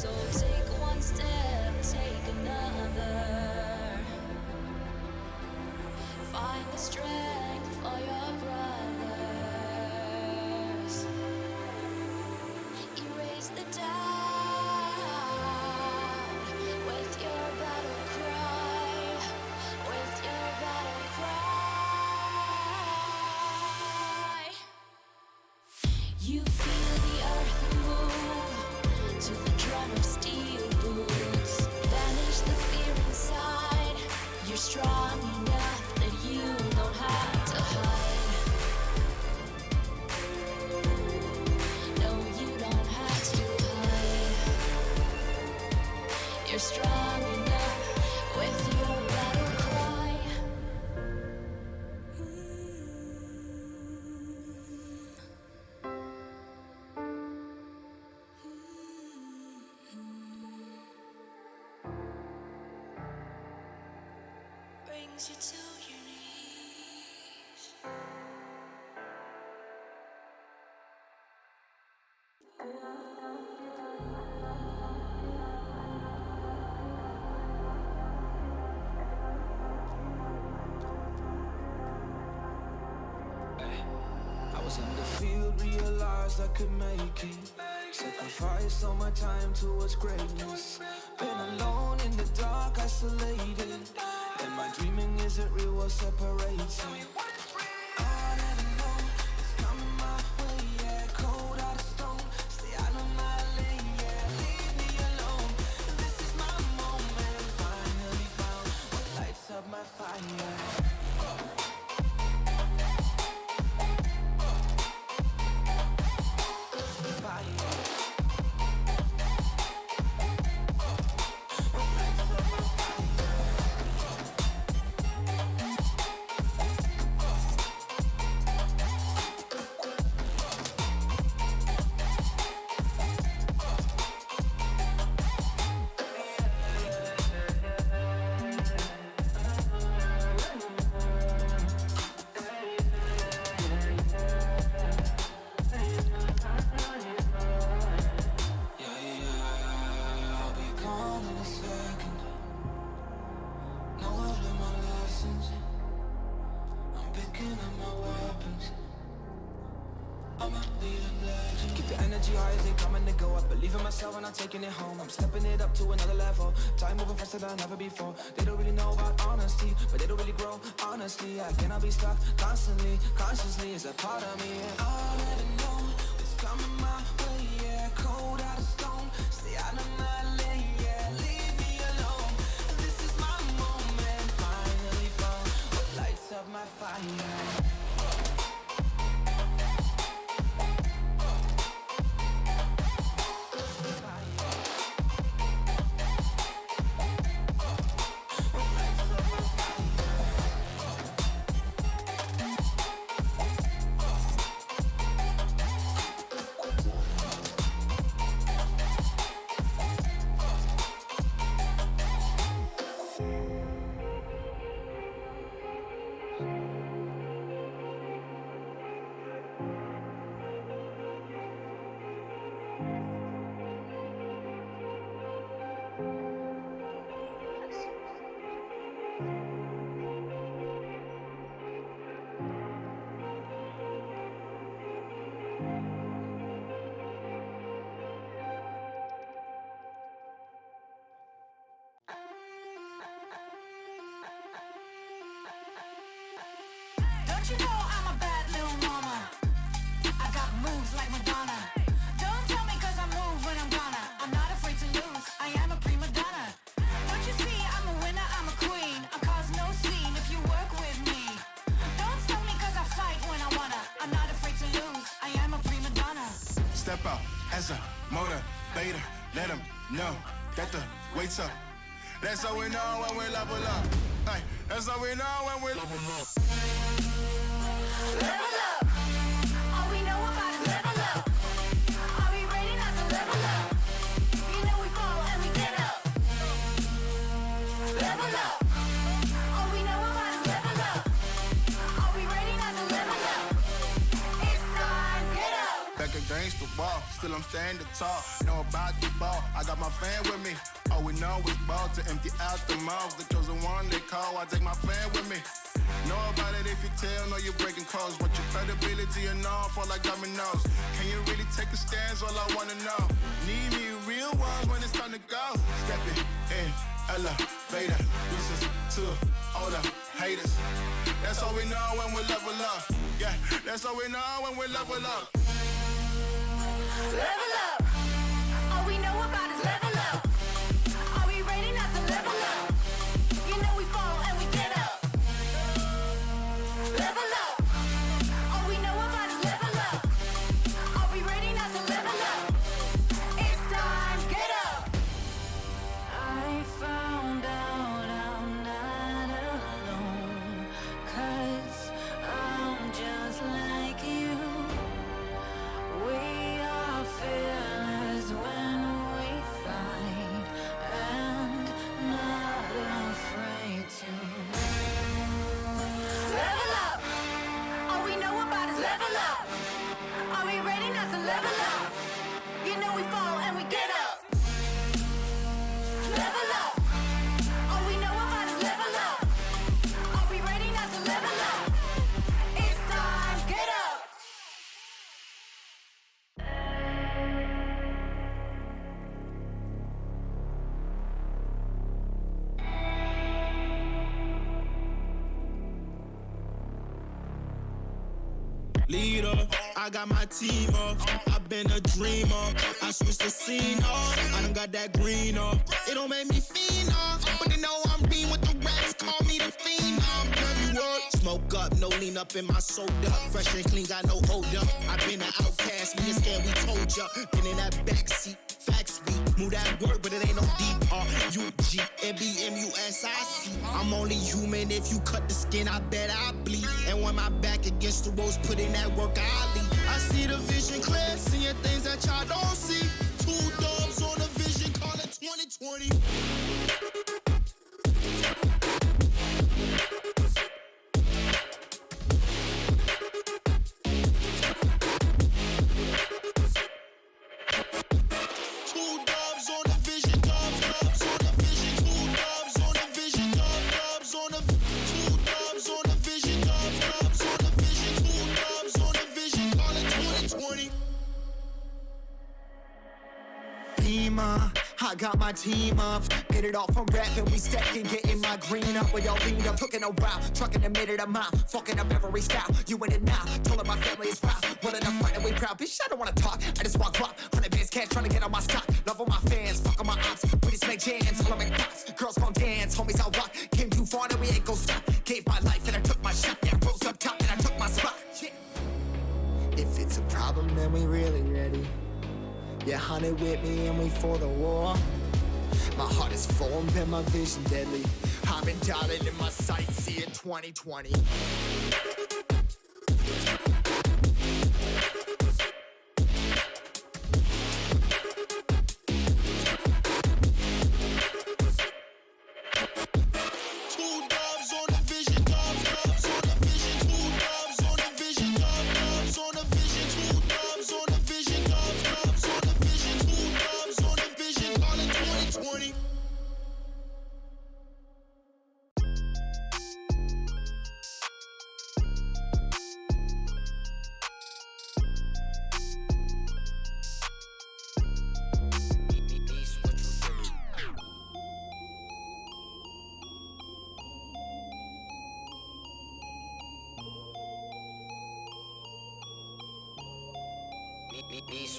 So take one step, take another. Find the strength for your brothers. Erase the doubt with your battle cry. With your battle cry. You feel the earth move to the drum of steel boots. Banish the fear inside. You're strong enough that you don't have to hide. No, you don't have to hide. You're strong enough with your battle cry. Brings you to your knees. I was in the field, realized I could make it. Sacrificed all my time towards greatness. Been alone in the dark, isolated. And my dreaming isn't real, what separates me. I never know it's coming my way, yeah. Cold out of stone, stay out of my lane, yeah. Leave me alone, this is my moment. Finally found what lights up my fire. When I'm taking it home, I'm stepping it up to another level. Time moving faster than ever before. They don't really know about honesty, but they don't really grow. Honestly, I cannot be stuck constantly. Consciously is a part of me. And I never know it's coming my way. Yeah, cold out of stone, stay out of my lane. Yeah, leave me alone. This is my moment. Finally found what lights up my fire. Step out as a motivator, let them know that the weight's up. That's how we know when we level up. Hey, that's how we know when we level up. Level up. All we know about is level up. Are we ready not to level up? You know we fall and we get up. Level up. All we know about is level up. Are we ready not to level up? It's time, get up. Back against the wall, still I'm standing tall. Know about the ball, I got my fan with me. All we know is ball to empty out the mouth. The chosen one they call, I take my fan with me. Know about it if you tell, know you're breaking codes. But your credibility and all fall like dominoes. Can you really take a stance? All I wanna know. Need me real ones when it's time to go. Stepping in, elevator. Deuces to all the haters. That's all we know when we level up. Yeah, that's all we know when we level up. Level up. All we know about is level up. Are we ready not to level up? You know we fall and we get up. Level up. All we know about is level up. Are we ready not to level up? It's time, get up. I found out I'm not alone, 'cause I'm just like you. We are fearless when we fight and not afraid to. Level up. All we know about is level up. Are we ready not to level up? You know we fall and we get up. Level up. All we know about is level up. Are we ready not to level up? It's time, get up. Leader, I got my team up. I've been a dreamer. I switched the scene up. I done got that green up. It don't make me fiend up, but they know I'm being with the rats. Call me the fiend up. Every word, smoke up, no lean up in my soda. Fresh and clean, got no hold up. I've been an outcast, me and scared we told ya. Been in that backseat, fact speak. Move that word, but it ain't no D-R-U-G-M-B-M-U-S-I-C. I'm only human. If you cut the skin, I bet I bleed. And when my back against the ropes, put in that work, I lead. I see the vision clear, seeing things that y'all don't see. Two dubs on the vision, call it 2020. Two dubs on the vision, dubs on the vision. Two dubs on the vision, dubs on the two dubs on the vision, dubs on the vision. Two dubs on the vision, call it 2020. Beamer, I got my team up. Hit it off from rapping, we stacking, getting my green up. We all leaned up, took it a while, trucking a minute a mile, fucking up every style. You in it now, told her my family is proud. Willing to fight and we proud. Bitch, I don't wanna talk, I just walk rock. 100 bands cash, trying to get on my stock. Love all my fans, fuck on my ops. We just make jams, all I make pops. Girls gon' dance, homies I rock. Came too far, and we ain't gon' stop. Gave my life and I took my shot. Yeah, rose up top and I took my spot. Yeah. If it's a problem, then we really ready. Yeah, hunted with me and we for the war. My heart is formed and my vision deadly. I've been dialing in my sights, see it 2020. Two dubs on the vision, dubs on the vision. Two dubs on the vision, dubs on the vision. Two dubs on the vision, dubs on the vision. Two dubs on the vision, call it 2020.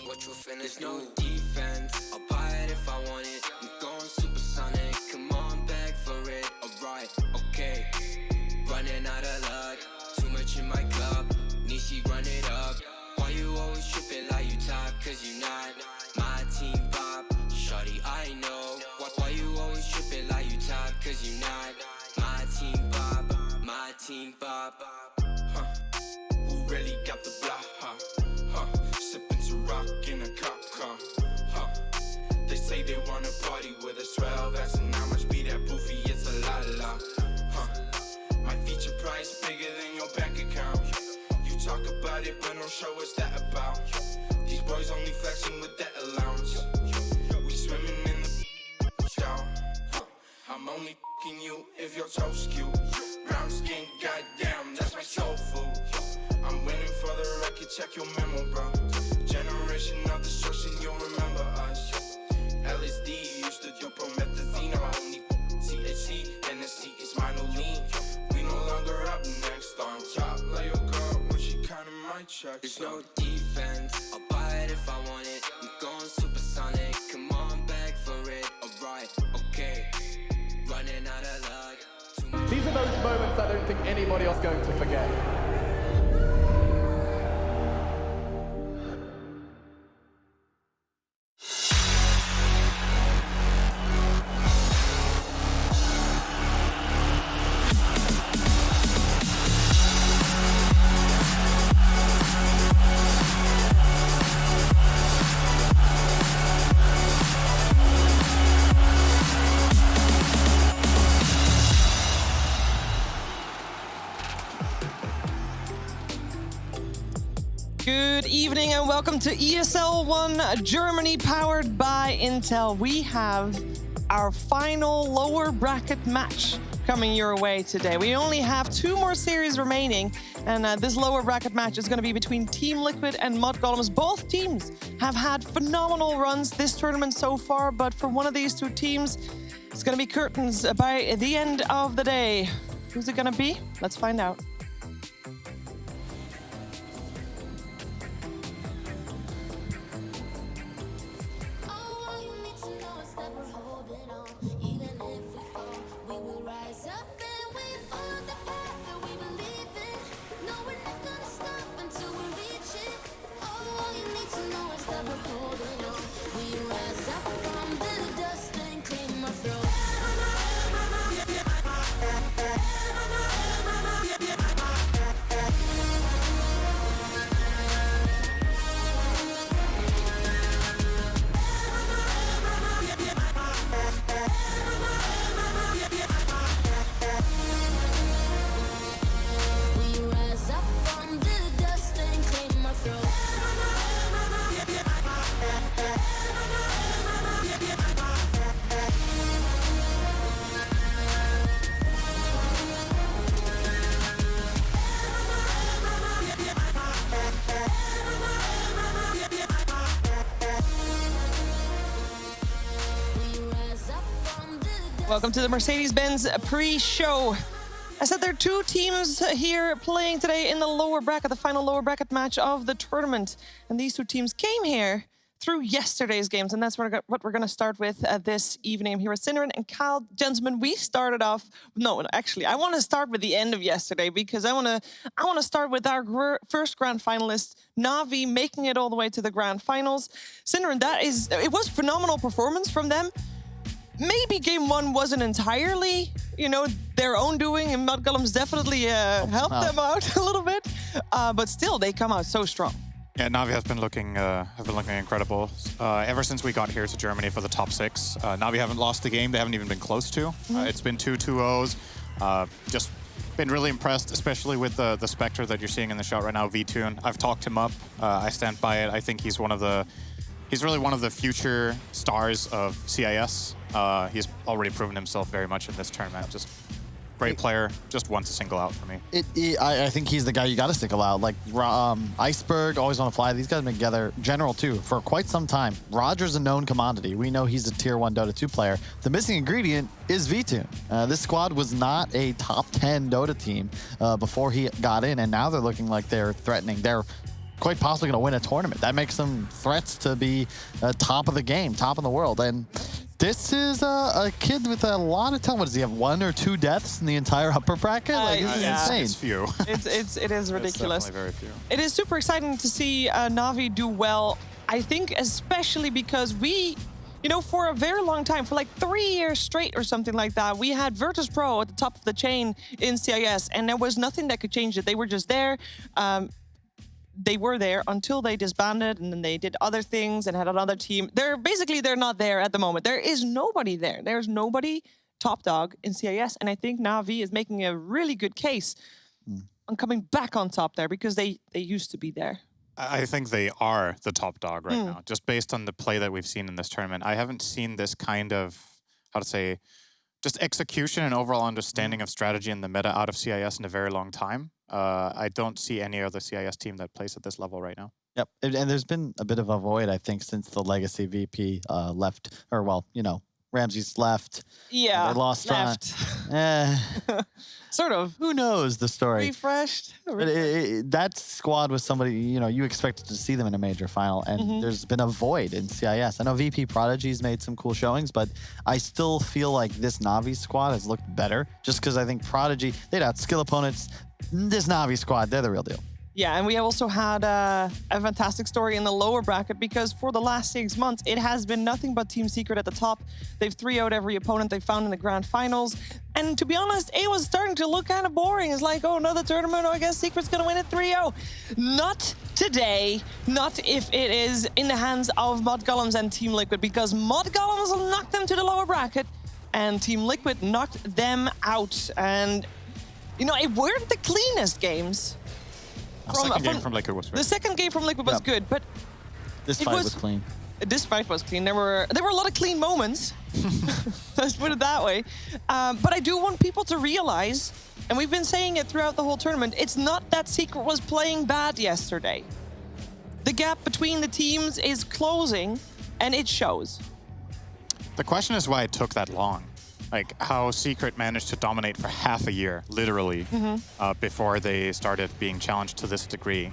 What you finna There's no defense, I'll buy it if I want it. I'm going supersonic, come on back for it. Alright, okay, running out of luck. Too much in my club, Nishi run it up. Why you always tripping like you top? Cause you not my team pop. Shawty, I know. Why you always tripping like you top? Cause you not my team pop. My team pop. Who really got the block, Sipping to rock in a cop car, They say they wanna party with us, 12 as and how much be that boofy, it's a la, My feature price bigger than your bank account. You talk about it, but don't show us that about. These boys only flex flexing with that allowance. We swimming in the down. I'm only f***ing you if your toes cute. Brown skin, goddamn, that's my soul food. I'm winning for the record, check your memo, bro. Generation of destruction, you'll remember us. LSD used to do promethazine. I'm only THC, Hennessy is my new lean. We no longer up next on top. Let your girl, but she counting my checks. There's no defense, I'll buy it if I want it. I'm going supersonic, come on back for it. Alright, okay, running out of luck. These are those moments I don't think anybody else is going to forget. Good evening and welcome to ESL 1 Germany powered by Intel. We have our final lower bracket match coming your way today. We only have 2 more series remaining, and this lower bracket match is going to be between Team Liquid and mudgolems. Both teams have had phenomenal runs this tournament so far, but for one of these 2 teams, it's going to be curtains by the end of the day. Who's it going to be? Let's find out. All you need to know is that we're holding on. Even if we fall, we will rise up and we follow the path that we believe in. No, we're not gonna stop until we reach it. All you need to know is that we're holding on. We rise up from the dust and claim our throne. We rise up from the dust and claim our throne. We rise up from the dust. Welcome to the Mercedes-Benz pre-show. I said there are 2 teams here playing today in the lower bracket, the final lower bracket match of the tournament. And these 2 teams came here through yesterday's games, and that's what we're going to start with this evening. I'm here with Cinneren and Kyle. Gentlemen, we started off... No, actually, I want to start with the end of yesterday because I want to start with our first grand finalist, Na'Vi, making it all the way to the grand finals. Cinneren, it was a phenomenal performance from them. Maybe game 1 wasn't entirely, their own doing, and mudgolems definitely helped them out a little bit. But still, they come out so strong. Yeah, Na'Vi have been looking incredible. Ever since we got here to Germany for the top 6, Na'Vi haven't lost the game. They haven't even been close to. It's been 2 2-0s. Just been really impressed, especially with the Spectre that you're seeing in the shot right now, V-Tune. I've talked him up. I stand by it. I think he's really one of the future stars of CIS. He's already proven himself very much in this tournament. Just great player, just one to single out for me. I think he's the guy you got to single out. Like Iceberg, Always Want to Fly. These guys have been together, General too, for quite some time. Roger's a known commodity. We know he's a tier 1 Dota 2 player. The missing ingredient is V-Tune. This squad was not a top 10 Dota team before he got in, and now they're looking like they're threatening. They're quite possibly going to win a tournament. That makes them threats to be top of the game, top in the world. And this is a kid with a lot of talent. What does he have, 1 or 2 deaths in the entire upper bracket? This is insane. It's few. It is ridiculous. It's definitely very few. It is super exciting to see Na'Vi do well. I think especially because we, for a very long time, for like 3 years straight or something like that, we had Virtus Pro at the top of the chain in CIS, and there was nothing that could change it. They were just there. They were there until they disbanded, and then they did other things and had another team. They're not there at the moment. There is nobody there. There's nobody top dog in CIS, and I think Na'Vi is making a really good case on coming back on top there because they used to be there. I think they are the top dog right now, just based on the play that we've seen in this tournament. I haven't seen this kind of, how to say, just execution and overall understanding of strategy in the meta out of CIS in a very long time. I don't see any other CIS team that plays at this level right now. Yep, and there's been a bit of a void, I think, since the Legacy VP left, or well, you know, Ramsey's left. Yeah, they lost left. Sort of. Who knows the story? Refreshed. But that squad was somebody, you know, you expected to see them in a major final, and there's been a void in CIS. I know VP Prodigy's made some cool showings, but I still feel like this Na'Vi squad has looked better, just because I think Prodigy, they'd outskill opponents. This Na'Vi squad, they're the real deal. Yeah, and we have also had a fantastic story in the lower bracket, because for the last 6 months, it has been nothing but Team Secret at the top. They've 3-0'd every opponent they found in the grand finals. And to be honest, it was starting to look kind of boring. It's like, oh, another tournament, oh, I guess Secret's going to win it 3-0. Not today, not if it is in the hands of mudgolems and Team Liquid, because mudgolems will knock them to the lower bracket, and Team Liquid knocked them out. And, you know, it weren't the cleanest games. The second game from Liquid was good. The second game from Liquid was good, but this fight was clean. This fight was clean. There were a lot of clean moments. Let's put it that way. But I do want people to realize, and we've been saying it throughout the whole tournament, it's not that Secret was playing bad yesterday. The gap between the teams is closing, and it shows. The question is why it took that long. Like how Secret managed to dominate for half a year, literally, before they started being challenged to this degree.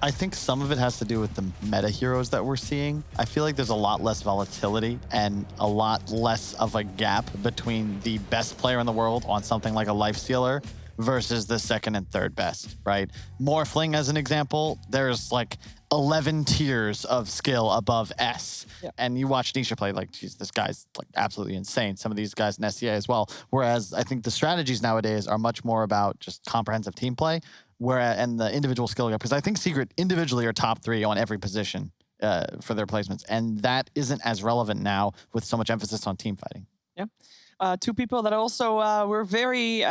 I think some of it has to do with the meta heroes that we're seeing. I feel like there's a lot less volatility and a lot less of a gap between the best player in the world on something like a Lifestealer versus the second and third best, right? Morphling, as an example, there's like 11 tiers of skill above S. Yep. And you watch Nisha play, like, geez, this guy's like absolutely insane. Some of these guys in SCA as well. Whereas I think the strategies nowadays are much more about just comprehensive team play, and the individual skill gap. Because I think Secret individually are top 3 on every position for their placements. And that isn't as relevant now with so much emphasis on team fighting. Yeah. Two people that also were very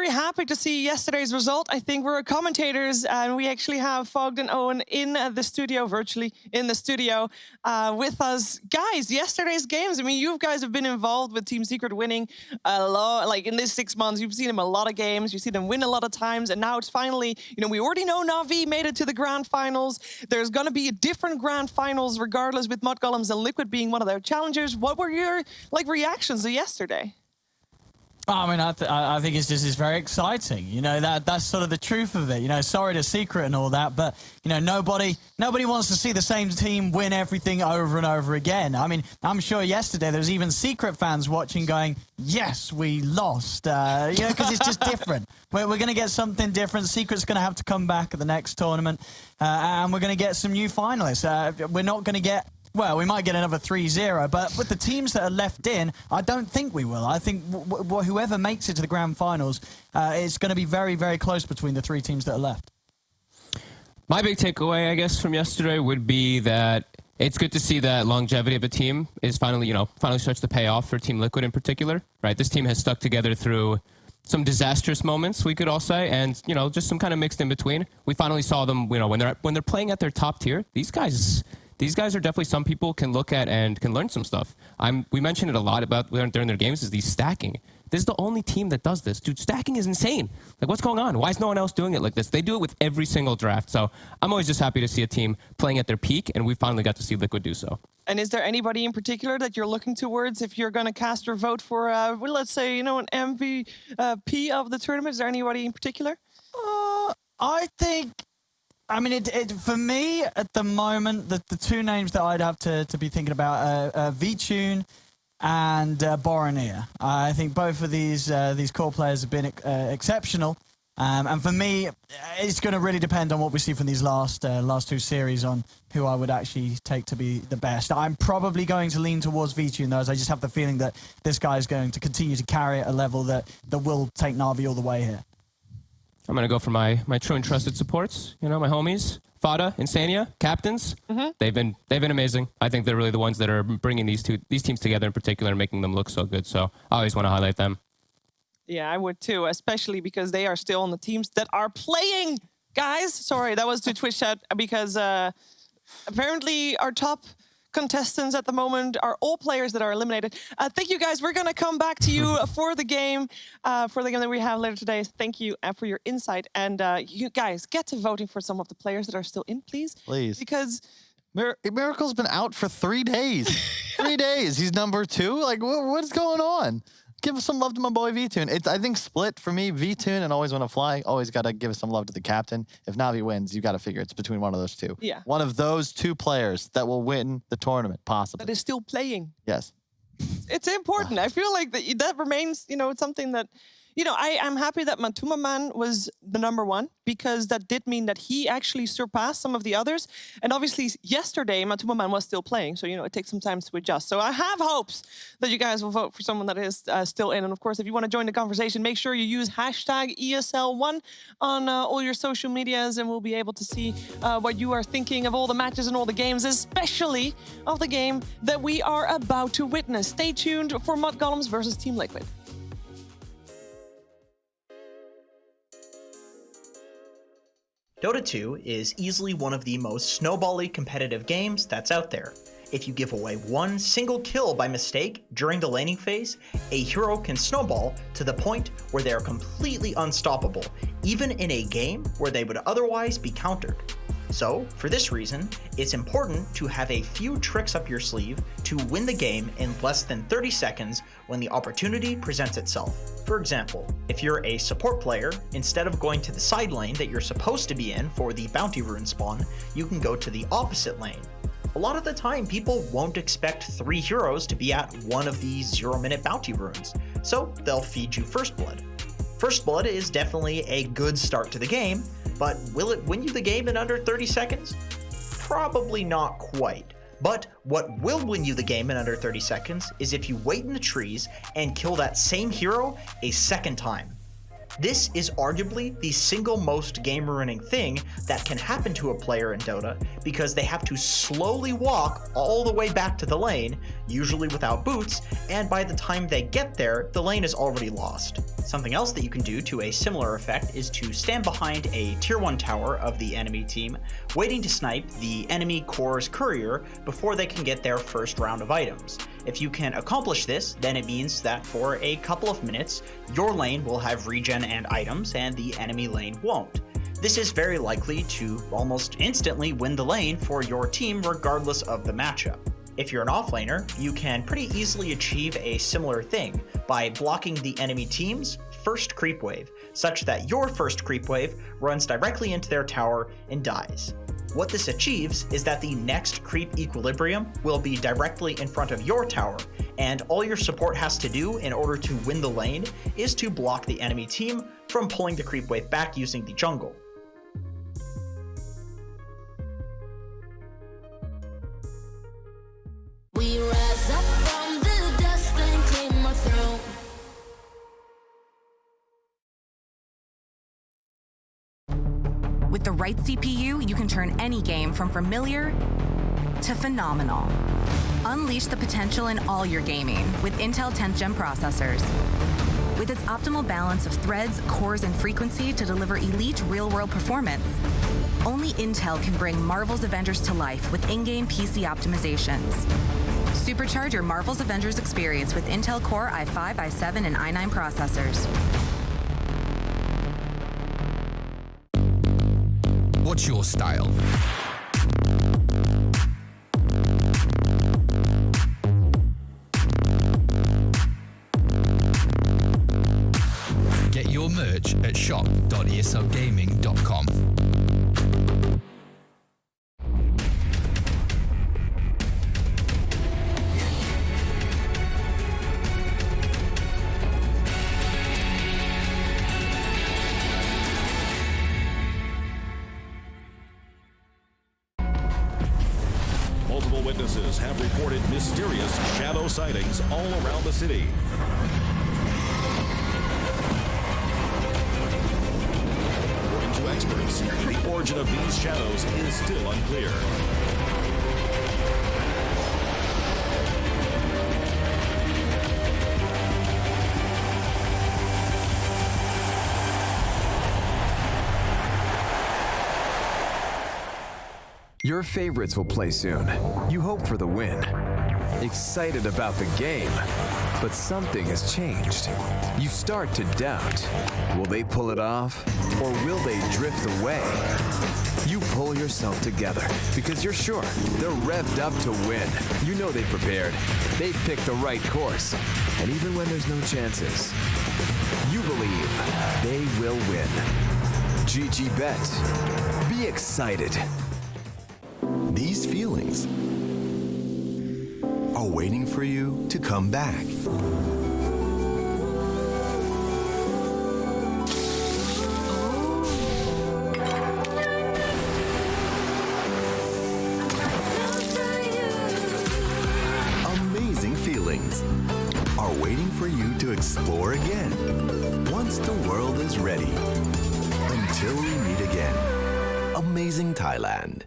happy to see yesterday's result. I think we're commentators, and we actually have Fogged and Owen in the studio, virtually in the studio with us. Guys, yesterday's games, I mean, you guys have been involved with Team Secret winning a lot. Like in this 6 months, you've seen them a lot of games. You've seen them win a lot of times, and now it's finally, you know, we already know Na'Vi made it to the grand finals. There's going to be a different grand finals regardless, with mudgolems and Liquid being one of their challengers. What were your reactions to yesterday? I mean, I think it's very exciting. You know, that's sort of the truth of it. You know, sorry to Secret and all that, but you know, nobody wants to see the same team win everything over and over again. I mean, I'm sure yesterday there was even Secret fans watching, going, "Yes, we lost." You know, because it's just different. We're going to get something different. Secret's going to have to come back at the next tournament, and we're going to get some new finalists. We're not going to get. Well, we might get another 3-0, but with the teams that are left in, I don't think we will. I think whoever makes it to the grand finals, it's going to be very, very close between the 3 teams that are left. My big takeaway, I guess, from yesterday would be that it's good to see that longevity of a team is finally starts to pay off for Team Liquid in particular, right? This team has stuck together through some disastrous moments, we could all say, and, you know, just some kind of mixed in between. We finally saw them, you know, when they're playing at their top tier, these guys are definitely some people can look at and can learn some stuff. We mentioned it a lot about during their games, is the stacking. This is the only team that does this. Dude, stacking is insane. Like, what's going on? Why is no one else doing it like this? They do it with every single draft. So I'm always just happy to see a team playing at their peak, and we finally got to see Liquid do so. And is there anybody in particular that you're looking towards if you're going to cast your vote for, well, let's say, you know, an MVP of the tournament? Is there anybody in particular? I think... I mean, for me, at the moment, the 2 names that I'd have to be thinking about are Vincere and Boromir. I think both of these core players have been exceptional. And for me, it's going to really depend on what we see from these last 2 series on who I would actually take to be the best. I'm probably going to lean towards Vincere in those. I just have the feeling that this guy is going to continue to carry at a level that will take Na'Vi all the way here. I'm going to go for my true and trusted supports, you know, my homies, Fada, Insania, captains. They've been amazing. I think they're really the ones that are bringing these teams together in particular and making them look so good. So I always want to highlight them. Yeah, I would too, especially because they are still on the teams that are playing Guys, sorry, that was to Twitch chat because apparently our top contestants at the moment are all players that are eliminated. Thank you, guys. We're going to come back to you for the game that we have later today. Thank you for your insight. And you guys, get to voting for some of the players that are still in, please. Please. Because Miracle's been out for 3 days. 3 days. He's number 2. Like, what's going on? Give some love to my boy V-Tune. It's, I think, split for me. V-Tune and Always Wanna Fly. Always got to give some love to the captain. If Navi wins, you got to figure it's between one of those two. Yeah. One of those 2 players that will win the tournament, possibly. that is still playing. Yes. It's important. I feel like that remains, it's something that, I'm happy that Matuma Man was the number 1 because that did mean that he actually surpassed some of the others. And obviously yesterday, Matuma Man was still playing. So, it takes some time to adjust. So I have hopes that you guys will vote for someone that is still in. And of course, if you want to join the conversation, make sure you use hashtag ESL1 on all your social medias and we'll be able to see what you are thinking of all the matches and all the games, especially of the game that we are about to witness. Stay tuned for Mudgolems versus Team Liquid. Dota 2 is easily one of the most snowbally competitive games that's out there. If you give away one single kill by mistake during the laning phase, a hero can snowball to the point where they are completely unstoppable, even in a game where they would otherwise be countered. So, for this reason, it's important to have a few tricks up your sleeve to win the game in less than 30 seconds when the opportunity presents itself. For example, if you're a support player, instead of going to the side lane that you're supposed to be in for the bounty rune spawn, you can go to the opposite lane. A lot of the time, people won't expect 3 heroes to be at one of these 0-minute bounty runes, so they'll feed you First Blood. First Blood is definitely a good start to the game, but will it win you the game in under 30 seconds? Probably not quite. But what will win you the game in under 30 seconds is if you wait in the trees and kill that same hero a second time. This is arguably the single most game-ruining thing that can happen to a player in Dota because they have to slowly walk all the way back to the lane, usually without boots, and by the time they get there, the lane is already lost. Something else that you can do to a similar effect is to stand behind a tier 1 tower of the enemy team, waiting to snipe the enemy core's courier before they can get their first round of items. If you can accomplish this, then it means that for a couple of minutes, your lane will have regen and items, and the enemy lane won't. This is very likely to almost instantly win the lane for your team regardless of the matchup. If you're an offlaner, you can pretty easily achieve a similar thing by blocking the enemy team's first creep wave, such that your first creep wave runs directly into their tower and dies. What this achieves is that the next creep equilibrium will be directly in front of your tower, and all your support has to do in order to win the lane is to block the enemy team from pulling the creep wave back using the jungle. We rise up from the dust and claim our throne. With the right CPU, you can turn any game from familiar to phenomenal. Unleash the potential in all your gaming with Intel 10th Gen processors. With its optimal balance of threads, cores, and frequency to deliver elite real-world performance, only Intel can bring Marvel's Avengers to life with in-game PC optimizations. Supercharge your Marvel's Avengers experience with Intel Core i5, i7, and i9 processors. What's your style? Get your merch at shop.eslgaming.com. Multiple witnesses have reported mysterious shadow sightings all around the city. According to experts, the origin of these shadows is still unclear. Your favorites will play soon. You hope for the win. Excited about the game. But something has changed. You start to doubt. Will they pull it off? Or will they drift away? You pull yourself together because you're sure they're revved up to win. You know they've prepared. They've picked the right course. And even when there's no chances, you believe they will win. GG Bet. Be excited. These feelings are waiting for you to come back. Amazing feelings are waiting for you to explore again once the world is ready. Until we meet again. Amazing Thailand.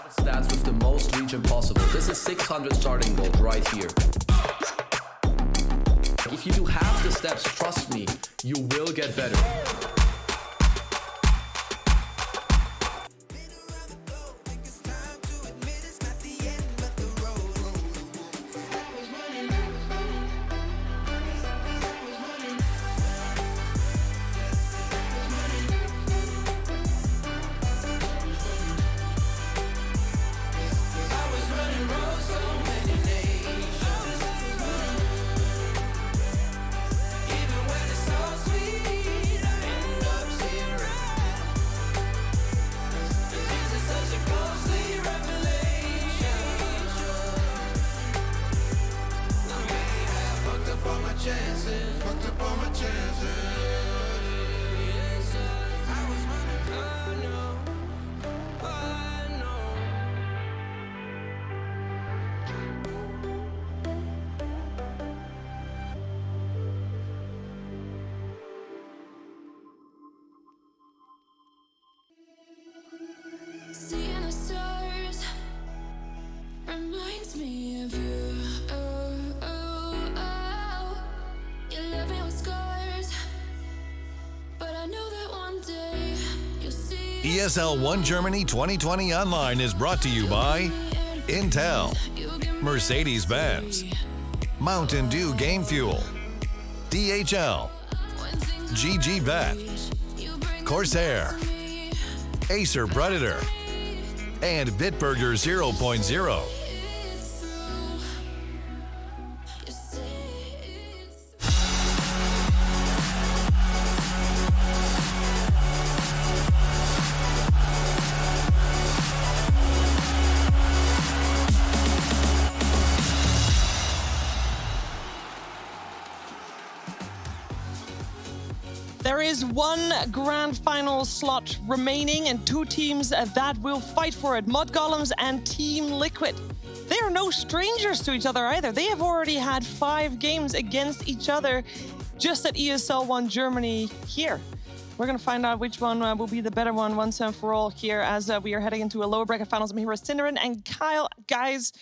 Stats with the most region possible. This is 600 starting gold right here. If you do half the steps, trust me, you will get better. Seeing the stars reminds me of you. You left me with scars, but I know that one day you'll see. ESL 1 Germany 2020 Online is brought to you by Intel, Mercedes-Benz, Mountain Dew Game Fuel, DHL, GG Bet, Corsair, Acer Predator, and Bitburger 0.0. There is one grand final slot remaining and two teams that will fight for it, Mudgolems and Team Liquid. They are no strangers to each other either. They have already had 5 games against each other just at ESL 1 Germany here. We're going to find out which one will be the better one once and for all here as we are heading into a lower bracket finals. I'm here with Cinderin and Kyle. Guys,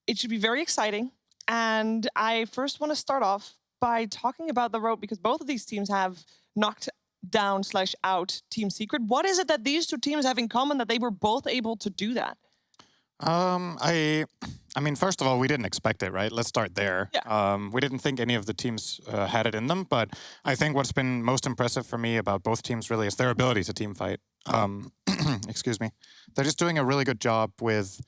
it should be very exciting. And I first want to start off by talking about the road because both of these teams have knocked down / out Team Secret. What is it that these two teams have in common that they were both able to do that? I I mean, first of all, we didn't expect it, right? Let's start there. Yeah. We didn't think any of the teams had it in them, but I think what's been most impressive for me about both teams really is their ability to team fight. Excuse me. They're just doing a really good job with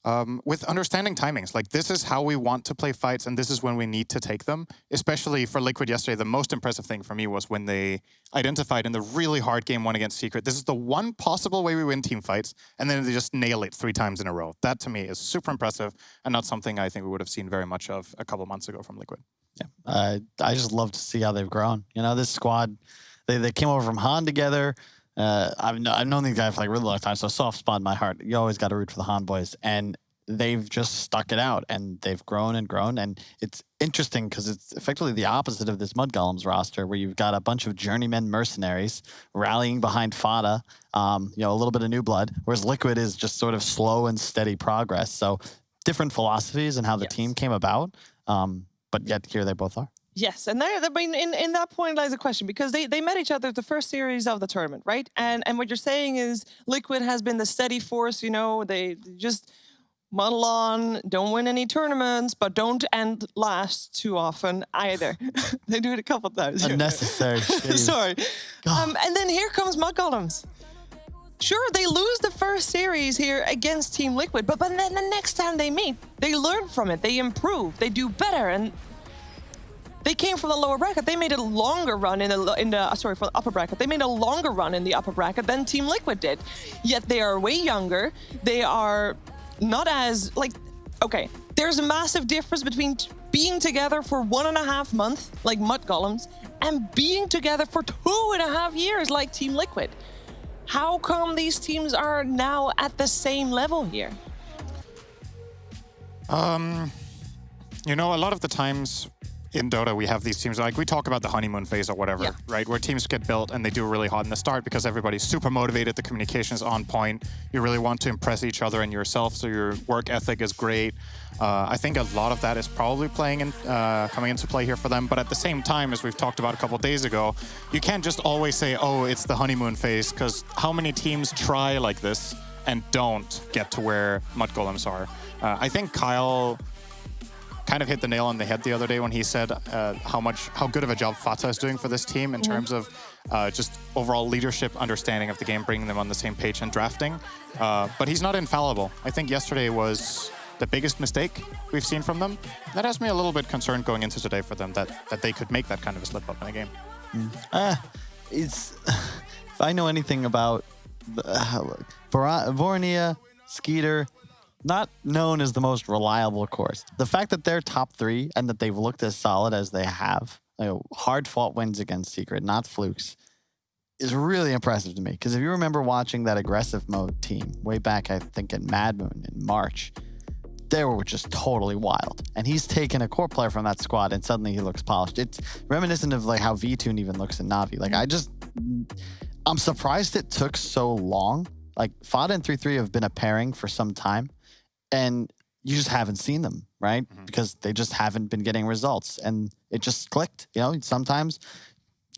understanding timings. Like, this is how we want to play fights, and this is when we need to take them. Especially for Liquid yesterday, the most impressive thing for me was when they identified in the really hard game 1 against Secret, this is the one possible way we win team fights, and then they just nail it 3 times in a row. That, to me, is super impressive, and not something I think we would have seen very much of a couple months ago from Liquid. Yeah, I just love to see how they've grown. You know, this squad, they came over from Han together. I've known these guys for like a really long time, so soft spot in my heart. You always got to root for the Han boys, and they've just stuck it out, and they've grown and grown. And it's interesting because it's effectively the opposite of this mudgolems roster, where you've got a bunch of journeyman mercenaries rallying behind Fada, a little bit of new blood, whereas Liquid is just sort of slow and steady progress. So different philosophies and how the team came about, but yet here they both are. Yes, and in that point lies a question, because they met each other at the first series of the tournament, right? And what you're saying is Liquid has been the steady force, they just muddle on, don't win any tournaments, but don't end last too often either. They do it a couple times. Unnecessary. Sorry. And then here comes mudgolems. Sure, they lose the first series here against Team Liquid, but then the next time they meet, they learn from it, they improve, they do better, and they came from the lower bracket. They made a longer run from the upper bracket. They made a longer run in the upper bracket than Team Liquid did. Yet they are way younger. They are not as, okay, there's a massive difference between being together for 1.5 months, like mudgolems, and being together for 2.5 years, like Team Liquid. How come these teams are now at the same level here? A lot of the times in Dota, we have these teams, like we talk about the honeymoon phase or whatever, right? Where teams get built and they do really hot in the start because everybody's super motivated, the communication is on point, you really want to impress each other and yourself, so your work ethic is great. I think a lot of that is probably coming into play here for them, but at the same time, as we've talked about a couple of days ago, you can't just always say, oh, it's the honeymoon phase, because how many teams try like this and don't get to where mudgolems are? I think Kyle kind of hit the nail on the head the other day when he said how good of a job Fata is doing for this team in terms of just overall leadership, understanding of the game, bringing them on the same page and drafting. But he's not infallible. I think yesterday was the biggest mistake we've seen from them. That has me a little bit concerned going into today for them, that they could make that kind of a slip up in a game. If I know anything about Vornia, Skeeter, not known as the most reliable course. The fact that they're top 3 and that they've looked as solid as they have, hard-fought wins against Secret, not flukes, is really impressive to me. Because if you remember watching that aggressive mode team way back, I think at Mad Moon in March, they were just totally wild. And he's taken a core player from that squad and suddenly he looks polished. It's reminiscent of how V-Tune even looks in Navi. I'm surprised it took so long. Fada and 3-3 have been a pairing for some time, and you just haven't seen them, right? Because they just haven't been getting results, and it just clicked. Sometimes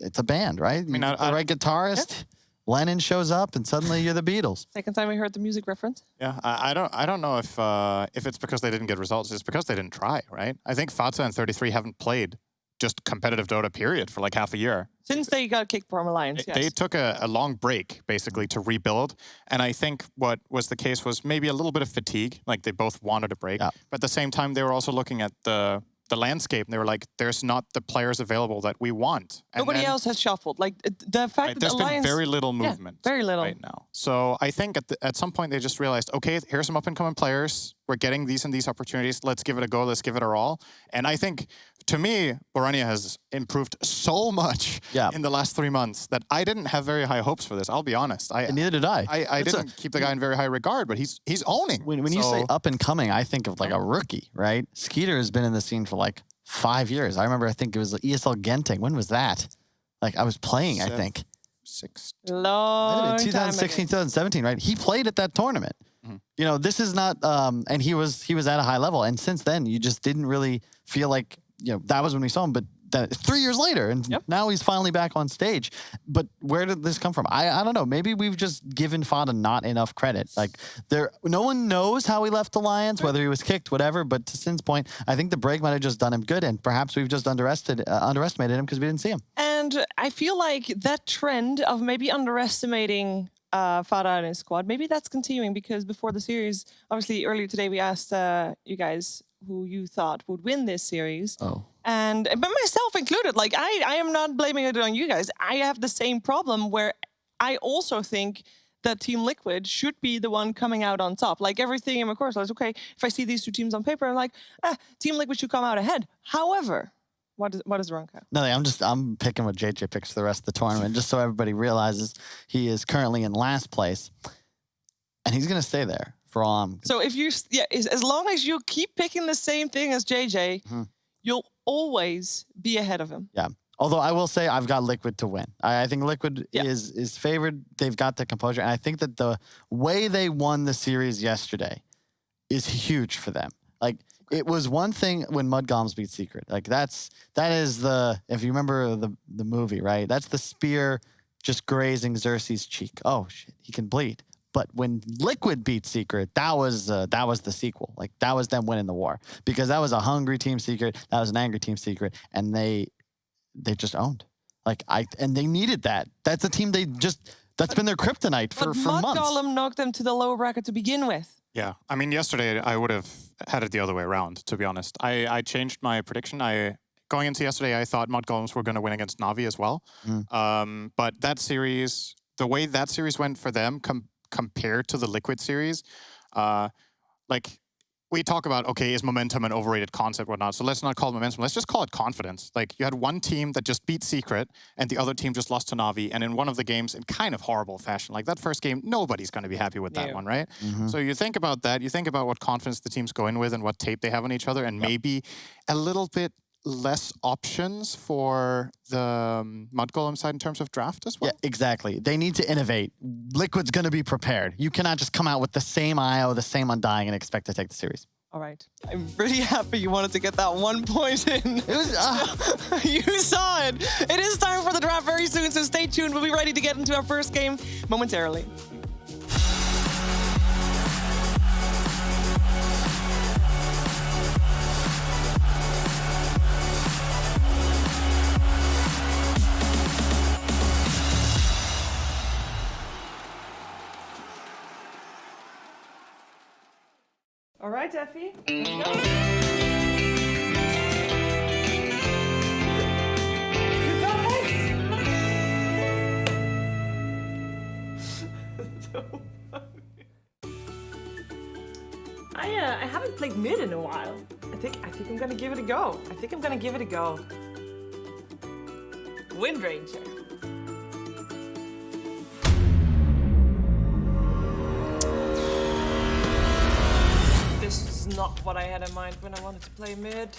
it's a band, right? The right guitarist, Lennon shows up, and suddenly you're the Beatles. Second time we heard the music reference. Yeah, I don't know if it's because they didn't get results. It's because they didn't try, right? I think Fata and 33 haven't played just competitive Dota period for half a year. Since they got kicked from Alliance, yes. They took a long break, basically, to rebuild. And I think what was the case was maybe a little bit of fatigue. They both wanted a break. But at the same time, they were also looking at the landscape, and they were like, there's not the players available that we want. And nobody else has shuffled. The fact that there's Alliance... been very little movement very little right now. So I think at some point, they just realized, okay, here's some up-and-coming players. We're getting these and these opportunities. Let's give it a go. Let's give it our all. And I think, to me, Borania has improved so much in the last 3 months that I didn't have very high hopes for this. I'll be honest. And neither did I. I didn't keep the guy in very high regard, but he's owning. When you say up and coming, I think of a rookie, right? Skeeter has been in the scene for 5 years. I think it was ESL Genting. When was that? I was playing, I think. 2016, 2017, right? He played at that tournament. This is not, and he was at a high level. And since then, you just didn't really feel that was when we saw him. But that 3 years later, and now he's finally back on stage. But where did this come from? I don't know. Maybe we've just given Fada not enough credit. Like no one knows how he left Alliance, whether he was kicked, whatever. But to Sin's point, I think the break might have just done him good, and perhaps we've just underestimated him because we didn't see him. And I feel like that trend of maybe underestimating Fada and his squad, maybe that's continuing, because before the series, obviously earlier today we asked you guys who you thought would win this series. But myself included, like I am not blaming it on you guys. I have the same problem where I also think that Team Liquid should be the one coming out on top. Like everything in my course, I was okay, if I see these two teams on paper, I'm like, Team Liquid should come out ahead. However, what is wrong, Kyle? Nothing. I'm picking what JJ picks for the rest of the tournament, just so everybody realizes he is currently in last place, and he's gonna stay there for all. So if you, as long as you keep picking the same thing as JJ, you'll always be ahead of him. Yeah. Although I will say I've got Liquid to win. I think Liquid is favored. They've got the composure, and I think that the way they won the series yesterday is huge for them. Like. It was one thing when mudgolems beat Secret. Like that is the, if you remember the movie, right? That's the spear just grazing Xerxes' cheek. Oh shit, he can bleed. But when Liquid beat Secret, that was the sequel. Like that was them winning the war, because that was a hungry Team Secret, that was an angry Team Secret, and they just owned. And they needed that. That's a team that's been their kryptonite for months. Mudgolem knocked them to the lower bracket to begin with. Yeah, I mean, yesterday I would have had it the other way around, to be honest. I changed my prediction. Going into yesterday, I thought Mudgolems were going to win against Na'Vi as well. But that series, the way that series went for them compared to the Liquid series, we talk about, okay, is momentum an overrated concept or not? So let's not call it momentum. Let's just call it confidence. Like, you had one team that just beat Secret, and the other team just lost to Na'Vi, and in one of the games, in kind of horrible fashion. Like, that first game, nobody's going to be happy with that one, right? So you think about that. You think about what confidence the teams go in with and what tape they have on each other, and maybe a little bit less options for the Mudgolem side in terms of draft as well? Yeah, exactly. They need to innovate. Liquid's going to be prepared. You cannot just come out with the same IO, the same Undying, and expect to take the series. All right. I'm really happy you wanted to get that 1 point in. It was, you saw it. It is time for the draft very soon, so stay tuned. We'll be ready to get into our first game momentarily. All right, Effie, let's go. You got this. So funny. I haven't played mid in a while. I think I'm gonna give it a go. Wind Ranger. This is not what I had in mind when I wanted to play mid.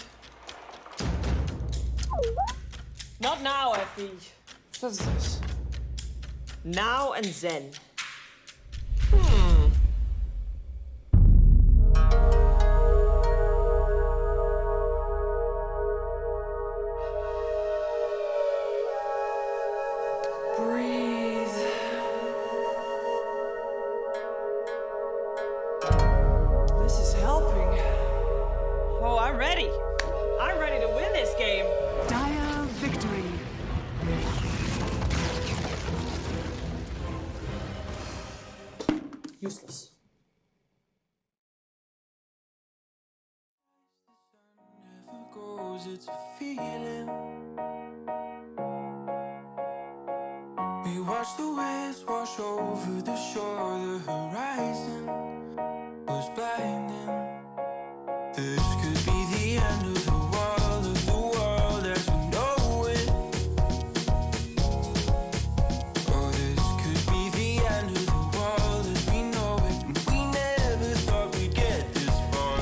Not now, Effie. What is this? Now and Zen. Useless. It's a feeling. We watch the waves wash over the shore. The horizon was blinding. This could be the end of the world as we know it. Oh, this could be the end of the world as we know it. And we never thought we'd get this far.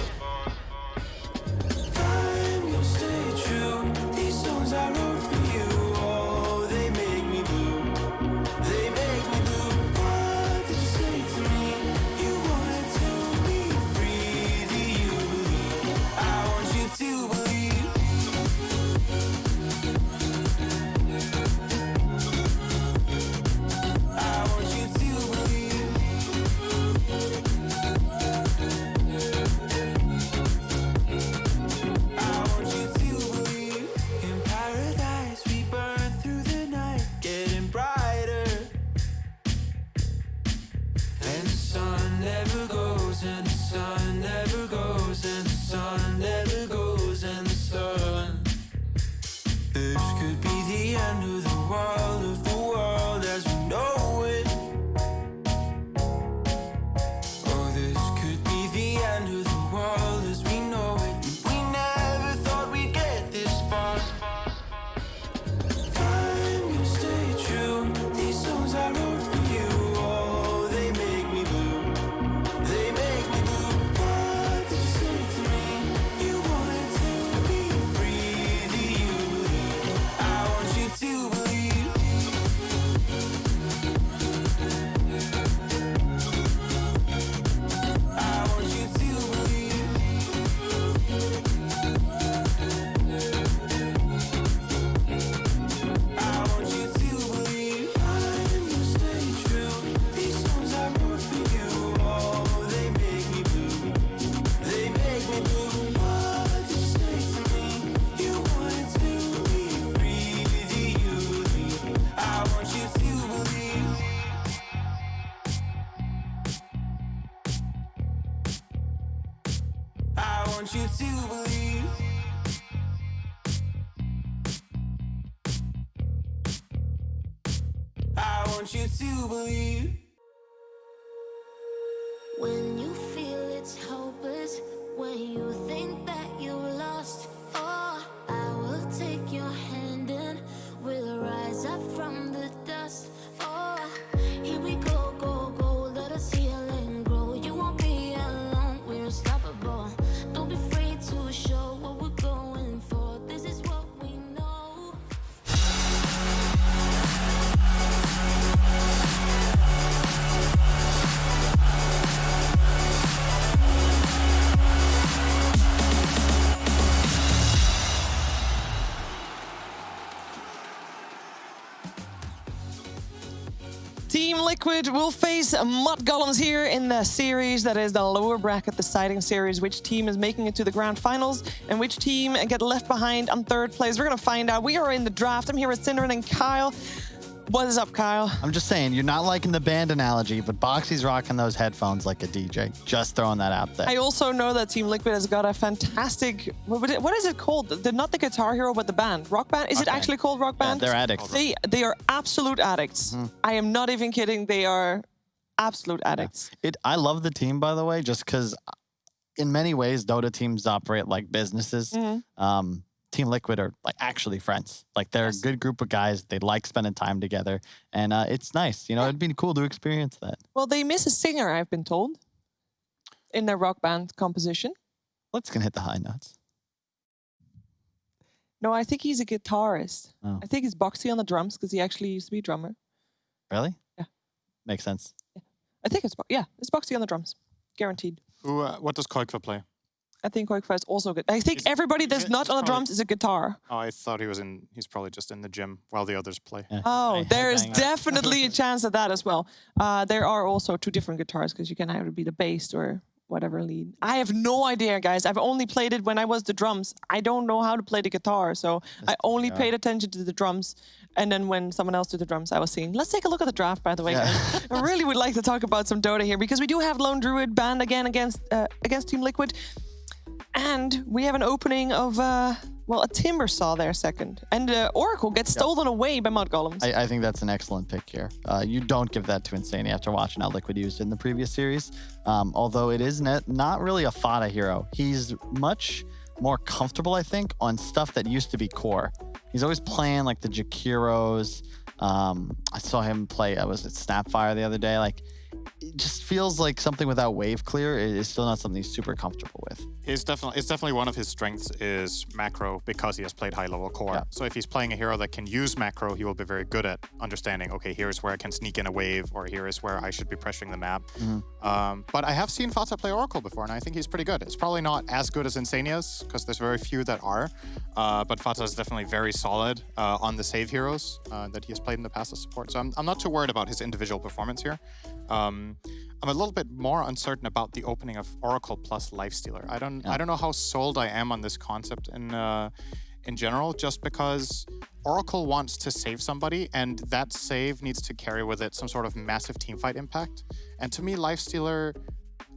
I'm gonna stay true. These songs I wrote for you. Oh, they make me blue. They make me blue. What did you say to me? You wanted to be free. Do you believe? I want you to believe. want you to believe. I want you to believe. When you feel it's hopeless, when you think that you lost, oh, I will take your hand and we'll rise up from the dust. Oh, here we go, go, go, let us heal and grow. You won't be alone, we're unstoppable. Don't be afraid to show what we're going for. This is what we know. Team Liquid will face mudgolems here in the series that is the lower bracket deciding series. Which team is making it to the grand finals and which team get left behind on third place? We're going to find out. We are in the draft. I'm here with Synderen and Kyle. What is up, Kyle? I'm just saying, you're not liking the band analogy, but Boxy's rocking those headphones like a DJ. Just throwing that out there. I also know that Team Liquid has got a fantastic, what is it called? Not the Guitar Hero, but the band. Rock Band? Is it actually called Rock Band? Yeah, they're addicts. They are absolute addicts. I am not even kidding. They are absolute addicts. I love the team, by the way, just because in many ways, Dota teams operate like businesses. Team Liquid are like actually friends. Like they're a good group of guys. They like spending time together, and it's nice. You know, it'd be cool to experience that. Well, they miss a singer, I've been told, in their Rock Band composition. Let's gonna hit the high notes. No, I think he's a guitarist. Oh. I think it's Boxy on the drums because he actually used to be a drummer. Really? Yeah. Makes sense. I think it's it's Boxy on the drums, guaranteed. Who? What does Koikva play? I think Koikva is also good. I think everybody that's not on the drums is a guitar. Oh, I thought he's probably just in the gym while the others play. Yeah. Oh, there's definitely a chance of that as well. There are also two different guitars because you can either be the bass or whatever lead. I have no idea, guys. I've only played it when I was the drums. I don't know how to play the guitar, so I only paid attention to the drums. And then when someone else did the drums, I was seeing. Let's take a look at the draft, by the way. Guys. I really would like to talk about some Dota here because we do have Lone Druid banned again against Team Liquid. And we have an opening of, a Timber Saw there second. And Oracle gets stolen away by mudgolems. I think that's an excellent pick here. You don't give that to Insania after watching how Liquid used it in the previous series. Although it is not really a Fada hero. He's much more comfortable, I think, on stuff that used to be core. He's always playing like the Jakiros. I saw him play, was it Snapfire the other day? Like, it just feels like something without wave clear is still not something he's super comfortable with. It's definitely one of his strengths is macro because he has played high level core. Yeah. So if he's playing a hero that can use macro, he will be very good at understanding, okay, here's where I can sneak in a wave, or here is where I should be pressuring the map. But I have seen Fata play Oracle before, and I think he's pretty good. It's probably not as good as Insania's because there's very few that are. But Fata is definitely very solid on the save heroes that he has played in the past as support. So I'm not too worried about his individual performance here. I'm a little bit more uncertain about the opening of Oracle plus Lifestealer. I don't know how sold I am on this concept in general, just because Oracle wants to save somebody, and that save needs to carry with it some sort of massive teamfight impact. And to me, Lifestealer,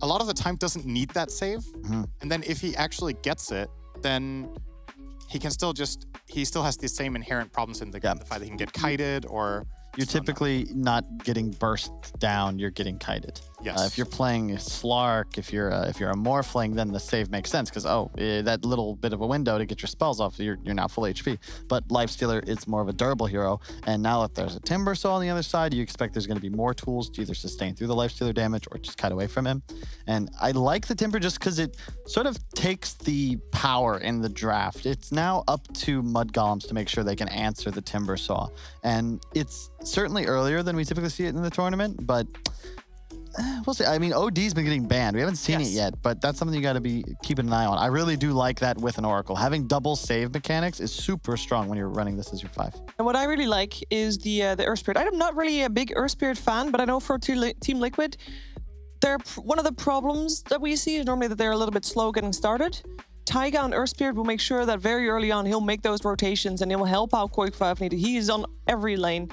a lot of the time, doesn't need that save. And then if he actually gets it, then he can still he still has the same inherent problems in the fight that he can get kited or... You're typically not getting burst down, you're getting kited. Yes. If you're playing Slark, if you're a Morphling, then the save makes sense because, that little bit of a window to get your spells off, you're now full HP. But Lifestealer is more of a durable hero, and now that there's a Timber Saw on the other side, you expect there's going to be more tools to either sustain through the Lifestealer damage or just kite away from him. And I like the Timber just because it sort of takes the power in the draft. It's now up to mudgolems to make sure they can answer the Timber Saw. And it's certainly earlier than we typically see it in the tournament, but we'll see. I mean, OD's been getting banned. We haven't seen it yet, but that's something you got to be keeping an eye on. I really do like that with an Oracle. Having double save mechanics is super strong when you're running this as your 5. And what I really like is the Earth Spirit. I'm not really a big Earth Spirit fan, but I know for Team Liquid, one of the problems that we see is normally that they're a little bit slow getting started. Taiga on Earth Spirit will make sure that very early on he'll make those rotations and he'll help out Koikva if needed. He is on every lane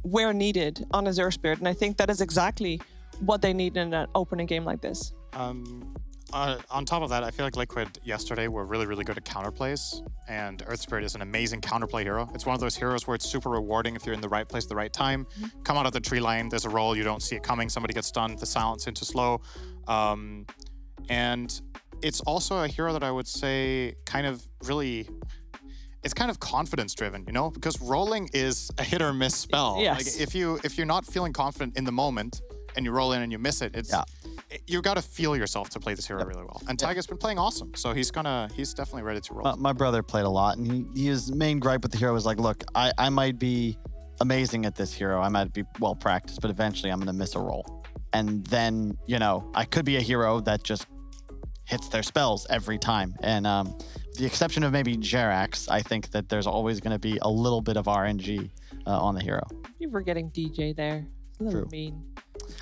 where needed on his Earth Spirit, and I think that is exactly what they need in an opening game like this. on top of that, I feel like Liquid yesterday were really, really good at counterplays, and Earth Spirit is an amazing counterplay hero. It's one of those heroes where it's super rewarding if you're in the right place at the right time. Come out of the tree line, there's a roll, you don't see it coming, somebody gets stunned, the silence into slow. And it's also a hero that I would say kind of really... It's kind of confidence-driven, you know? Because rolling is a hit or miss spell. Yes. Like if you're not feeling confident in the moment and you roll in and you miss it, you got to feel yourself to play this hero really well. And Taiga's been playing awesome, so he's definitely ready to roll. My brother played a lot, and his main gripe with the hero was like, look, I might be amazing at this hero, I might be well practiced, but eventually I'm gonna miss a roll. And then, you know, I could be a hero that just hits their spells every time. And the exception of maybe Jerax, I think that there's always going to be a little bit of RNG on the hero. You're forgetting DJ there. It's a little True. mean.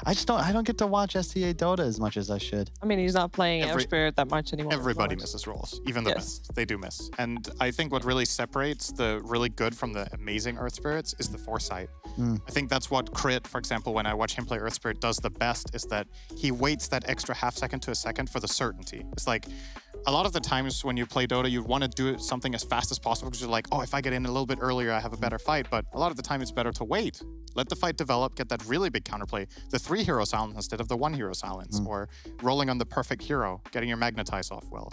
I don't get to watch SCA Dota as much as I should. I mean, he's not playing Earth Spirit that much anymore. Everybody misses rolls, even the best. They do miss. And I think what really separates the really good from the amazing Earth Spirits is the foresight. I think that's what Crit, for example, when I watch him play Earth Spirit, does the best, is that he waits that extra half second to a second for the certainty. It's like, a lot of the times when you play Dota, you want to do something as fast as possible because you're like, oh, if I get in a little bit earlier, I have a better fight. But a lot of the time, it's better to wait. Let the fight develop, get that really big counterplay, the 3-hero silence instead of the 1-hero silence, or rolling on the perfect hero, getting your magnetize off well.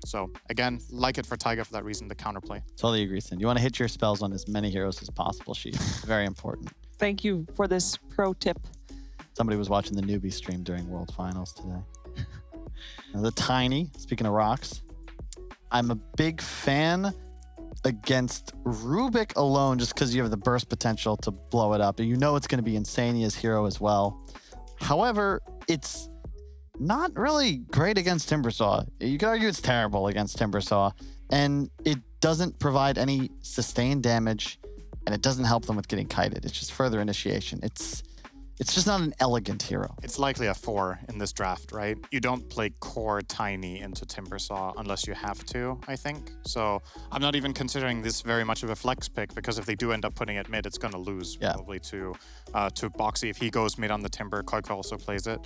So again, like it for Taiga for that reason, the counterplay. Totally agree, Sin. You want to hit your spells on as many heroes as possible, Sheep. Very important. Thank you for this pro tip. Somebody was watching the newbie stream during World Finals today. Now, the Tiny, speaking of rocks, I'm a big fan against Rubik alone just because you have the burst potential to blow it up. And you know it's going to be Insania's hero as well. However, it's not really great against Timbersaw. You could argue it's terrible against Timbersaw. And it doesn't provide any sustained damage, and it doesn't help them with getting kited. It's just further initiation. It's just not an elegant hero. It's likely a 4 in this draft, right? You don't play core Tiny into Timbersaw unless you have to, I think. So I'm not even considering this very much of a flex pick, because if they do end up putting it mid, it's going to lose probably to Boxy. If he goes mid on the Timber, Koikva also plays it.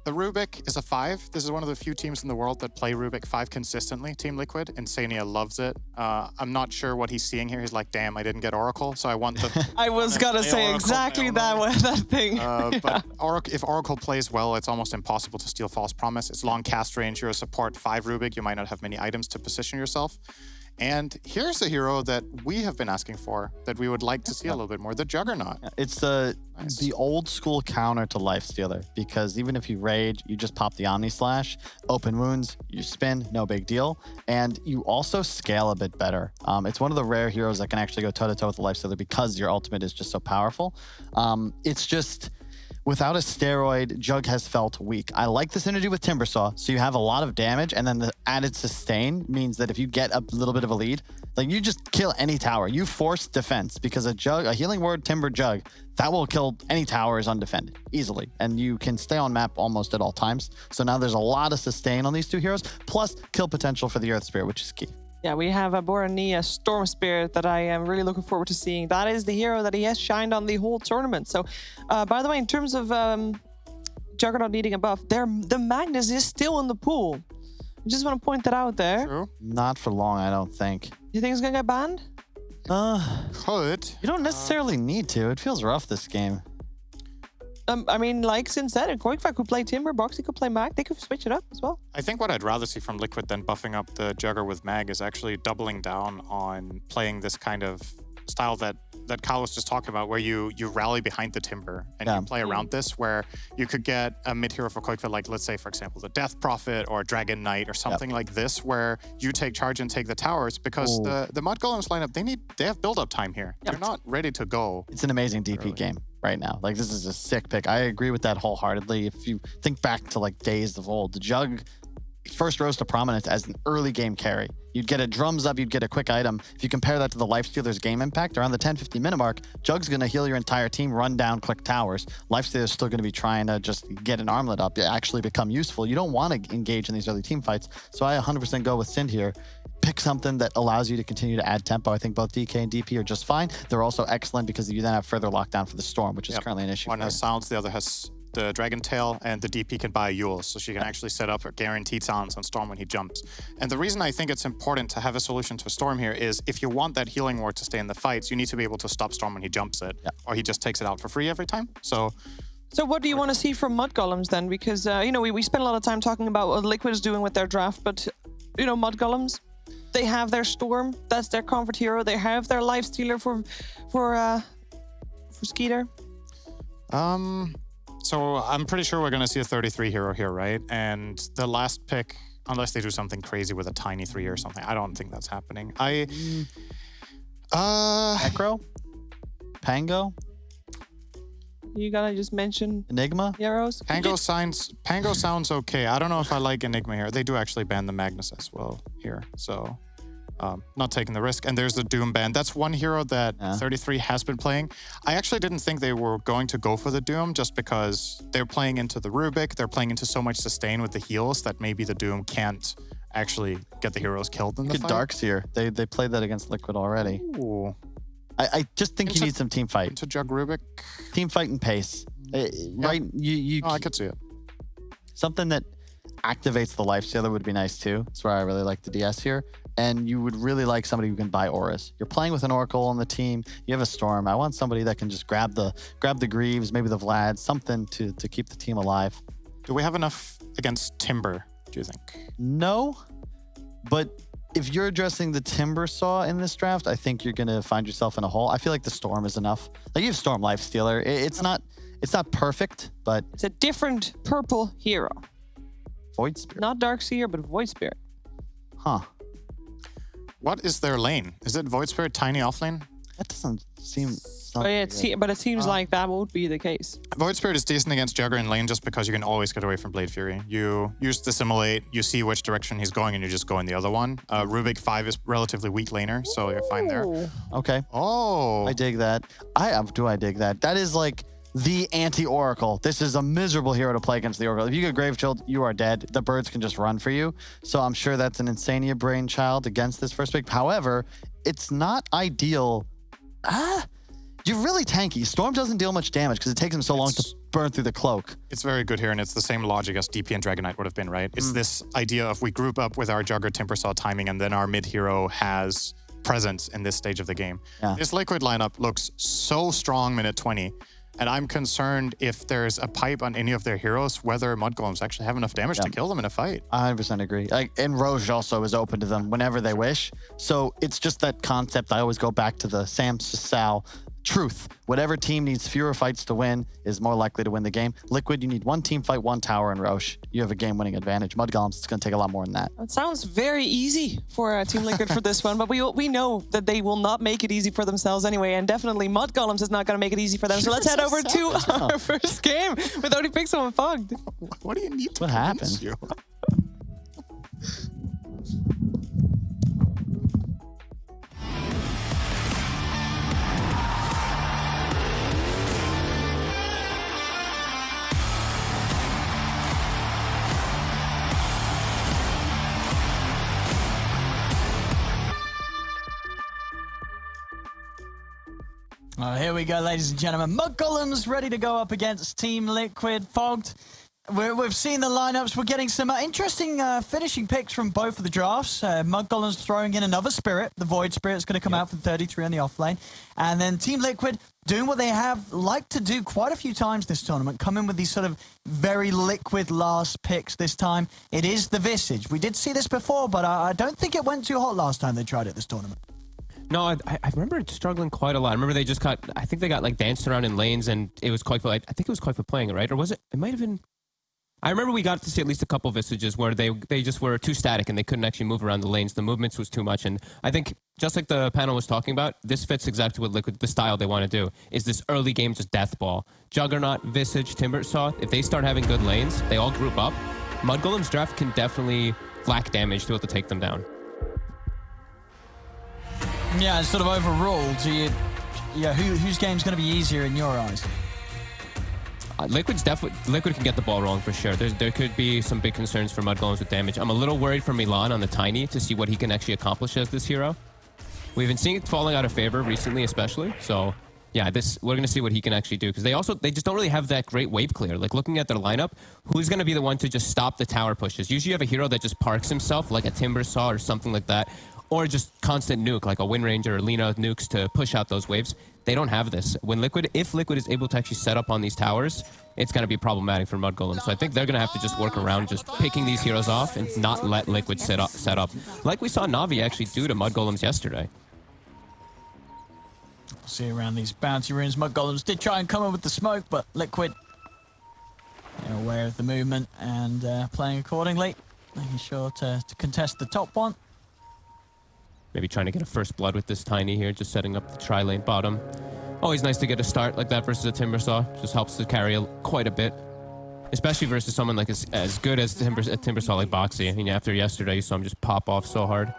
The Rubik is a 5. This is one of the few teams in the world that play Rubik 5 consistently. Team Liquid, Insania loves it. I'm not sure what he's seeing here. He's like, damn, I didn't get Oracle, so I want the... I was going to say exactly that thing. But if Oracle plays well, it's almost impossible to steal False Promise. It's long cast range. You're a support 5 Rubik. You might not have many items to position yourself. And here's a hero that we have been asking for, that we would like to see a little bit more, the Juggernaut. It's the old school counter to Lifestealer, because even if you rage, you just pop the Omni Slash, open wounds, you spin, no big deal. And you also scale a bit better. It's one of the rare heroes that can actually go toe-to-toe with the Lifestealer because your ultimate is just so powerful. It's just... Without a steroid, Jug has felt weak. I like the synergy with Timbersaw, so you have a lot of damage, and then the added sustain means that if you get a little bit of a lead, like you just kill any tower. You force defense, because a healing word Timber Jug, that will kill any towers undefended easily, and you can stay on map almost at all times. So now there's a lot of sustain on these 2 heroes, plus kill potential for the Earth Spirit, which is key. Yeah, we have a Borania Storm Spirit that I am really looking forward to seeing. That is the hero that he has shined on the whole tournament. So, by the way, in terms of Juggernaut needing a buff, the Magnus is still in the pool. I just want to point that out there. True. Not for long, I don't think. You think it's going to get banned? Could. You don't necessarily need to. It feels rough this game. I mean, like Sin said, Koikva could play Timber, Boxy could play Mag. They could switch it up as well. I think what I'd rather see from Liquid than buffing up the Jugger with Mag is actually doubling down on playing this kind of style that Kyle was just talking about, where you rally behind the Timber and you play around this, where you could get a mid-hero for Koikva, like let's say, for example, the Death Prophet or Dragon Knight or something like this, where you take charge and take the towers, because the Mudgolems lineup, they have build-up time here. They're not ready to go. It's an amazing DP game right now. Like, this is a sick pick. I agree with that wholeheartedly. If you think back to like days of old, the Jug first rose to prominence as an early game carry. You'd get a drums up, you'd get a quick item. If you compare that to the Lifestealer's game impact, around the 10-50 minute mark, Jug's going to heal your entire team, run down, click towers. Lifestealer's still going to be trying to just get an armlet up, actually become useful. You don't want to engage in these early team fights. So I 100% go with Sind here. Pick something that allows you to continue to add tempo. I think both DK and DP are just fine. They're also excellent because you then have further lockdown for the Storm, which is currently an issue. One has silence, the other has the Dragon Tail, and the DP can buy Yules, so she can actually set up a guaranteed silence on Storm when he jumps. And the reason I think it's important to have a solution to Storm here is if you want that healing ward to stay in the fights, you need to be able to stop Storm when he jumps it, or he just takes it out for free every time. So what do you want to see from mudgolems then? Because, you know, we spent a lot of time talking about what Liquid is doing with their draft, but, you know, mudgolems, they have their Storm. That's their comfort hero. They have their lifestealer for Skeeter. So I'm pretty sure we're going to see a 33 hero here, right? And the last pick, unless they do something crazy with a tiny 3 or something, I don't think that's happening. Necro? Pango? You gotta just mention Enigma? Heroes? Pango sounds okay. I don't know if I like Enigma here. They do actually ban the Magnus as well here, so not taking the risk. And there's the Doom ban. That's one hero that 33 has been playing. I actually didn't think they were going to go for the Doom just because they're playing into the Rubik. They're playing into so much sustain with the heals that maybe the Doom can't actually get the heroes killed in the fight. Darkseer. They played that against Liquid already. Ooh. I just think you need some team fight. To Jug Rubik? Team fight and pace. Right? I could see it. Something that activates the lifestealer would be nice too. That's where I really like the DS here. And you would really like somebody who can buy auras. You're playing with an Oracle on the team. You have a Storm. I want somebody that can just grab the Greaves, maybe the Vlad, something to keep the team alive. Do we have enough against Timber, do you think? No, but if you're addressing the Timber Saw in this draft, I think you're going to find yourself in a hole. I feel like the Storm is enough. Like you have Storm Lifestealer. It's not perfect, but it's a different purple hero. Void Spirit. Not Darkseer, but Void Spirit. Huh. What is their lane? Is it Void Spirit tiny offlane? That doesn't seem... But it seems like that would be the case. Void Spirit is decent against Jugger in lane just because you can always get away from Blade Fury. You use Dissimulate, you see which direction he's going, and you just go in the other one. Rubik 5 is relatively weak laner, so you're fine there. Okay. Oh. I dig that. I dig that. That is like the anti-Oracle. This is a miserable hero to play against the Oracle. If you get Grave Chilled, you are dead. The birds can just run for you. So I'm sure that's an Insania brainchild against this first pick. However, it's not ideal. You're really tanky. Storm doesn't deal much damage because it takes him so long to burn through the cloak. It's very good here, and it's the same logic as DP and Dragon Knight would have been, right? It's this idea of we group up with our Jugger Timbersaw timing, and then our mid hero has presence in this stage of the game. Yeah. This Liquid lineup looks so strong minute 20, and I'm concerned if there's a pipe on any of their heroes, whether mudgolems actually have enough damage to kill them in a fight. I 100% agree. And Roge also is open to them whenever they wish. So it's just that concept. I always go back to the Sam Sal truth. Whatever team needs fewer fights to win is more likely to win the game. Liquid, you need one team fight, one tower, and Roche. You have a game-winning advantage. Mudgolems, it's going to take a lot more than that. It sounds very easy for Team Liquid for this one, but we know that they will not make it easy for themselves anyway, and definitely Mudgolems is not going to make it easy for them. So let's head over to our first game with ODPixel and Fogged. What do you need to What happened? you? Here we go, ladies and gentlemen. Mudgolems ready to go up against Team Liquid. Fogged. We've seen the lineups. We're getting some interesting finishing picks from both of the drafts. Mudgolems throwing in another Spirit. The Void Spirit's going to come out for 33 on the offlane. And then Team Liquid doing what they have liked to do quite a few times this tournament, come in with these sort of very liquid last picks this time. It is the Visage. We did see this before, but I don't think it went too hot last time they tried it this tournament. No, I remember it struggling quite a lot. I remember they just I think they got like danced around in lanes, and it was quite. I think it was quite for playing it, right? Or was it? It might have been. I remember we got to see at least a couple Visages where they just were too static and they couldn't actually move around the lanes. The movements was too much, and I think just like the panel was talking about, this fits exactly what Liquid, the style they want to do, is this early game just death ball. Juggernaut, Visage, Timbersaw, if they start having good lanes, they all group up. Mudgolem's draft can definitely lack damage to be able to take them down. Yeah, and sort of overall, whose game's going to be easier in your eyes? Liquid can get the ball wrong for sure. There could be some big concerns for Mudgolems with damage. I'm a little worried for Milan on the Tiny to see what he can actually accomplish as this hero. We've been seeing it falling out of favor recently, especially. So yeah, we're going to see what he can actually do, because they just don't really have that great wave clear. Like, looking at their lineup, who's going to be the one to just stop the tower pushes? Usually you have a hero that just parks himself, like a Timbersaw or something like that, or just constant nuke, like a Wind Ranger or Lina nukes to push out those waves. They don't have this. If Liquid is able to actually set up on these towers, it's going to be problematic for mudgolems. So I think they're going to have to just work around just picking these heroes off and not let Liquid set up, like we saw Na'Vi actually do to mudgolems yesterday. See around these bounty runes, mudgolems did try and come in with the smoke, but Liquid, they're aware of the movement and playing accordingly, making sure to contest the top one. Maybe trying to get a first blood with this Tiny here, just setting up the tri-lane bottom. Always nice to get a start like that versus a Timbersaw. Just helps to carry quite a bit, especially versus someone like as good as Timbersaw like Boxy. I mean, after yesterday, you saw him just pop off so hard.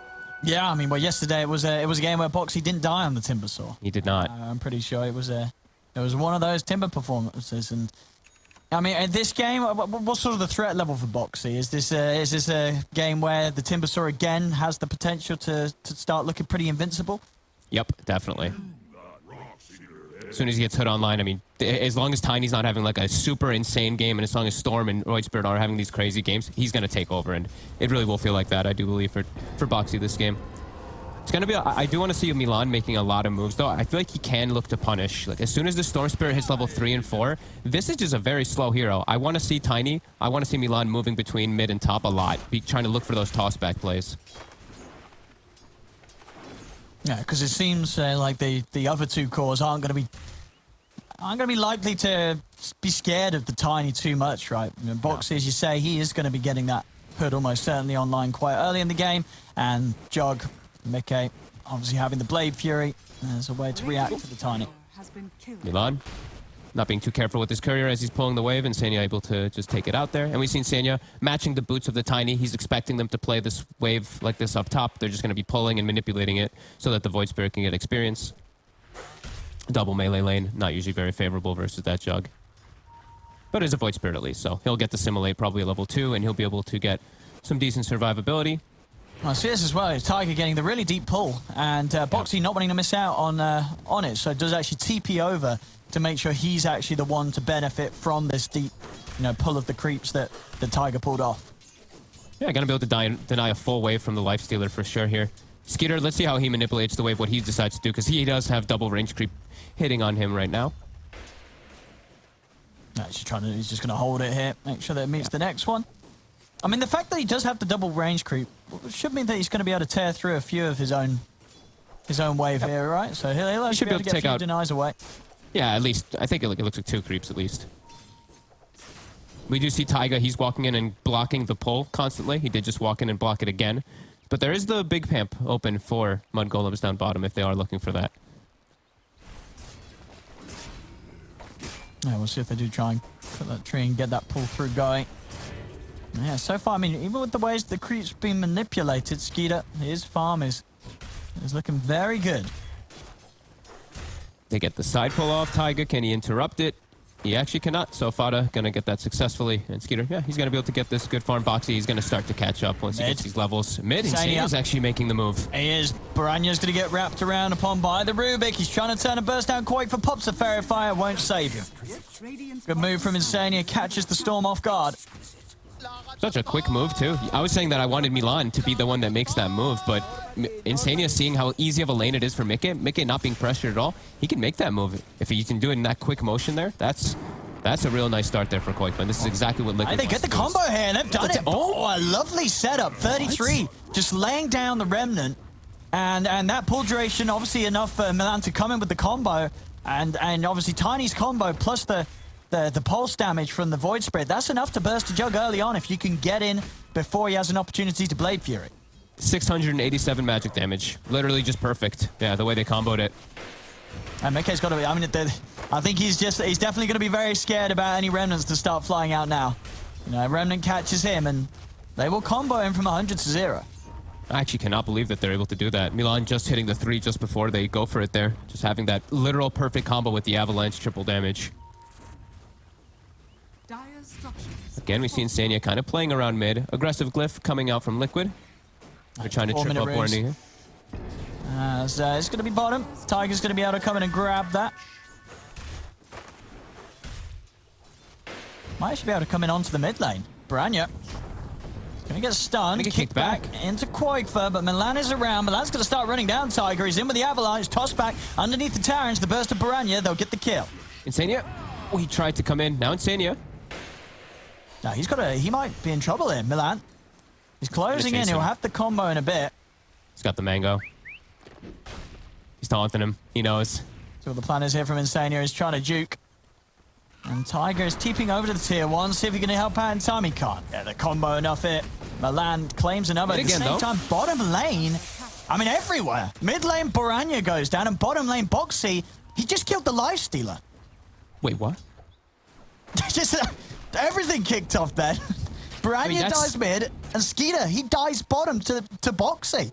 Yeah, I mean, well, yesterday it was a game where Boxy didn't die on the Timbersaw. He did not. I'm pretty sure it was one of those Timber performances. And I mean, in this game, what's sort of the threat level for Boxy? Is this a game where the Timbersaw again has the potential to start looking pretty invincible? Yep, definitely. As soon as he gets hit online, I mean, as long as Tiny's not having like a super insane game, and as long as Storm and Roidspirit are having these crazy games, he's going to take over, and it really will feel like that, I do believe, for Boxy this game. It's going to be, I do want to see Milan making a lot of moves, though. I feel like he can look to punish. Like, as soon as the Storm Spirit hits level 3 and 4, Visage is a very slow hero. I want to see Tiny, I want to see Milan moving between mid and top a lot, trying to look for those toss-back plays. Yeah, because it seems like the other two cores aren't going to be likely to be scared of the Tiny too much, right? You know, Boxy, as you say, he is going to be getting that hood almost certainly online quite early in the game, and Jug, Mickey, obviously having the Blade Fury as a way to react to the Tiny. Milan not being too careful with his courier as he's pulling the wave, and Senya able to just take it out there. And we've seen Senya matching the boots of the Tiny. He's expecting them to play this wave like this up top. They're just going to be pulling and manipulating it so that the Void Spirit can get experience. Double melee lane, not usually very favorable versus that Jug. But it's a Void Spirit at least, so he'll get to Simulate probably level 2, and he'll be able to get some decent survivability. I see this as well. Tiger getting the really deep pull, and Boxy not wanting to miss out on it, so does actually TP over to make sure he's actually the one to benefit from this deep, pull of the creeps that the Tiger pulled off. Yeah, gonna be able to deny a full wave from the Lifestealer for sure here. Skeeter, let's see how he manipulates the wave, what he decides to do, because he does have double range creep hitting on him right now. No, he's just gonna hold it here, make sure that it meets the next one. I mean, the fact that he does have the double range creep should mean that he's going to be able to tear through a few of his own wave here, right? So he'll should be able to get a few denies away. Yeah, at least. I think it looks like 2 creeps at least. We do see Taiga. He's walking in and blocking the pull constantly. He did just walk in and block it again. But there is the big pamp open for mudgolems down bottom if they are looking for that. Yeah, we'll see if they do try and cut that tree and get that pull through going. Yeah, so far, I mean, even with the ways the creep's been manipulated, Skeeter, his farm is looking very good. They get the side pull off. Taiga, can he interrupt it? He actually cannot. So Fada gonna get that successfully. And Skeeter, yeah, he's gonna be able to get this good farm. Boxy, he's gonna start to catch up once he gets these levels. Mid, Insanya's actually making the move. He is. Baranya's gonna get wrapped around upon by the Rubik. He's trying to turn a burst down quake for Pops. A Fairy Fire won't save him. Good move from Insania. Catches the Storm off guard. Such a quick move, too. I was saying that I wanted Milan to be the one that makes that move, but Insania seeing how easy of a lane it is for Mickey not being pressured at all, he can make that move. If he can do it in that quick motion there, that's a real nice start there for Koikman. This is exactly what Liquid They get the combo here, and they've done it. Oh, a lovely setup. 33, just laying down the Remnant, and that pull duration, obviously enough for Milan to come in with the combo, and obviously Tiny's combo, plus the pulse damage from the Void Spirit, that's enough to burst a Jug early on if you can get in before he has an opportunity to Blade Fury. 687 magic damage. Literally just perfect. Yeah, the way they comboed it. And Mickey's got to be, I mean, I think he's definitely going to be very scared about any Remnants to start flying out now. Remnant catches him and they will combo him from 100 to 0. I actually cannot believe that they're able to do that. Milan just hitting the 3 just before they go for it there. Just having that literal perfect combo with the Avalanche triple damage. Again, we've seen Insania kind of playing around mid. Aggressive glyph coming out from Liquid. They're trying to trip up warning here. It's going to be bottom. Tiger's going to be able to come in and grab that. Might actually be able to come in onto the mid lane. Baranya gonna get stunned, kicked back into Quoigfer, but Milan is around. Milan's gonna start running down Tiger. He's in with the avalanche, tossed back underneath the Terrans. The burst of Baranya, they'll get the kill. Insania, oh, he tried to come in. Now Insania. Now he might be in trouble here, Milan. He's closing in, he'll have the combo in a bit. He's got the mango. He's taunting him, he knows. So what the plan is here from Insania. He's trying to juke. And Tiger is TPing over to the tier 1, see if he can help out in time. He can't get the combo enough here. Milan claims another. At the same time, bottom lane, I mean everywhere. Mid lane, Baranya goes down, and bottom lane, Boxy, he just killed the Lifestealer. Wait, what? Just everything kicked off then. Baranya dies mid, and Skeeter, he dies bottom to Boxy.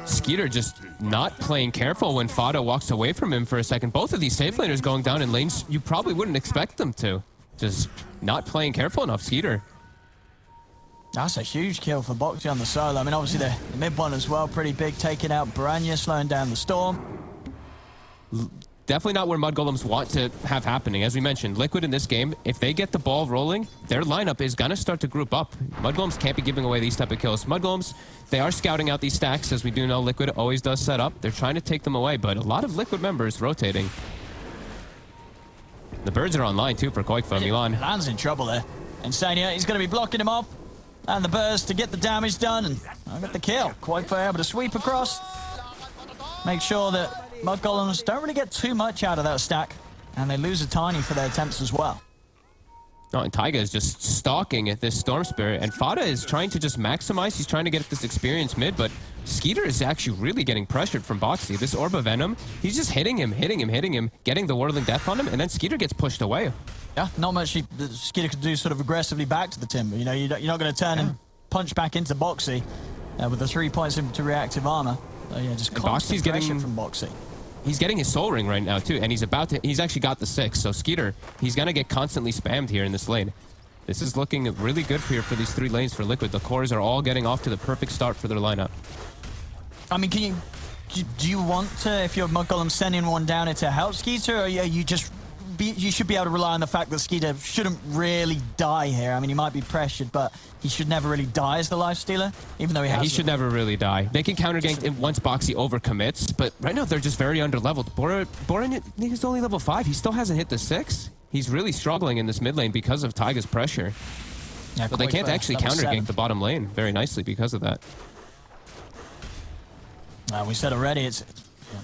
Skeeter just not playing careful when Fado walks away from him for a second. Both of these safe laners going down in lanes you probably wouldn't expect them to. Just not playing careful enough, Skeeter. That's a huge kill for Boxy on the solo. I mean, obviously the mid one as well, pretty big, taking out Baranya, slowing down the Storm. Definitely not where mudgolems want to have happening. As we mentioned, Liquid in this game, if they get the ball rolling, their lineup is going to start to group up. Mudgolems can't be giving away these type of kills. Mudgolems, they are scouting out these stacks. As we do know, Liquid always does set up. They're trying to take them away, but a lot of Liquid members rotating. The birds are online too for Quoigfer. Milan's in trouble there. Insania, he's going to be blocking him off. And the burst to get the damage done, and I got the kill. Quoigfer able to sweep across. Make sure that mudgolems don't really get too much out of that stack, and they lose a tiny for their attempts as well. Oh, and Taiga is just stalking at this Storm Spirit, and Fada is trying to just maximize. He's trying to get this experience mid, but Skeeter is actually really getting pressured from Boxy. This Orb of Venom, he's just hitting him, getting the Whirling Death on him, and then Skeeter gets pushed away. Yeah, not much Skeeter could do sort of aggressively back to the Timber. You know, you're not going to turn and punch back into Boxy with the 3 points into reactive armor. So yeah, just constant pressure from Boxy. He's getting his Soul Ring right now, too, and he's actually got the 6, so Skeeter, he's going to get constantly spammed here in this lane. This is looking really good here for these 3 lanes for Liquid. The cores are all getting off to the perfect start for their lineup. I mean, do you want to, if you're mudgolem, sending one down to help Skeeter, or you should be able to rely on the fact that Skeeter shouldn't really die here. I mean, he might be pressured, but he should never really die as the Lifestealer, even though he should never really die. They can counter gank once Boxy overcommits, but right now they're just very underleveled. Boran is only level 5. He still hasn't hit the 6. He's really struggling in this mid lane because of Taiga's pressure. Yeah, but they can't actually counter gank the bottom lane very nicely because of that. We said already, this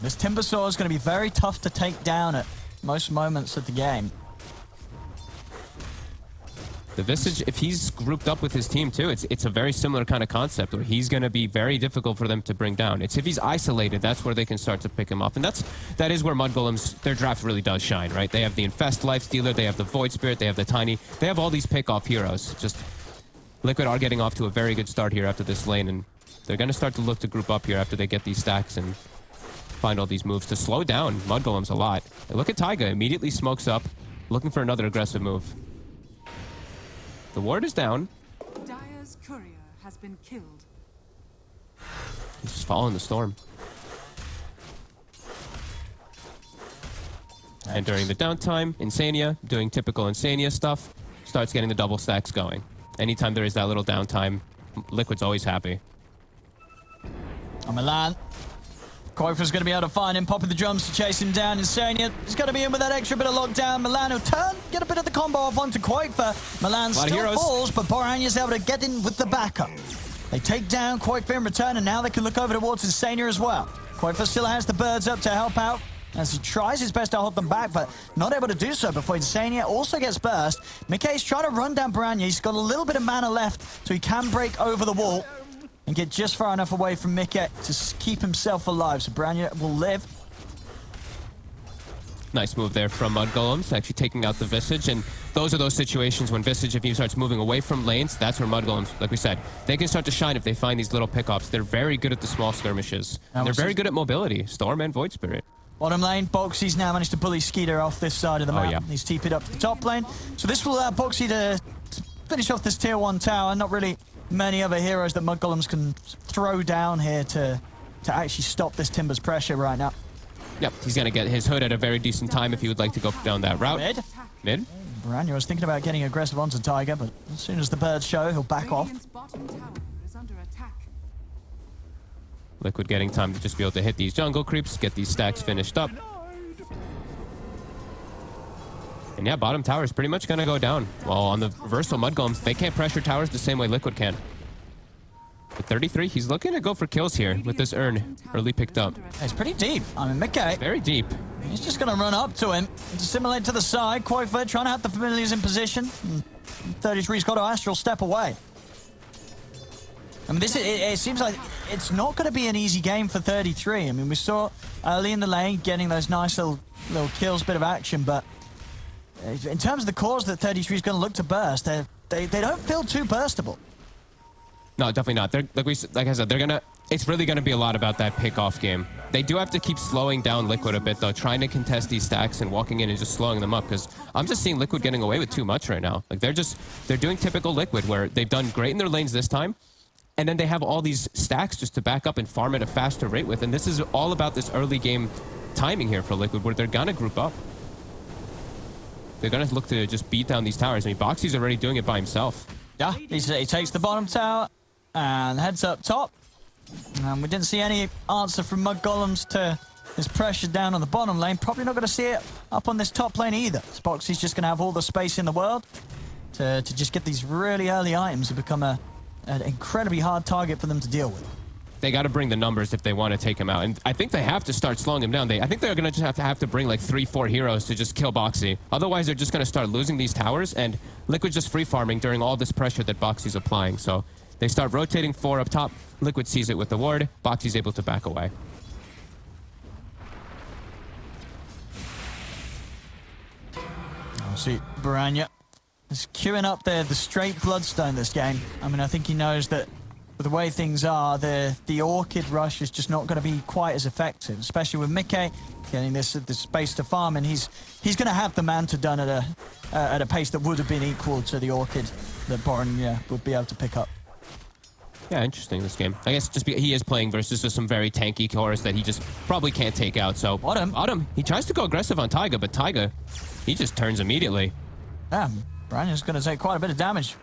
Timbersaw is going to be very tough to take down at most moments of the game. The Visage, if he's grouped up with his team too, it's a very similar kind of concept where he's going to be very difficult for them to bring down. It's if he's isolated, that's where they can start to pick him off. And that is where mudgolems, their draft really does shine, right? They have the Infest Lifestealer, they have the Void Spirit, they have the Tiny, they have all these pick-off heroes. Just Liquid are getting off to a very good start here after this lane, and they're going to start to look to group up here after they get these stacks and find all these moves to slow down mudgolems a lot. And look at Taiga, immediately smokes up, looking for another aggressive move. The ward is down. Dire's courier has been killed. He's just following the storm. And during the downtime, Insania, doing typical Insania stuff, starts getting the double stacks going. Anytime there is that little downtime, Liquid's always happy. Milan. Quoigfer's going to be able to find him, popping the drums to chase him down. Insania, he's going to be in with that extra bit of lockdown. Milan will turn, get a bit of the combo off onto Quoigfer. Milan still falls, but Boranya's able to get in with the backup. They take down Quoigfer in return, and now they can look over towards Insania as well. Quoigfer still has the birds up to help out as he tries his best to hold them back, but not able to do so before Insania also gets burst. Mickey's trying to run down Baranya. He's got a little bit of mana left, so he can break over the wall and get just far enough away from Mickey to keep himself alive, so Baranya will live. Nice move there from mudgolems, actually taking out the Visage, and those are those situations when Visage, if he starts moving away from lanes, that's where mudgolems, like we said, they can start to shine if they find these little pickoffs. They're very good at the small skirmishes. They're very good at mobility, Storm and Void Spirit. Bottom lane, Boxy's now managed to bully Skeeter off this side of the map. He's TP'd up to the top lane. So this will Boxy to finish off this tier 1 tower. Not really many other heroes that mudgolems can throw down here to actually stop this Timber's pressure right now. Yep, he's going to get his hood at a very decent time if he would like to go down that route. Mid. Baranya was thinking about getting aggressive onto Tiger, but as soon as the birds show, he'll back off. Radiant's bottom tower is under attack. Liquid getting time to just be able to hit these jungle creeps, get these stacks finished up. And yeah, bottom tower is pretty much going to go down. Well, on the reversal, mudgolems, they can't pressure towers the same way Liquid can. At 33, he's looking to go for kills here with this urn early picked up. It's pretty deep. I mean, Mickey. Very deep. He's just going to run up to him, dissimulate to the side. Quoifer trying to have the familiars in position. 33's got to astral step away. I mean, it seems like it's not going to be an easy game for 33. I mean, we saw early in the lane getting those nice little kills, bit of action, but in terms of the cores that 33 is going to look to burst, they don't feel too burstable. No, definitely not. Like I said, it's really going to be a lot about that pick-off game. They do have to keep slowing down Liquid a bit, though, trying to contest these stacks and walking in and just slowing them up, because I'm just seeing Liquid getting away with too much right now. Like, they're doing typical Liquid, where they've done great in their lanes this time, and then they have all these stacks just to back up and farm at a faster rate with, and this is all about this early game timing here for Liquid, where they're going to group up. They're going to look to just beat down these towers. I mean, Boxy's already doing it by himself. Yeah, he takes the bottom tower and heads up top. We didn't see any answer from mudgolems to his pressure down on the bottom lane. Probably not going to see it up on this top lane either. Boxy's just going to have all the space in the world to just get these really early items to become an incredibly hard target for them to deal with. They got to bring the numbers if they want to take him out. And I think they have to start slowing him down. I think they're going to just have to bring like 3-4 heroes to just kill Boxy. Otherwise, they're just going to start losing these towers, and Liquid just free farming during all this pressure that Boxy's applying. So they start rotating 4 up top. Liquid sees it with the ward. Boxy's able to back away. I'll see Baranya is queuing up the straight Bloodstone this game. I mean, I think he knows that with the way things are, the Orchid rush is just not going to be quite as effective, especially with Mickey getting this space to farm, and he's going to have the Manta done at a pace that would have been equal to the Orchid that Boron would be able to pick up. Yeah, interesting, this game. I guess just he is playing versus just some very tanky cores that he just probably can't take out. So Bottom, he tries to go aggressive on Taiga, but Taiga, he just turns immediately. Yeah, Branya's going to take quite a bit of damage.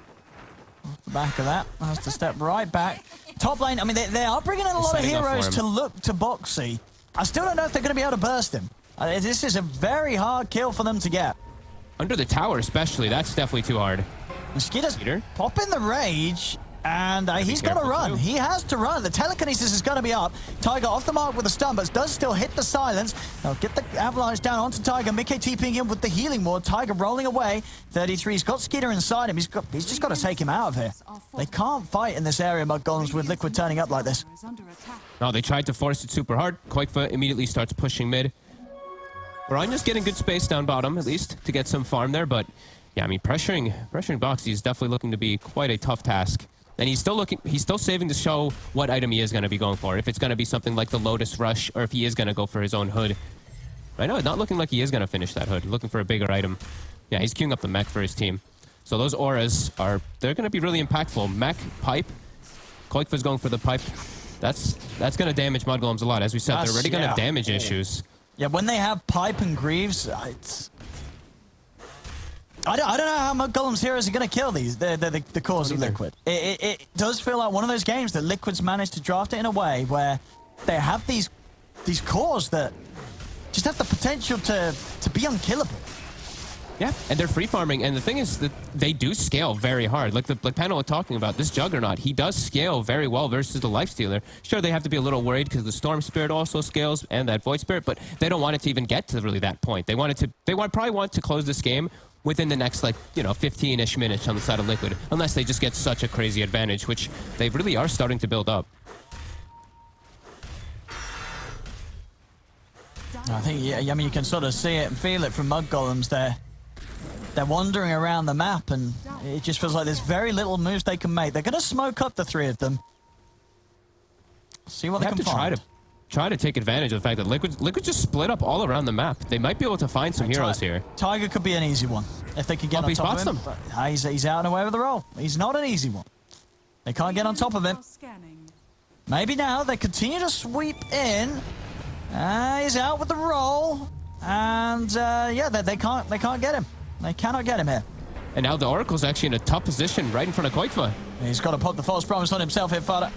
Off the back of that, has to step right back. Top lane, I mean, they are bringing in a lot of heroes to look to Boxy. I still don't know if they're going to be able to burst him. This is a very hard kill for them to get. Under the tower especially, that's definitely too hard. Mosquito's popping the rage, and he's got to run. He has to run. The telekinesis is going to be up. Tiger off the mark with a stun, but does still hit the silence. They'll get the avalanche down onto Tiger. Mickey TPing him with the healing ward. Tiger rolling away. 33's got Skeeter inside him. He's just got to take him out of here. They can't fight in this area, mudgolems, with Liquid turning up like this. No, they tried to force it super hard. Quakefa immediately starts pushing mid. Baranya's getting good space down bottom, at least, to get some farm there, but yeah, I mean, pressuring Boxy is definitely looking to be quite a tough task. And he's still saving to show what item he is going to be going for. If it's going to be something like the Lotus Rush, or if he is going to go for his own hood. Right now, it's not looking like he is going to finish that hood. Looking for a bigger item. Yeah, he's queuing up the mech for his team. So those auras they're going to be really impactful. Mech, pipe. Koikfa's going for the pipe. That's going to damage mudgolems a lot. As we said, they're already going to have damage issues. Yeah, when they have pipe and Greaves, I don't know how mudgolems heroes are going to kill these. The cores of Liquid. It does feel like one of those games that Liquid's managed to draft it in a way where they have these cores that just have the potential to be unkillable. Yeah, and they're free farming, and the thing is that they do scale very hard. Like Panel was talking about, this Juggernaut, he does scale very well versus the Lifestealer. Sure, they have to be a little worried because the Storm Spirit also scales and that Void Spirit, but they don't want it to even get to really that point. They probably want to close this game within the next, 15-ish minutes on the side of Liquid, unless they just get such a crazy advantage, which they really are starting to build up. I think, I mean, you can sort of see it and feel it from mudgolems there. They're wandering around the map, and it just feels like there's very little moves they can make. They're going to smoke up the 3 of them. See what they can find. Try to take advantage of the fact that Liquid just split up all around the map. They might be able to find some heroes here. Tiger could be an easy one if they can get on top of him. He's out and away with the roll. He's not an easy one. They can't get on top of him. Maybe now they continue to sweep in. He's out with the roll, and yeah, they can't get him. They cannot get him here. And now the Oracle's actually in a tough position right in front of Koikva. He's got to put the false promise on himself here, Fada.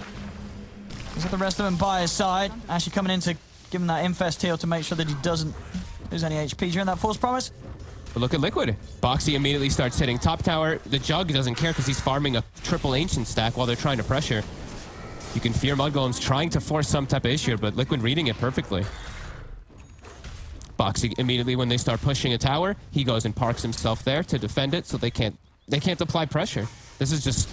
He's got the rest of them by his side. Actually coming in to give him that infest heal to make sure that he doesn't lose any HP during that false promise. But look at Liquid. Boxy immediately starts hitting top tower. The Jug doesn't care because he's farming a triple ancient stack while they're trying to pressure. You can fear mudgolems trying to force some type of issue, but Liquid reading it perfectly. Boxy immediately when they start pushing a tower, he goes and parks himself there to defend it so they can't apply pressure. This is just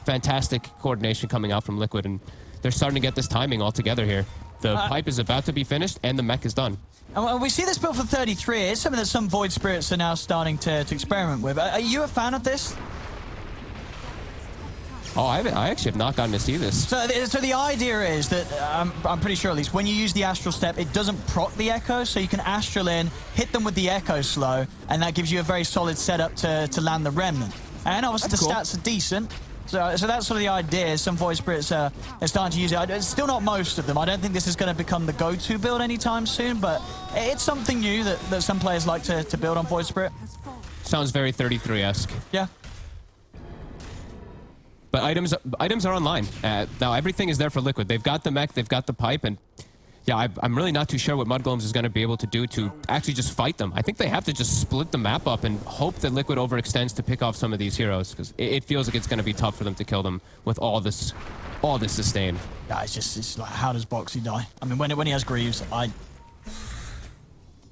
fantastic coordination coming out from Liquid, and they're starting to get this timing all together here. The pipe is about to be finished and the mech is done. And we see this build for 33. It's something that some Void Spirits are now starting to experiment with. Are you a fan of this? Oh, I actually have not gotten to see this. So the idea is that, I'm pretty sure at least, when you use the Astral Step, it doesn't proc the Echo, so you can Astral in, hit them with the Echo slow, and that gives you a very solid setup to land the Remnant. And obviously the stats are decent, so that's sort of the idea. Some Void Spirits are starting to use it. It's still not most of them. I don't think this is going to become the go-to build anytime soon, but it's something new that some players like to build on Void Spirit. Sounds very 33-esque. Yeah. But items are online. Now everything is there for Liquid. They've got the mech, they've got the pipe, and yeah, I'm really not too sure what mudgolems is going to be able to do to actually just fight them. I think they have to just split the map up and hope that Liquid overextends to pick off some of these heroes, because it feels like it's going to be tough for them to kill them with all this sustain. Yeah, it's like, how does Boxy die? I mean, when he has Greaves,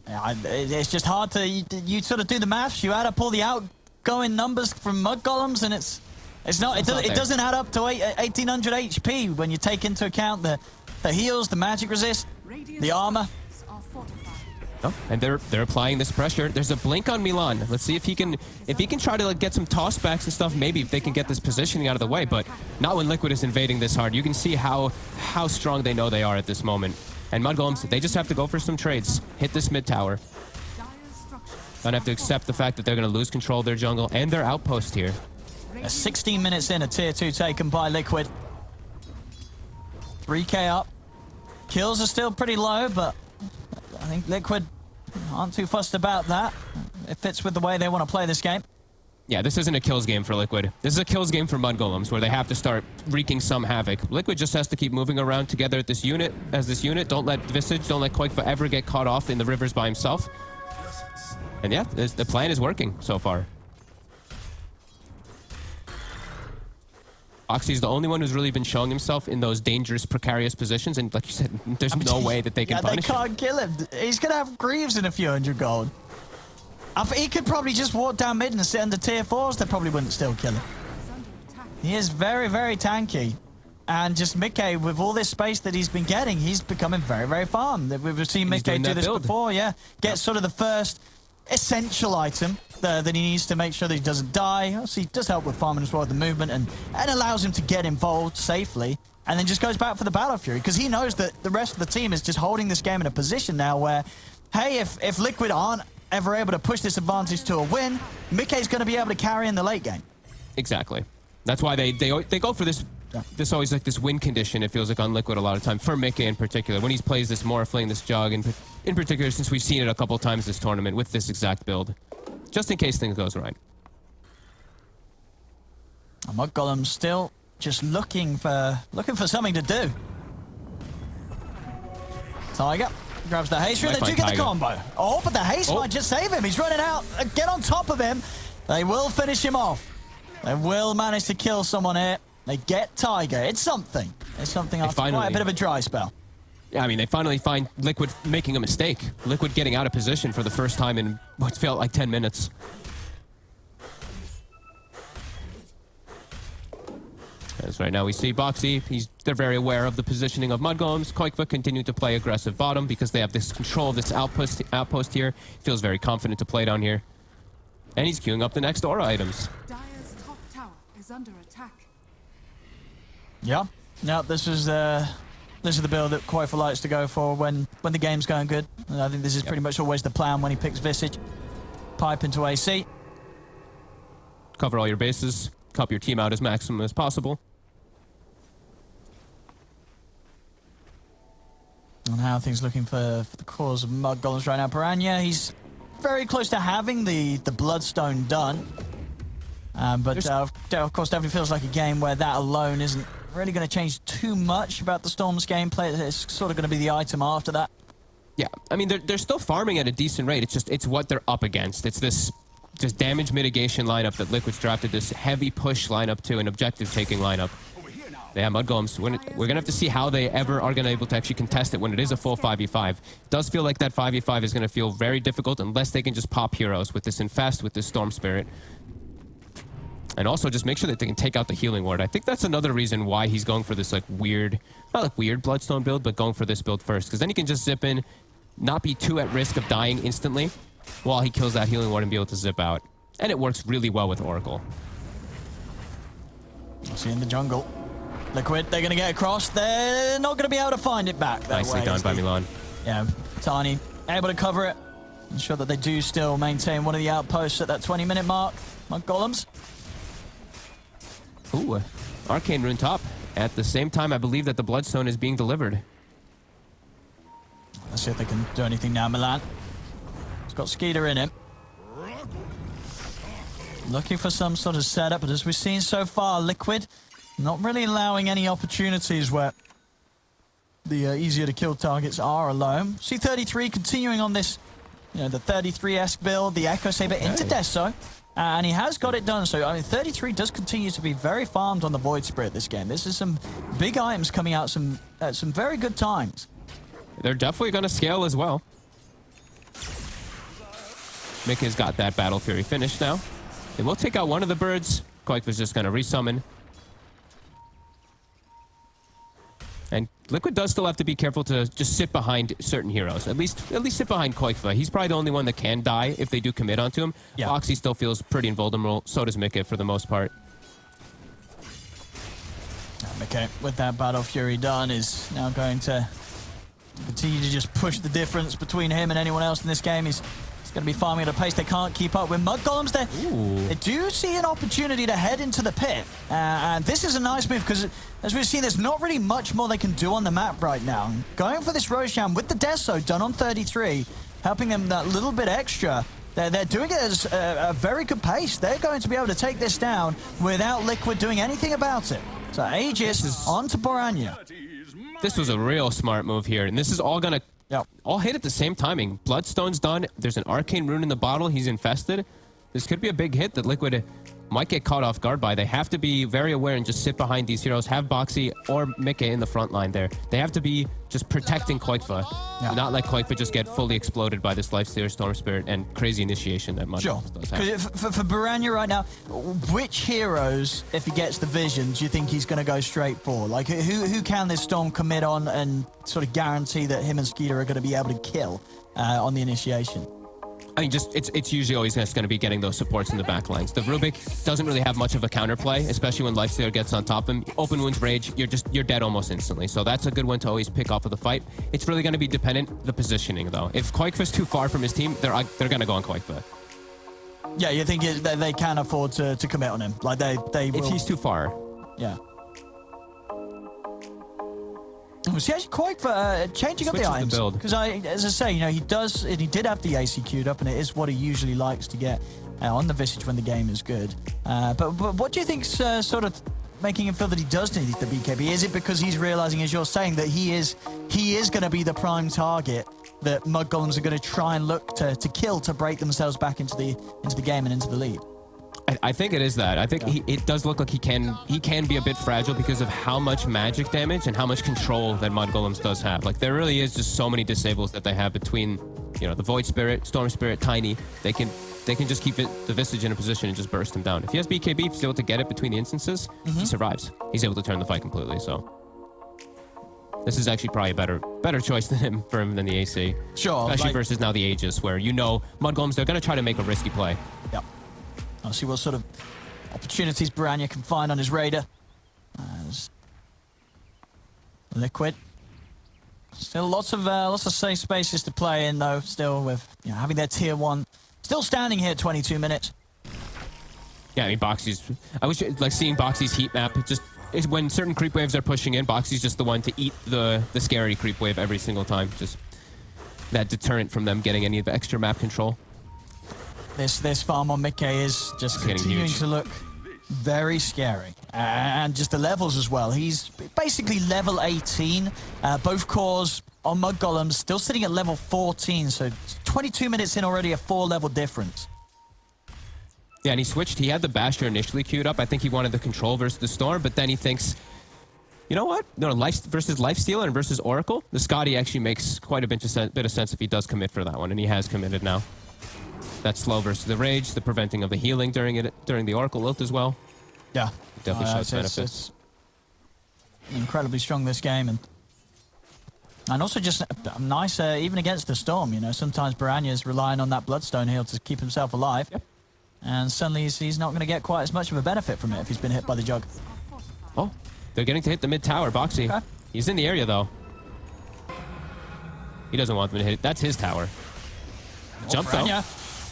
it's just hard to you sort of do the maths. You add up all the outgoing numbers from mudgolems, and it doesn't add up to 1800 HP when you take into account the heals, the magic resist, the armor. Oh, and they're applying this pressure. There's a blink on Milan. Let's see if he can try to get some tossbacks and stuff. Maybe if they can get this positioning out of the way, but not when Liquid is invading this hard. You can see how strong they know they are at this moment. And mudgolems, they just have to go for some trades. Hit this mid tower. Don't have to accept the fact that they're going to lose control of their jungle and their outpost here. 16 minutes in, a tier 2 taken by Liquid. 3k up. Kills are still pretty low, but I think Liquid aren't too fussed about that. It fits with the way they want to play this game. Yeah, this isn't a kills game for Liquid. This is a kills game for mudgolems, where they have to start wreaking some havoc. Liquid just has to keep moving around together as this unit. Don't let Visage, don't let Koikva ever get caught off in the rivers by himself. And yeah, the plan is working so far. Boxy's the only one who's really been showing himself in those dangerous, precarious positions, and like you said, there's no way that they can punish him. They can't kill him. He's going to have Greaves in a few hundred gold. He could probably just walk down mid and sit under tier 4s. They probably wouldn't still kill him. He is very, very tanky. And just Mickey, with all this space that he's been getting, he's becoming very, very farm. We've seen Mickey do this before, yeah. Get sort of the first essential item that he needs to make sure that he doesn't die. Obviously, he does help with farming as well as the movement, and allows him to get involved safely, and then just goes back for the Battle Fury, because he knows that the rest of the team is just holding this game in a position now where, hey, if Liquid aren't ever able to push this advantage to a win, Mickey's going to be able to carry in the late game. Exactly. That's why they go for this always like this win condition, it feels like, on Liquid a lot of time, for Mickey in particular. When he plays this Morphling, this Jug, in particular, since we've seen it a couple times this tournament with this exact build. Just in case things goes right. mudgolems still just looking for something to do. Tiger grabs the haste. They do get the combo. Oh, but the haste might just save him. He's running out. Get on top of him. They will finish him off. They will manage to kill someone here. They get Tiger. It's something. It's something after quite a bit of a dry spell. Yeah, I mean, they finally find Liquid making a mistake. Liquid getting out of position for the first time in what felt like 10 minutes. As right now we see Boxy, they're very aware of the positioning of mudgolems. Koikva continue to play aggressive bottom because they have this control of this outpost here. Feels very confident to play down here. And he's queuing up the next aura items. Dire's top tower is under attack. Yeah. No, this is the build that Koikva likes to go for when the game's going good. And I think this is pretty much always the plan when he picks Visage. Pipe into AC. Cover all your bases. Cup your team out as maximum as possible. And how are things looking for the cause of mudgolems right now? Piranha, he's very close to having the Bloodstone done. But of course, definitely feels like a game where that alone isn't really going to change too much about the Storm's gameplay. It's sort of going to be the item after that. Yeah, I mean, they're still farming at a decent rate. it's what they're up against. It's this just damage mitigation lineup that Liquid's drafted, this heavy push lineup to an objective-taking lineup. Yeah, mudgolems. We're going to have to see how they ever are going to be able to actually contest it when it is a full 5v5. It does feel like that 5v5 is going to feel very difficult unless they can just pop heroes with this Infest, with this Storm Spirit. And also just make sure that they can take out the healing ward. I think that's another reason why he's going for this like weird, not like weird Bloodstone build, but going for this build first. Because then he can just zip in, not be too at risk of dying instantly while he kills that healing ward and be able to zip out. And it works really well with Oracle. See in the jungle. Liquid, they're going to get across. They're not going to be able to find it back. Nicely done by Milan. Yeah, Tiny able to cover it. Ensure that they do still maintain one of the outposts at that 20-minute mark. Mudgolems. Ooh, Arcane Rune top. At the same time, I believe that the Bloodstone is being delivered. Let's see if they can do anything now, Milan. It's got Skeeter in him. Looking for some sort of setup, but as we've seen so far, Liquid not really allowing any opportunities where the easier to kill targets are alone. C33 continuing on this, you know, the 33-esque build, the Echo Saber into Deso. And he has got it done, so I mean, 33 does continue to be very farmed on the Void Spirit this game. This is some big items coming out at some very good times. They're definitely going to scale as well. Mika's got that Battle Fury finished now. They will take out one of the birds. Quake was just going to resummon. And Liquid does still have to be careful to just sit behind certain heroes. At least sit behind Koikva. He's probably the only one that can die if they do commit onto him. Yeah. Foxy still feels pretty invulnerable. So does Mika for the most part. Okay, with that Battle Fury done, is now going to continue to just push the difference between him and anyone else in this game. He's going to be farming at a pace they can't keep up with. Mudgolems, they do see an opportunity to head into the pit. And this is a nice move because, as we've seen, there's not really much more they can do on the map right now. Going for this Roshan with the Deso done on 33, helping them that little bit extra. They're doing it at a very good pace. They're going to be able to take this down without Liquid doing anything about it. So Aegis on to Boranya. This was a real smart move here. And this is all going to all hit at the same timing. Bloodstone's done. There's an Arcane Rune in the bottle. He's infested. This could be a big hit that Liquid might get caught off guard by. They have to be very aware and just sit behind these heroes. Have Boxy or Mika in the front line there. They have to be just protecting Koikva. Not let Koikva just get fully exploded by this Lifestealer, Storm Spirit, and crazy initiation that Mudgolems does have. For Boranya right now, which heroes, if he gets the vision, do you think he's going to go straight for? Like, who can this Storm commit on and sort of guarantee that him and Skeeter are going to be able to kill on the initiation? I mean, just it's usually always just going to be getting those supports in the back lines. The Rubik doesn't really have much of a counterplay, especially when Lifestealer gets on top of him. Open Wounds Rage, you're dead almost instantly. So that's a good one to always pick off of the fight. It's really going to be dependent the positioning though. If Koikva's too far from his team, they're going to go on Koikva. Yeah, you think they can afford to commit on him? Like they will. If he's too far. Yeah. See, actually quite for changing up the items, because as I say, you know, he did have the AC queued up, and it is what he usually likes to get on the Visage when the game is good. But what do you think's sort of making him feel that he does need the BKB? Is it because he's realizing, as you're saying, that he is going to be the prime target that Mudgolems are going to try and look to kill to break themselves back into the game and into the lead? I think it is that. I think it does look like he can be a bit fragile because of how much magic damage and how much control that Mudgolems does have. Like, there really is just so many disables that they have between, you know, the Void Spirit, Storm Spirit, Tiny. They can just keep the Visage in a position and just burst him down. If he has BKB, if he's able to get it between the instances, he survives. He's able to turn the fight completely, so. This is actually probably a better choice than the AC. Sure. Especially versus now the Aegis, where, you know, Mudgolems, they're going to try to make a risky play. Yep. I'll see what sort of opportunities Boranya can find on his Raider. As Liquid. Still lots of safe spaces to play in, though. Still with, you know, having their tier 1 still standing here 22 minutes. Yeah, I mean, Boxy's... I wish, like, seeing Boxy's heat map, it just... Is when certain creep waves are pushing in, Boxy's just the one to eat the scary creep wave every single time. Just that deterrent from them getting any of the extra map control. This farm on Mickey is just continuing to look very scary. And just the levels as well. He's basically level 18. Both cores on mudgolems still sitting at level 14. So 22 minutes in already, a 4-level difference. Yeah, and he switched. He had the Basher initially queued up. I think he wanted the control versus the Storm, but then he thinks, you know what? No, life versus Lifestealer and versus Oracle. The Scotty actually makes quite a bit of sense if he does commit for that one, and he has committed now. That slow versus the Rage, the preventing of the healing during the Oracle ult as well. Yeah. Definitely shows benefits. It's incredibly strong this game, and also just nice even against the Storm. You know, sometimes Baranya's relying on that Bloodstone heal to keep himself alive. Yep. And suddenly he's not going to get quite as much of a benefit from it if he's been hit by the Jug. Oh, they're getting to hit the mid tower, Boxy. Okay. He's in the area, though. He doesn't want them to hit it. That's his tower. Jump, though.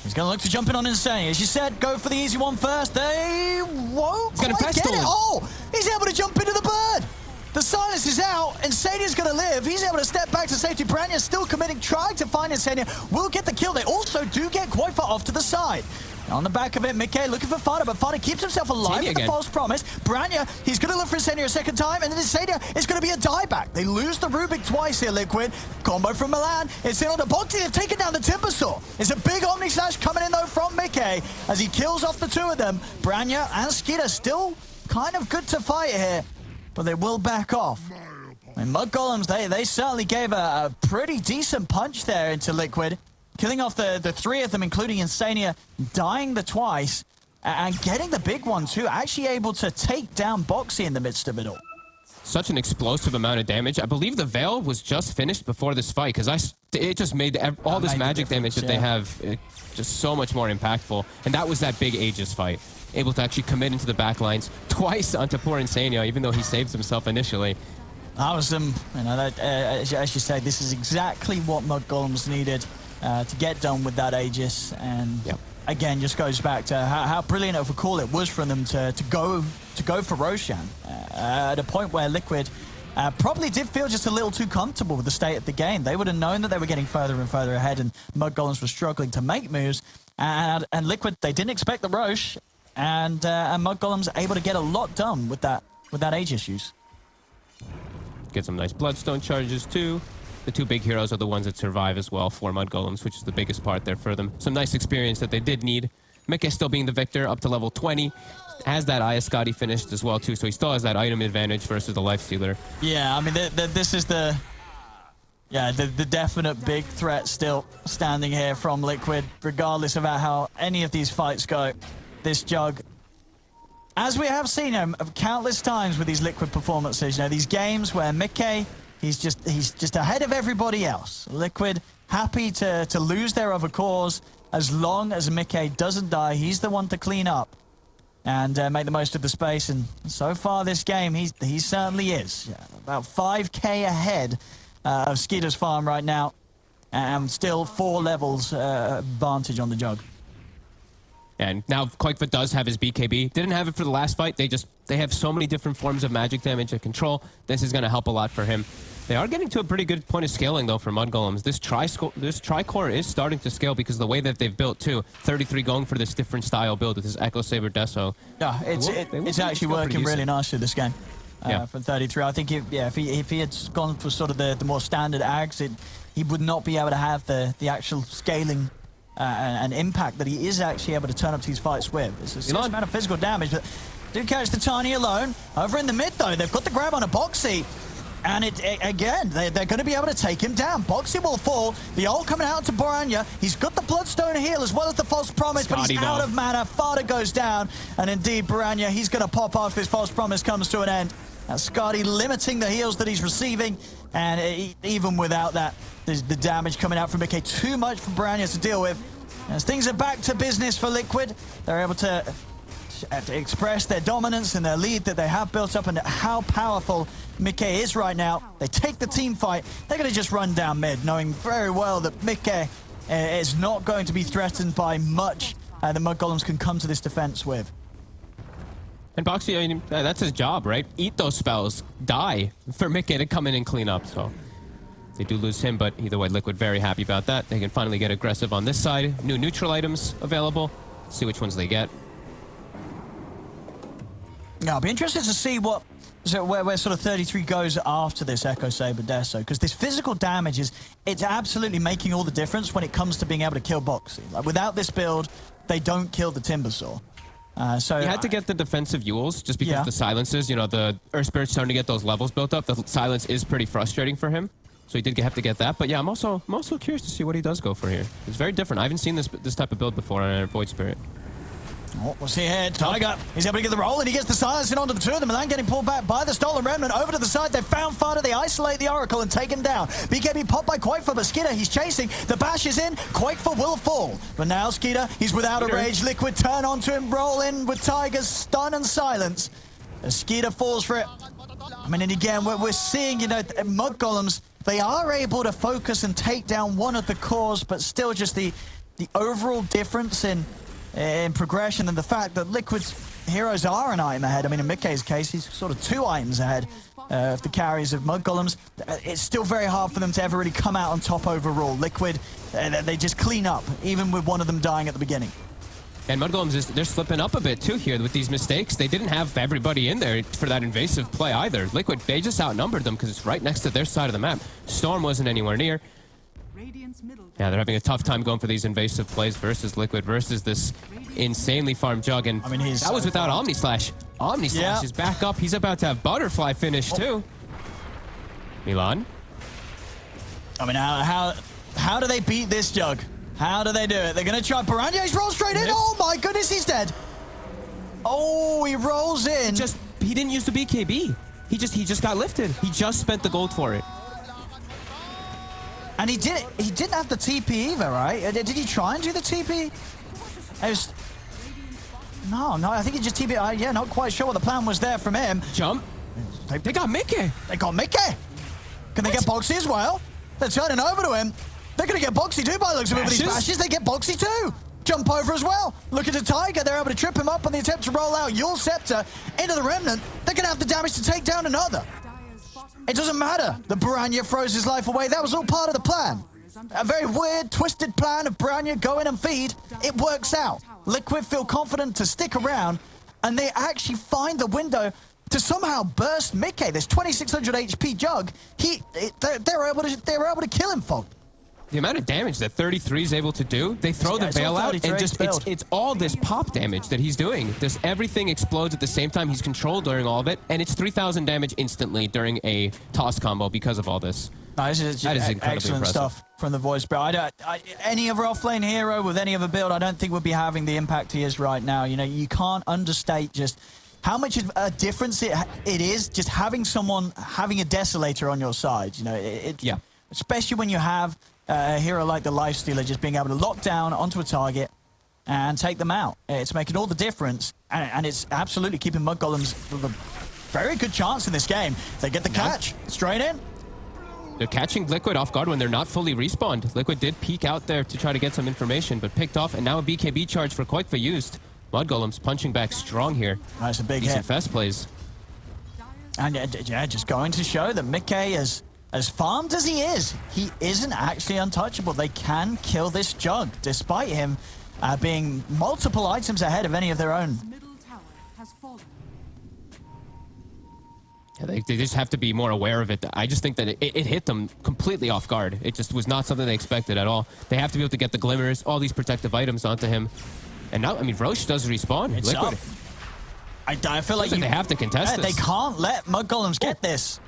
He's going to look to jump in on Insane. As you said, go for the easy one first. They won't quite get it. Oh, he's able to jump into the bird. The silence is out. Insania's going to live. He's able to step back to safety. Branya's still committing, trying to find Insania. Will get the kill. They also do get quite far off to the side. On the back of it, Mickey looking for Fada, but Fada keeps himself alive with the false promise. Branya, he's going to look for Insania a second time, and then Insania is going to be a dieback. They lose the Rubik twice here, Liquid. Combo from Milan. It's in on the Boxy. They've taken down the Timbersaw. It's a big Omni Slash coming in, though, from Mickey as he kills off the two of them. Branya and Skeeter still kind of good to fight here, but they will back off. And mudgolems, they certainly gave a pretty decent punch there into Liquid. Killing off the three of them, including Insania, dying the twice, and getting the big one too. Actually able to take down Boxy in the midst of it all. Such an explosive amount of damage. I believe the Veil was just finished before this fight, because it just made all this magic damage that they have just so much more impactful. And that was that big Aegis fight. Able to actually commit into the backlines twice onto poor Insania, even though he saved himself initially. That was you know, that, as you said, this is exactly what mudgolems needed. To get done with that Aegis, and again, just goes back to how brilliant of a call it was for them to go for Roshan at a point where Liquid probably did feel just a little too comfortable with the state of the game. They would have known that they were getting further and further ahead, and mudgolems were struggling to make moves. And Liquid, they didn't expect the Roche, and mudgolems able to get a lot done with that Aegis use. Get some nice Bloodstone charges too. The two big heroes are the ones that survive as well for mudgolems, which is the biggest part there for them. Some nice experience that they did need. Mickey still being the victor up to level 20. Has that Iascati finished as well too, so he still has that item advantage versus the Lifestealer. Yeah, I mean, this is the definite big threat still standing here from Liquid, regardless of how any of these fights go. This Jug, as we have seen him countless times with these Liquid performances, you know, these games where Mickey, he's just ahead of everybody else. Liquid happy to lose their other cores as long as Mickey doesn't die. He's the one to clean up and make the most of the space. And so far this game, he certainly is. Yeah, about 5k ahead of Skeeter's farm right now, and still 4 levels advantage on the Jug. And now Koikva does have his BKB. Didn't have it for the last fight. They have so many different forms of magic damage and control. This is going to help a lot for him. They are getting to a pretty good point of scaling, though, for mudgolems. This tri-core is starting to scale because of the way that they've built, too. 33 going for this different style build with his Echo Saber Deso. Yeah, it's actually working really nicely this game. From 33. I think if he had gone for sort of the more standard ags, he would not be able to have the actual scaling and impact that he is actually able to turn up to these fights with. It's a serious amount of physical damage, but do catch the Tiny alone. Over in the mid, though, they've got the grab on a Boxy. And again, they're going to be able to take him down. Boxy will fall. The ult coming out to Boranya. He's got the Bloodstone heal as well as the False Promise, but he's out of mana. Fada goes down. And indeed, Boranya, he's going to pop off. His False Promise comes to an end. Now, Scotty limiting the heals that he's receiving. And even without that, the damage coming out from Mickey. Too much for Boranya to deal with. As things are back to business for Liquid, they're able to express their dominance and their lead that they have built up and how powerful Mickey is right now. They take the team fight. They're going to just run down mid, knowing very well that Mickey is not going to be threatened by much the mudgolems can come to this defense with. And Boxy, I mean, that's his job, right? Eat those spells, die for Mickey to come in and clean up. So They do lose him, but either way, Liquid very happy about that. They can finally get aggressive on this side. New neutral items available. See which ones they get. Yeah, I'll be interested to see where sort of 33 goes after this Echo Saber Deso, because this physical damage it's absolutely making all the difference when it comes to being able to kill Boxy. Like, without this build, they don't kill the Timbersaw. So you had to get the defensive Yules just because of the silences. You know, the Earth Spirit's starting to get those levels built up. The silence is pretty frustrating for him. So he did have to get that. But yeah, I'm also curious to see what he does go for here. It's very different. I haven't seen this type of build before on a Void Spirit. Oh, we'll see here. Tiger, he's able to get the roll, and he gets the silencing onto the two of them. Milan getting pulled back by the Stolen Remnant over to the side. They found Fada. They isolate the Oracle and take him down. BKB popped by Quakefor, but Skeeter, he's chasing. The bash is in. Quakefor will fall. But now Skeeter, he's without a rage. Liquid turn onto him, roll in with Tiger's stun and silence. As Skeeter falls for it. I mean, and again, we're seeing, you know, mudgolems, they are able to focus and take down one of the cores, but still just the overall difference in progression and the fact that Liquid's heroes are an item ahead. I mean, in Mikkei's case, he's sort of 2 items ahead of the carries of Mudgolems. It's still very hard for them to ever really come out on top overall. Liquid, they just clean up, even with one of them dying at the beginning. And Mudgolems, they're slipping up a bit too here with these mistakes. They didn't have everybody in there for that invasive play either. Liquid, they just outnumbered them because it's right next to their side of the map. Storm wasn't anywhere near. Yeah, they're having a tough time going for these invasive plays versus Liquid versus this insanely farmed Jug. And I mean, that was without Omni Slash. Omni Slash is back up. He's about to have Butterfly finish too. Milan. I mean, how do they beat this Jug? How do they do it? They're going to try Piranha. He's rolled straight in. Oh my goodness, he's dead. Oh, he rolls in. He didn't use the BKB. He just got lifted. He just spent the gold for it. And he didn't have the TP either, right? Did he try and do the TP? No, I think he just TP. Yeah, not quite sure what the plan was there from him. Jump. They got Mickey. They got Mickey. Can they get Boxy as well? They're turning over to him. They're going to get Boxy too by the looks of it with these bashes. They get Boxy too. Jump over as well. Look at the Tiger. They're able to trip him up on the attempt to roll out Yule Scepter into the Remnant. They're going to have the damage to take down another. It doesn't matter. The Piranha throws his life away. That was all part of the plan. A very weird, twisted plan of Piranha go in and feed. It works out. Liquid feel confident to stick around, and they actually find the window to somehow burst Mickey. This 2600 HP Jug. They're able to kill him, folk. The amount of damage that 33 is able to do, they throw the veil out, and just it's all this pop damage that he's doing. Everything explodes at the same time. He's controlled during all of it, and it's 3,000 damage instantly during a toss combo because of all this. No, that is incredibly excellent impressive stuff from the voice, bro. Any other offlane hero with any other build, I don't think would be having the impact he is right now. You know, you can't understate just how much of a difference it is just having a Desolator on your side. You know, especially when you have a hero like the Lifestealer just being able to lock down onto a target and take them out. It's making all the difference, and it's absolutely keeping Mudgolems with a very good chance in this game. They get the catch straight in. They're catching Liquid off guard when they're not fully respawned. Liquid did peek out there to try to get some information, but picked off, and now a BKB charge for Quakefor used. Mudgolems punching back strong here. That's a big decent hit. Fest plays. And yeah, just going to show that Mickey is, as farmed as he isn't actually untouchable. They can kill this Jug, despite him being multiple items ahead of any of their own. Yeah, they just have to be more aware of it. I just think that it hit them completely off guard. It just was not something they expected at all. They have to be able to get the glimmers, all these protective items onto him. And now, I mean, Roche does respawn. It's Liquid. up. I feel like they have to contest this. They can't let Mudgolems get this.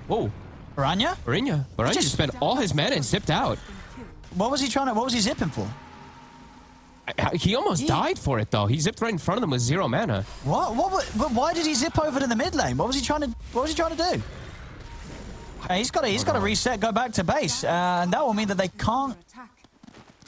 Whoa. Piranha just spent all his mana and zipped out. What was he zipping for? He almost died for it, though. He zipped right in front of them with 0 mana. Why did he zip over to the mid lane? What was he trying to do? He's got to reset, go back to base, and that will mean that they can't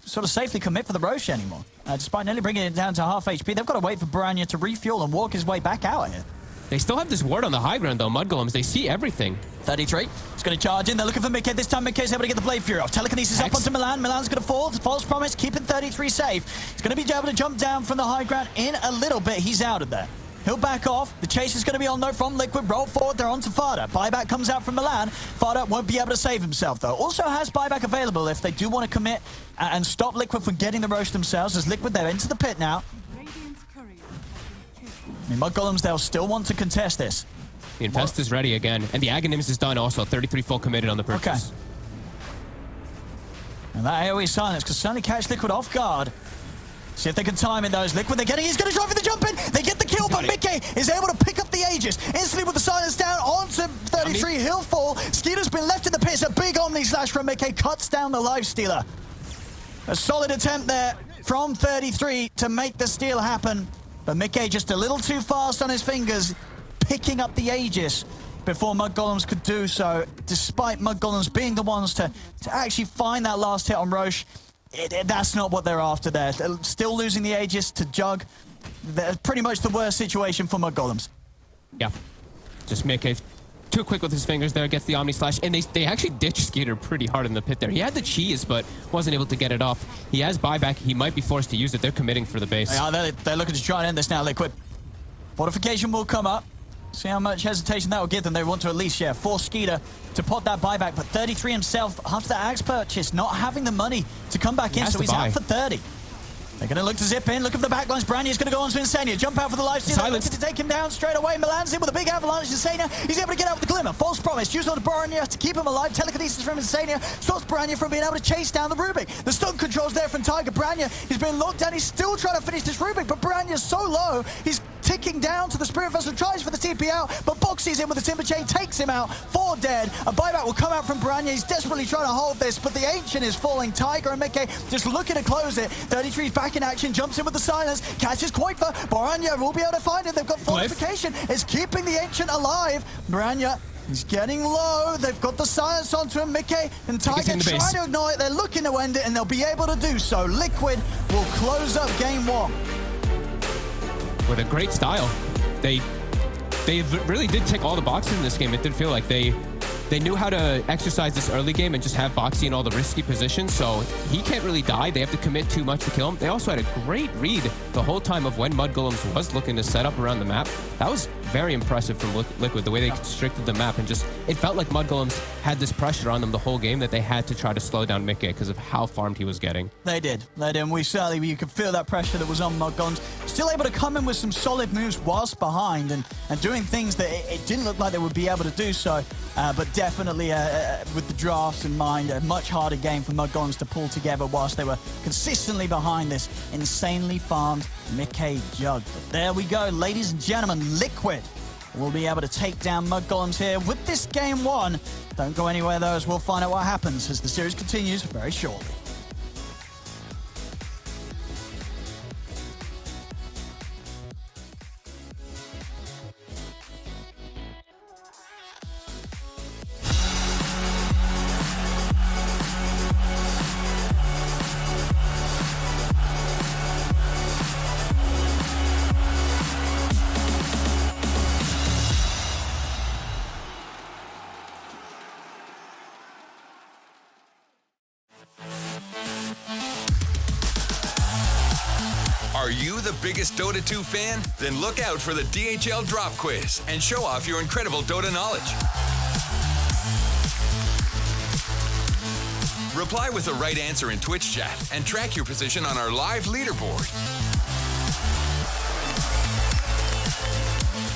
sort of safely commit for the Roche anymore. Despite nearly bringing it down to half HP, they've got to wait for Piranha to refuel and walk his way back out here. They still have this ward on the high ground, though. Mudgolems, they see everything. 33. It's going to charge in. They're looking for Mickey. This time, Mickey's able to get the Blade Fury off. Telekinesis up onto Milan. Milan's going to fall. False Promise, keeping 33 safe. He's going to be able to jump down from the high ground in a little bit. He's out of there. He'll back off. The chase is going to be on though from Liquid. Roll forward. They're on to Fada. Buyback comes out from Milan. Fada won't be able to save himself though. Also has buyback available if they do want to commit and stop Liquid from getting the Rosh themselves. As Liquid, they're into the pit now. I mean, mudgolems, they'll still want to contest this. The Infest is ready again. And the Aghanim's is done also. 33 full committed on the purchase. Okay. And that AoE silence could certainly catch Liquid off guard. See if they can time it, though. As Liquid, they're getting, he's going to try for the jump in. They get the kill, but Mickey is able to pick up the Aegis. Instantly with the silence down onto 33, he'll fall. Skeeter's been left in the pits. A big Omni Slash from Mickey cuts down the Lifestealer. A solid attempt there from 33 to make the steal happen. But Mickey just a little too fast on his fingers, picking up the Aegis before mudgolems could do so, despite mudgolems being the ones to actually find that last hit on Rosh. That's not what they're after there. They're still losing the Aegis to Jug. They're pretty much the worst situation for mudgolems. Yeah. Just Mickey too quick with his fingers there, gets the Omni Slash, and they actually ditched Skeeter pretty hard in the pit there. He had the cheese, but wasn't able to get it off. He has buyback. He might be forced to use it. They're committing for the base. Yeah, they're looking to try and end this now, Liquid. Fortification will come up. See how much hesitation that will give them. They want to at least, force Skeeter to pot that buyback. But 33 himself, after that Axe purchase, not having the money to come back in, so he's out for 30. They're going to look to zip in. Look at the backlines. Branya's going to go on to Insania. Jump out for the lifesteal. Looking to take him down straight away. Milan's in with a big avalanche. Insania, he's able to get out with the Glimmer. False promise. Used on Branya to keep him alive. Telekinesis from Insania stops Branya from being able to chase down the Rubik. The stun controls there from Tiger. Branya, he's been locked down. He's still trying to finish this Rubik, but Branya's so low. He's ticking down to the Spirit Vessel, tries for the TP out, but Boxy's in with the Timber Chain, takes him out, 4 dead. A buyback will come out from Branya. He's desperately trying to hold this, but the Ancient is falling. Tiger and Mickey just looking to close it. 33's back in action, jumps in with the silence, catches Koifa. Branya will be able to find it. They've got fortification. It's keeping the Ancient alive. Branya, he's getting low. They've got the silence onto him. Mickey and Tiger trying to ignore it. They're looking to end it, and they'll be able to do so. Liquid will close up game 1. With a great style. They really did tick all the boxes in this game. It did feel like they knew how to exercise this early game and just have Boxy in all the risky positions, so he can't really die. They have to commit too much to kill him. They also had a great read the whole time of when mudgolems was looking to set up around the map. That was very impressive from Liquid, the way they constricted the map, and just it felt like mudgolems had this pressure on them the whole game that they had to try to slow down Mickey because of how farmed he was getting. They did. You could feel that pressure that was on mudgolems. Still able to come in with some solid moves whilst behind and doing things that it didn't look like they would be able to do so, but definitely with the drafts in mind, a much harder game for mudgolems to pull together whilst they were consistently behind this insanely farmed Mickey Jug. But there we go, ladies and gentlemen, Liquid will be able to take down mudgolems here with this game 1. Don't go anywhere though, as we'll find out what happens as the series continues very shortly. Are you the biggest Dota 2 fan? Then look out for the DHL Drop Quiz and show off your incredible Dota knowledge. Reply with the right answer in Twitch chat and track your position on our live leaderboard.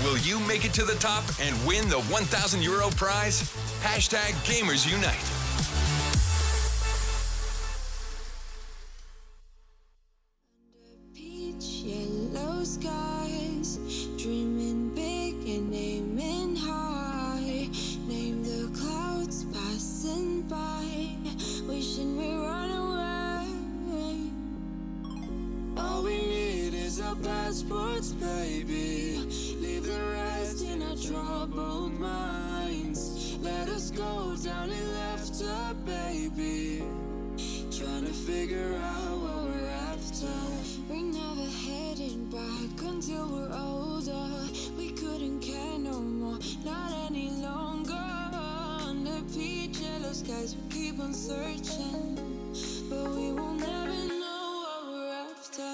Will you make it to the top and win the €1,000 prize? Hashtag Gamers Unite. Yellow skies, dreaming big and aiming high. Name the clouds passing by, wishing we run away. All we need is our passports, baby. Leave the rest in our troubled minds. Let us go down in laughter, baby. Trying to figure out what we're after. We never heading back until we're older. We couldn't care no more, not any longer. Under peach yellow skies, we keep on searching, but we will never know what we're after.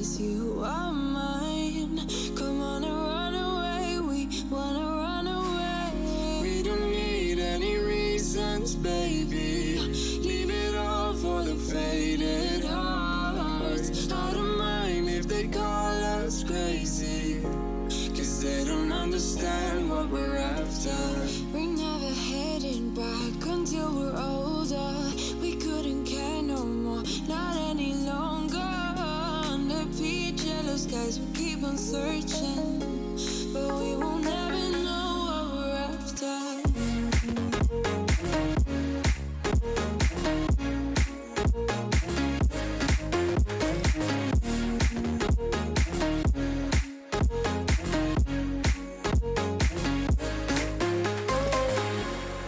'cause you are mine. Come on and run away, we wanna run away. We don't need any reasons, baby. Leave it all for the faded hearts. I don't mind if they call us crazy, 'cause they don't understand what we're after. We're never heading back until we're older. We couldn't care no more, not any longer. Under peach yellow skies, we keep on searching, but we will never know what we're after.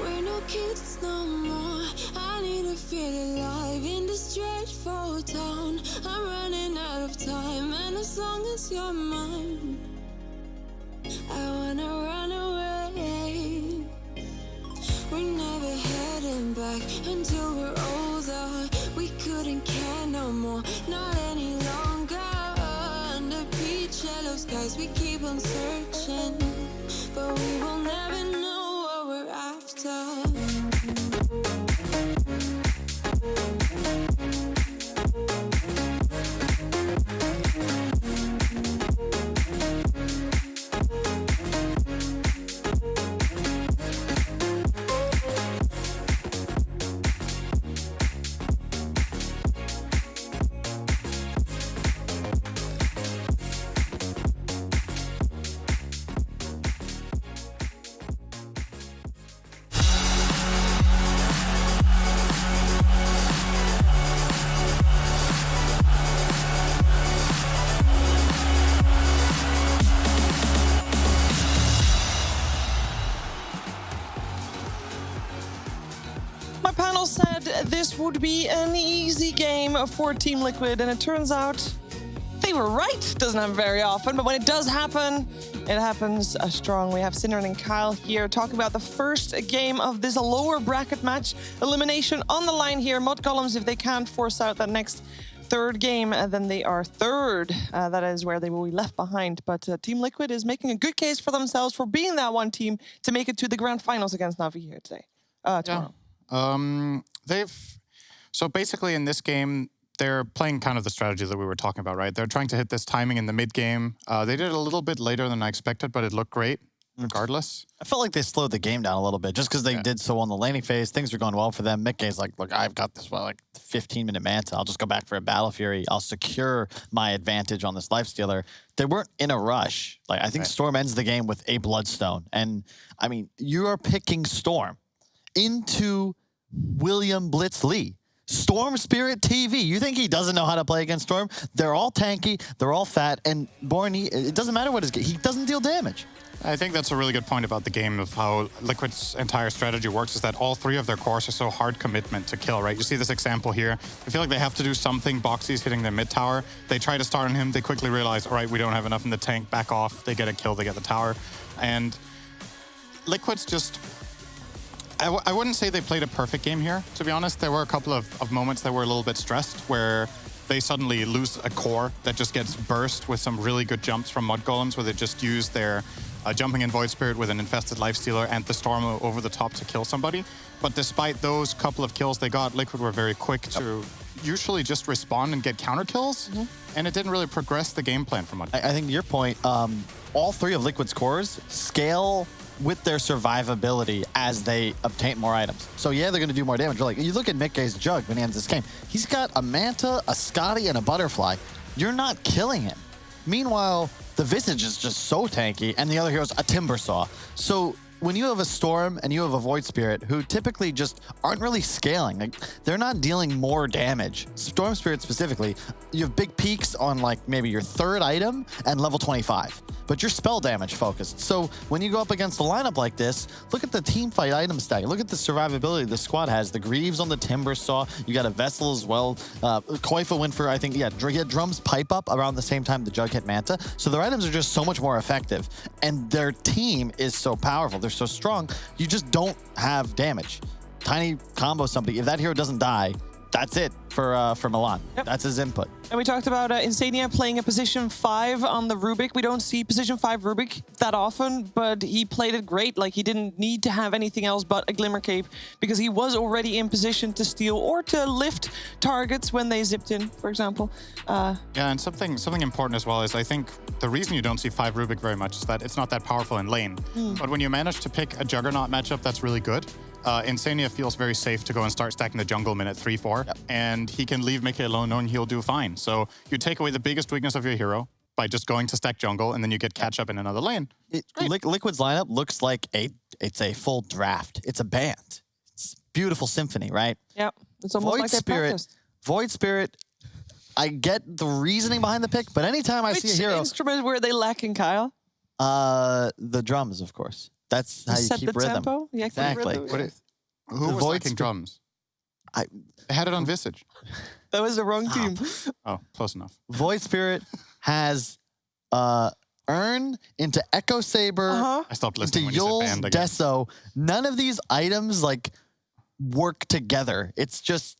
We're no kids no more. I need to feel alive in this dreadful town. I'm running out of time, and as long as you're mine, I wanna run away. We're never heading back until we're older. We couldn't care no more, not any longer. Under peach yellow skies, we keep on searching, but we will never know what we're after. My panel said this would be an easy game for Team Liquid, and it turns out they were right. Doesn't happen very often, but when it does happen, it happens strong. We have Sinner and Kyle here talking about the first game of this lower bracket match. Elimination on the line here. Mudgolems, if they can't force out that next third game, then they are third. That is where they will be left behind. But Team Liquid is making a good case for themselves for being that one team to make it to the grand finals against Navi here today. Tomorrow. So basically in this game, they're playing kind of the strategy that we were talking about, right? They're trying to hit this timing in the mid game. They did it a little bit later than I expected, but it looked great regardless. I felt like they slowed the game down a little bit just because they did so on the laning phase. Things were going well for them. Mid-game's like, look, I've got this, 15-minute Manta. I'll just go back for a Battle Fury. I'll secure my advantage on this Lifestealer. They weren't in a rush. I think Storm ends the game with a Bloodstone. And, I mean, you are picking Storm into William Blitz Lee. Storm Spirit TV. You think he doesn't know how to play against Storm? They're all tanky, they're all fat, and Born, it doesn't matter what his game, he doesn't deal damage. I think that's a really good point about the game of how Liquid's entire strategy works is that all three of their cores are so hard commitment to kill, right? You see this example here. I feel like they have to do something. Boxy's hitting their mid tower. They try to start on him. They quickly realize, all right, we don't have enough in the tank. Back off. They get a kill. They get the tower. And Liquid's just... I wouldn't say they played a perfect game here, to be honest. There were a couple of moments that were a little bit stressed where they suddenly lose a core that just gets burst with some really good jumps from Mudgolems, where they just use their jumping in Void Spirit with an infested Lifestealer and the Storm over the top to kill somebody. But despite those couple of kills they got, Liquid were very quick to usually just respawn and get counter kills, and it didn't really progress the game plan for Mud. I think to your point, all three of Liquid's cores scale with their survivability as they obtain more items. So yeah, they're going to do more damage. Like, you look at Mickey's Jug when he ends this game. He's got a Manta, a Scotty, and a Butterfly. You're not killing him. Meanwhile, the Visage is just so tanky, and the other hero's a Timbersaw. So when you have a Storm and you have a Void Spirit who typically just aren't really scaling, like, they're not dealing more damage. Storm Spirit specifically, you have big peaks on maybe your third item and level 25, but you're spell damage focused. So when you go up against a lineup like this, look at the team fight item stack. Look at the survivability the squad has. The Greaves on the Timbersaw. You got a Vessel as well. Koifa went for, I think, he had Drum's Pipe Up around the same time the Jug hit Manta. So their items are just so much more effective, and their team is so powerful. They're so strong. You just don't have damage. Tiny combo somebody. If that hero doesn't die, that's it for Milan. Yep. That's his input. And we talked about Insania playing a position 5 on the Rubik. We don't see position 5 Rubik that often, but he played it great. Like, he didn't need to have anything else but a Glimmer Cape because he was already in position to steal or to lift targets when they zipped in, for example. Yeah, and something important as well is I think the reason you don't see 5 Rubik very much is that it's not that powerful in lane. But when you manage to pick a Juggernaut matchup that's really good, Insania feels very safe to go and start stacking the jungle minute 3-4, and he can leave Mickey alone knowing he'll do fine. So you take away the biggest weakness of your hero by just going to stack jungle, and then you get catch up in another lane. Liquid's lineup looks like it's a full draft. It's a band. It's beautiful symphony, right? Yep, it's almost like they practiced. Void Spirit, I get the reasoning behind the pick, but anytime I see a hero... Which instrument were they lacking, Kyle? The drums, of course. That's how you keep rhythm. Tempo? Yeah, exactly. Who was lacking drums? They had it on Visage. That was the wrong team. Oh, close enough. Void Spirit has Urn into Echo Saber, I stopped listening into when you said Yul's band again. Deso. None of these items like work together. It's just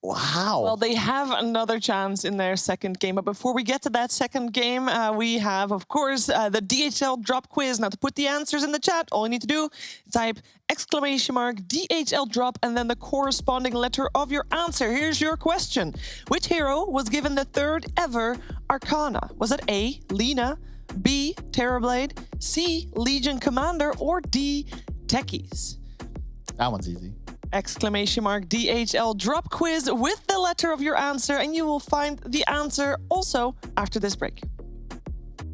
wow. Well, they have another chance in their second game. But before we get to that second game, we have, of course, the DHL drop quiz. Now, to put the answers in the chat, all you need to do is type !DHL drop and then the corresponding letter of your answer. Here's your question. Which hero was given the 3rd ever Arcana? Was it A, Lina, B, Terrorblade, C, Legion Commander, or D, Techies? That one's easy. !DHL drop quiz with the letter of your answer, and you will find the answer also after this break.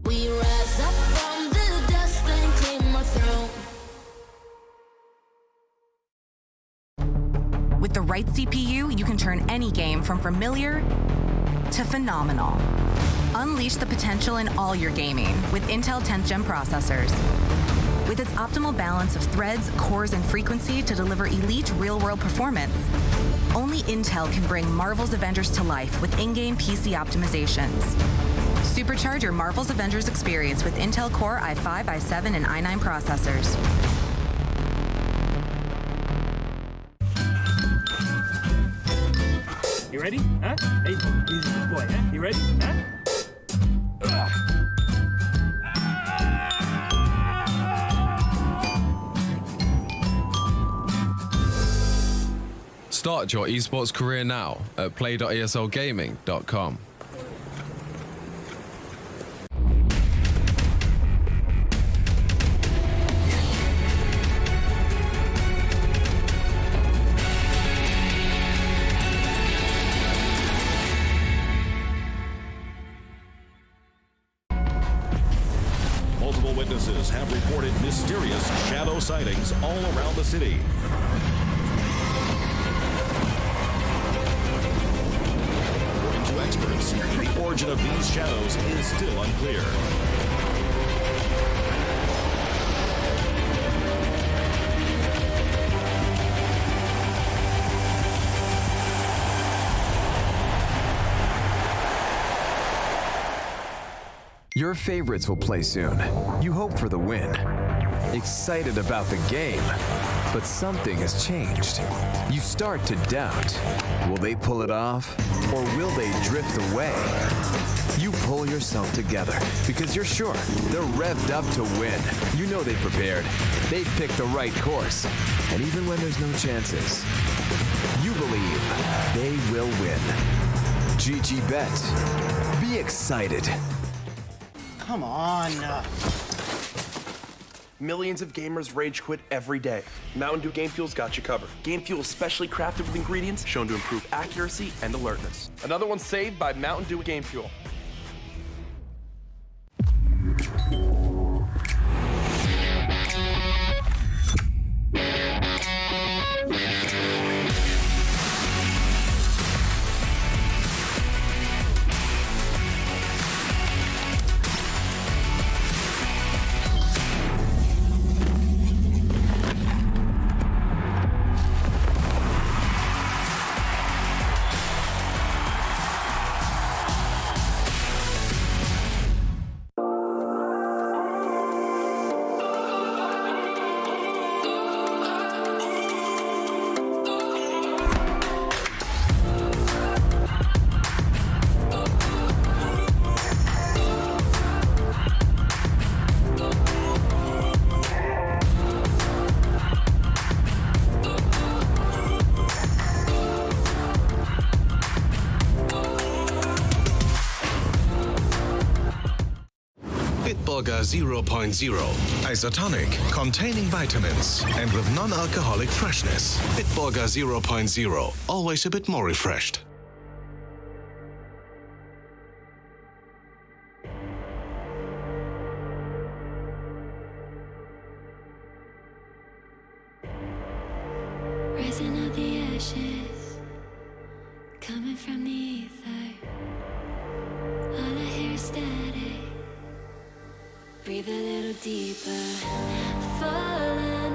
We rise up from the dust and claim our throne. With the right CPU, you can turn any game from familiar to phenomenal. Unleash the potential in all your gaming with Intel 10th Gen processors. With its optimal balance of threads, cores, and frequency to deliver elite real-world performance, only Intel can bring Marvel's Avengers to life with in-game PC optimizations. Supercharge your Marvel's Avengers experience with Intel Core i5, i7, and i9 processors. You ready? Huh? Hey, he's a good boy, huh? You ready? Huh? Start your esports career now at play.eslgaming.com. Multiple witnesses have reported mysterious shadow sightings all around the city. According to experts, the origin of these shadows is still unclear. Your favorites will play soon. You hope for the win. Excited about the game. But something has changed. You start to doubt. Will they pull it off? Or will they drift away? You pull yourself together because you're sure they're revved up to win. You know they've prepared. They've picked the right course. And even when there's no chances, you believe they will win. GG Bet. Be excited. Come on. Millions of gamers rage quit every day. Mountain Dew Game Fuel's got you covered. Game Fuel is specially crafted with ingredients shown to improve accuracy and alertness. Another one saved by Mountain Dew Game Fuel. Bitburger 0.0. Isotonic, containing vitamins, and with non-alcoholic freshness. Bitburger 0.0, always a bit more refreshed. Rising out the ashes, coming from the ether. All I hear is static. Breathe a little deeper. Fallen,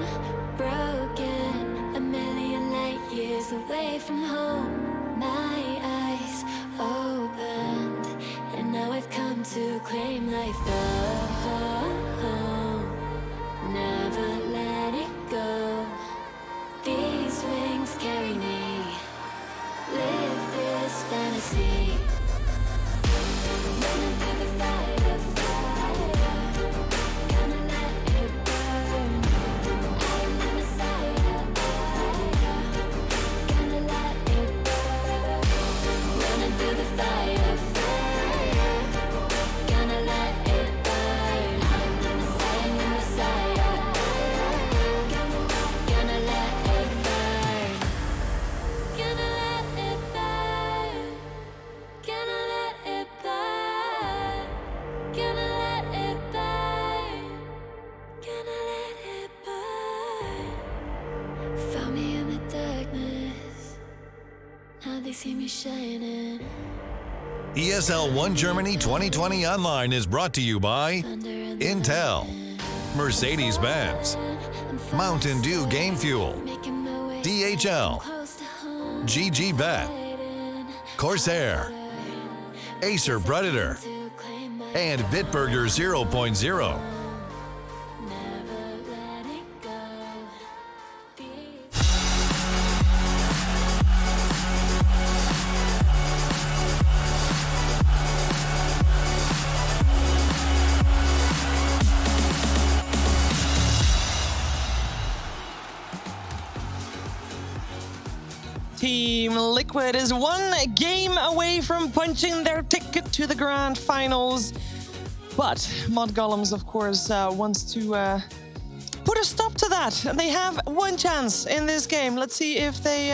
broken, a million light years away from home. My eyes opened, and now I've come to claim life. Never let it go. These wings carry me. Live this fantasy. Running through the fire, gonna let it burn. I'm the Messiah, gonna let it burn. Running through the fire, gonna let it burn. I'm the Messiah, gonna let it burn. Gonna let it burn. Gonna let it burn. Gonna let it burn. Gonna let it burn. Found me in the darkness. Now they see me shining. ESL 1 Germany 2020 Online is brought to you by Intel, Mercedes-Benz, Mountain Dew Game Fuel, DHL, GG Bet, Corsair, Acer Predator, and Bitburger 0.0. Team Liquid is one game away from punching their ticket to the grand finals. But mudgolems, of course, wants to put a stop to that. And they have one chance in this game. Let's see if they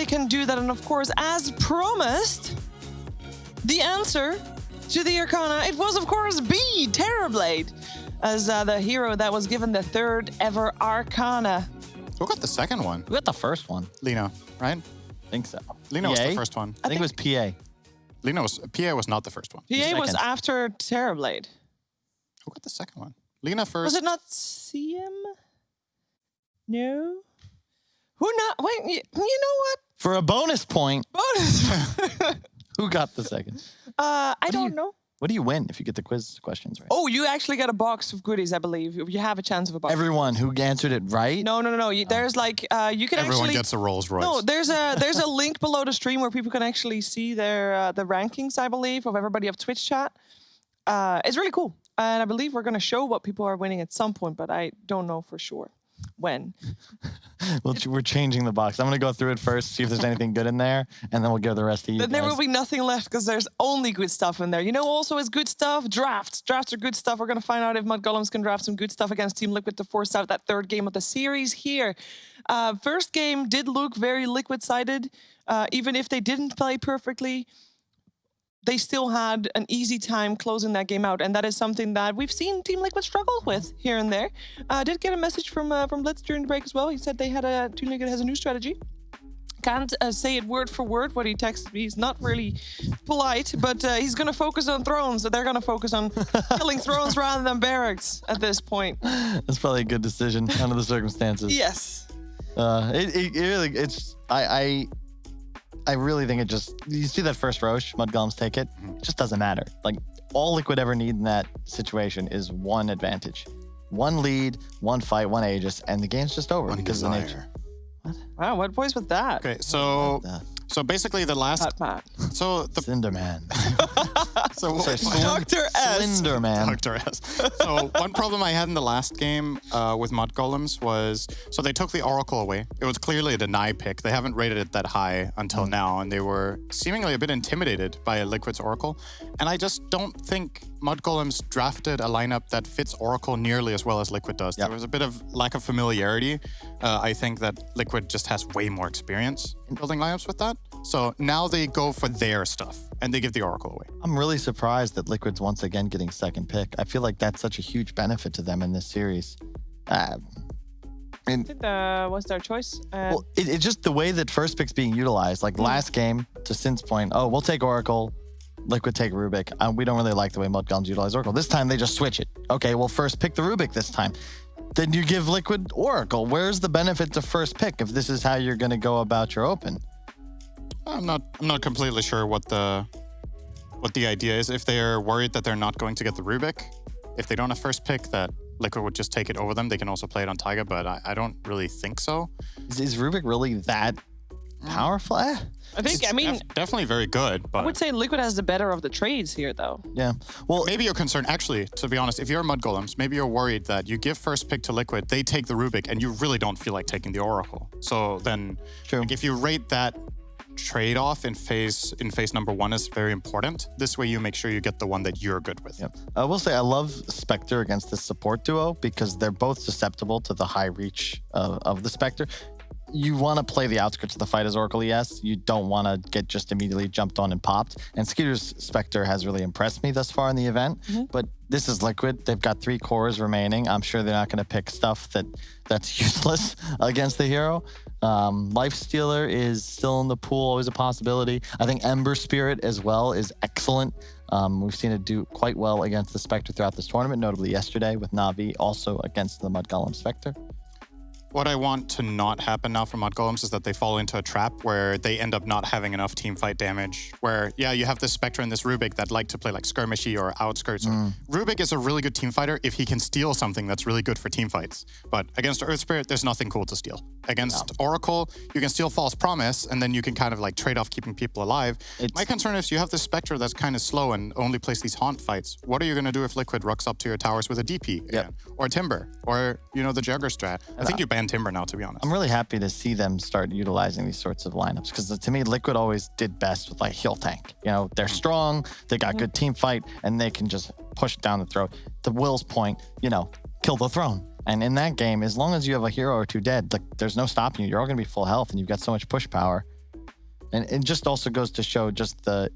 can do that. And of course, as promised, the answer to the Arcana, it was, of course, B, Terrorblade, as the hero that was given the third ever Arcana. Who got the second one? Who got the first one? Lena, right? I think so. Lena was the first one. I think it was PA. PA was not the first one. PA was after Terrorblade. Who got the second one? Lena first. Was it not CM? No. Who not? Wait, you know what? For a bonus point. Who got the second? I don't know. What do you win if you get the quiz questions right? Oh, you actually get a box of goodies, I believe. You have a chance of a box. Everyone who answered it right? No. There's like you can Everyone actually gets a Rolls Royce. No, there's a link below the stream where people can actually see their the rankings, I believe, of everybody of Twitch chat. It's really cool, and I believe we're gonna show what people are winning at some point, but I don't know for sure when. Well, we're changing the box. I'm going to go through it first, see if there's anything good in there, and then we'll give the rest to you. Then there will be nothing left because there's only good stuff in there. You know, also is good stuff. Drafts. Drafts are good stuff. We're going to find out if mudgolems can draft some good stuff against Team Liquid to force out that third game of the series here. First game did look very Liquid-sided. Even if they didn't play perfectly, they still had an easy time closing that game out, and that is something that we've seen Team Liquid struggle with here and there. I did get a message from Blitz during the break as well. He said they had Team Liquid has a new strategy. Can't say it word for word what he texted me. He's not really polite, but he's going to focus on thrones. They're going to focus on killing thrones rather than barracks at this point. That's probably a good decision under the circumstances. Yes. I really think it just, you see that first Roche, mudgolems take it, it just doesn't matter. Like, all Liquid ever need in that situation is one advantage. One lead, one fight, one Aegis, and the game's just over because of the nature. What? Wow, what voice was that? Okay, so basically the last... So the Cinderman. So Dr. S. Slenderman. Dr. S. So one problem I had in the last game with mudgolems was, so they took the Oracle away. It was clearly a deny pick. They haven't rated it that high until now, and they were seemingly a bit intimidated by Liquid's Oracle. And I just don't think mudgolems drafted a lineup that fits Oracle nearly as well as Liquid does. There was a bit of lack of familiarity. I think that Liquid just has way more experience in building lineups with that. So now they go for their stuff and they give the Oracle away. I'm really surprised that Liquid's once again getting second pick. I feel like that's such a huge benefit to them in this series. I think that was their choice. Well, it's just the way that first pick's being utilized. Like last game, to Sin's point, oh, we'll take Oracle, Liquid take Rubik. We don't really like the way mudgolems utilize Oracle. This time they just switch it. Okay, well, first pick the Rubik this time. Then you give Liquid Oracle. Where's the benefit to first pick if this is how you're going to go about your open? I'm not completely sure what the idea is. If they're worried that they're not going to get the Rubik, if they don't have first pick, that Liquid would just take it over them. They can also play it on Taiga, but I don't really think so. Is Rubik really that powerful? I think, definitely very good, but I would say Liquid has the better of the trades here, though. Yeah. Well, maybe you're concerned, actually, to be honest, if you're mudgolems, maybe you're worried that you give first pick to Liquid, they take the Rubik, and you really don't feel like taking the Oracle. So then, like, if you rate that trade-off in phase number 1 is very important. This way you make sure you get the one that you're good with. Yep. I will say I love Spectre against the support duo because they're both susceptible to the high reach of the Spectre. You want to play the outskirts of the fight as Oracle ES. You don't want to get just immediately jumped on and popped. And Skeeter's Spectre has really impressed me thus far in the event. But this is Liquid. They've got 3 cores remaining. I'm sure they're not going to pick stuff that's useless against the hero. Lifestealer is still in the pool, always a possibility. I think Ember Spirit as well is excellent. We've seen it do quite well against the Spectre throughout this tournament, notably yesterday with Na'Vi, also against the Mudgolem Spectre. What I want to not happen now for mudgolems is that they fall into a trap where they end up not having enough team fight damage. Where, yeah, you have this Spectre and this Rubik that like to play like skirmishy or outskirts. Rubik is a really good team fighter if he can steal something that's really good for team fights. But against Earth Spirit, there's nothing cool to steal. Against Oracle, you can steal False Promise, and then you can kind of like trade off keeping people alive. My concern is you have this Spectre that's kind of slow and only plays these haunt fights. What are you going to do if Liquid rucks up to your towers with a DP again? Or Timber? Or, you know, the Jugger strat? I think you ban Timber now, to be honest. I'm really happy to see them start utilizing these sorts of lineups because to me, Liquid always did best with like heal tank. You know, they're strong, they got good team fight, and they can just push it down the throat. To Will's point, you know, kill the throne. And in that game, as long as you have a hero or 2 dead, like there's no stopping you. You're all going to be full health, and you've got so much push power. And it just also goes to show just of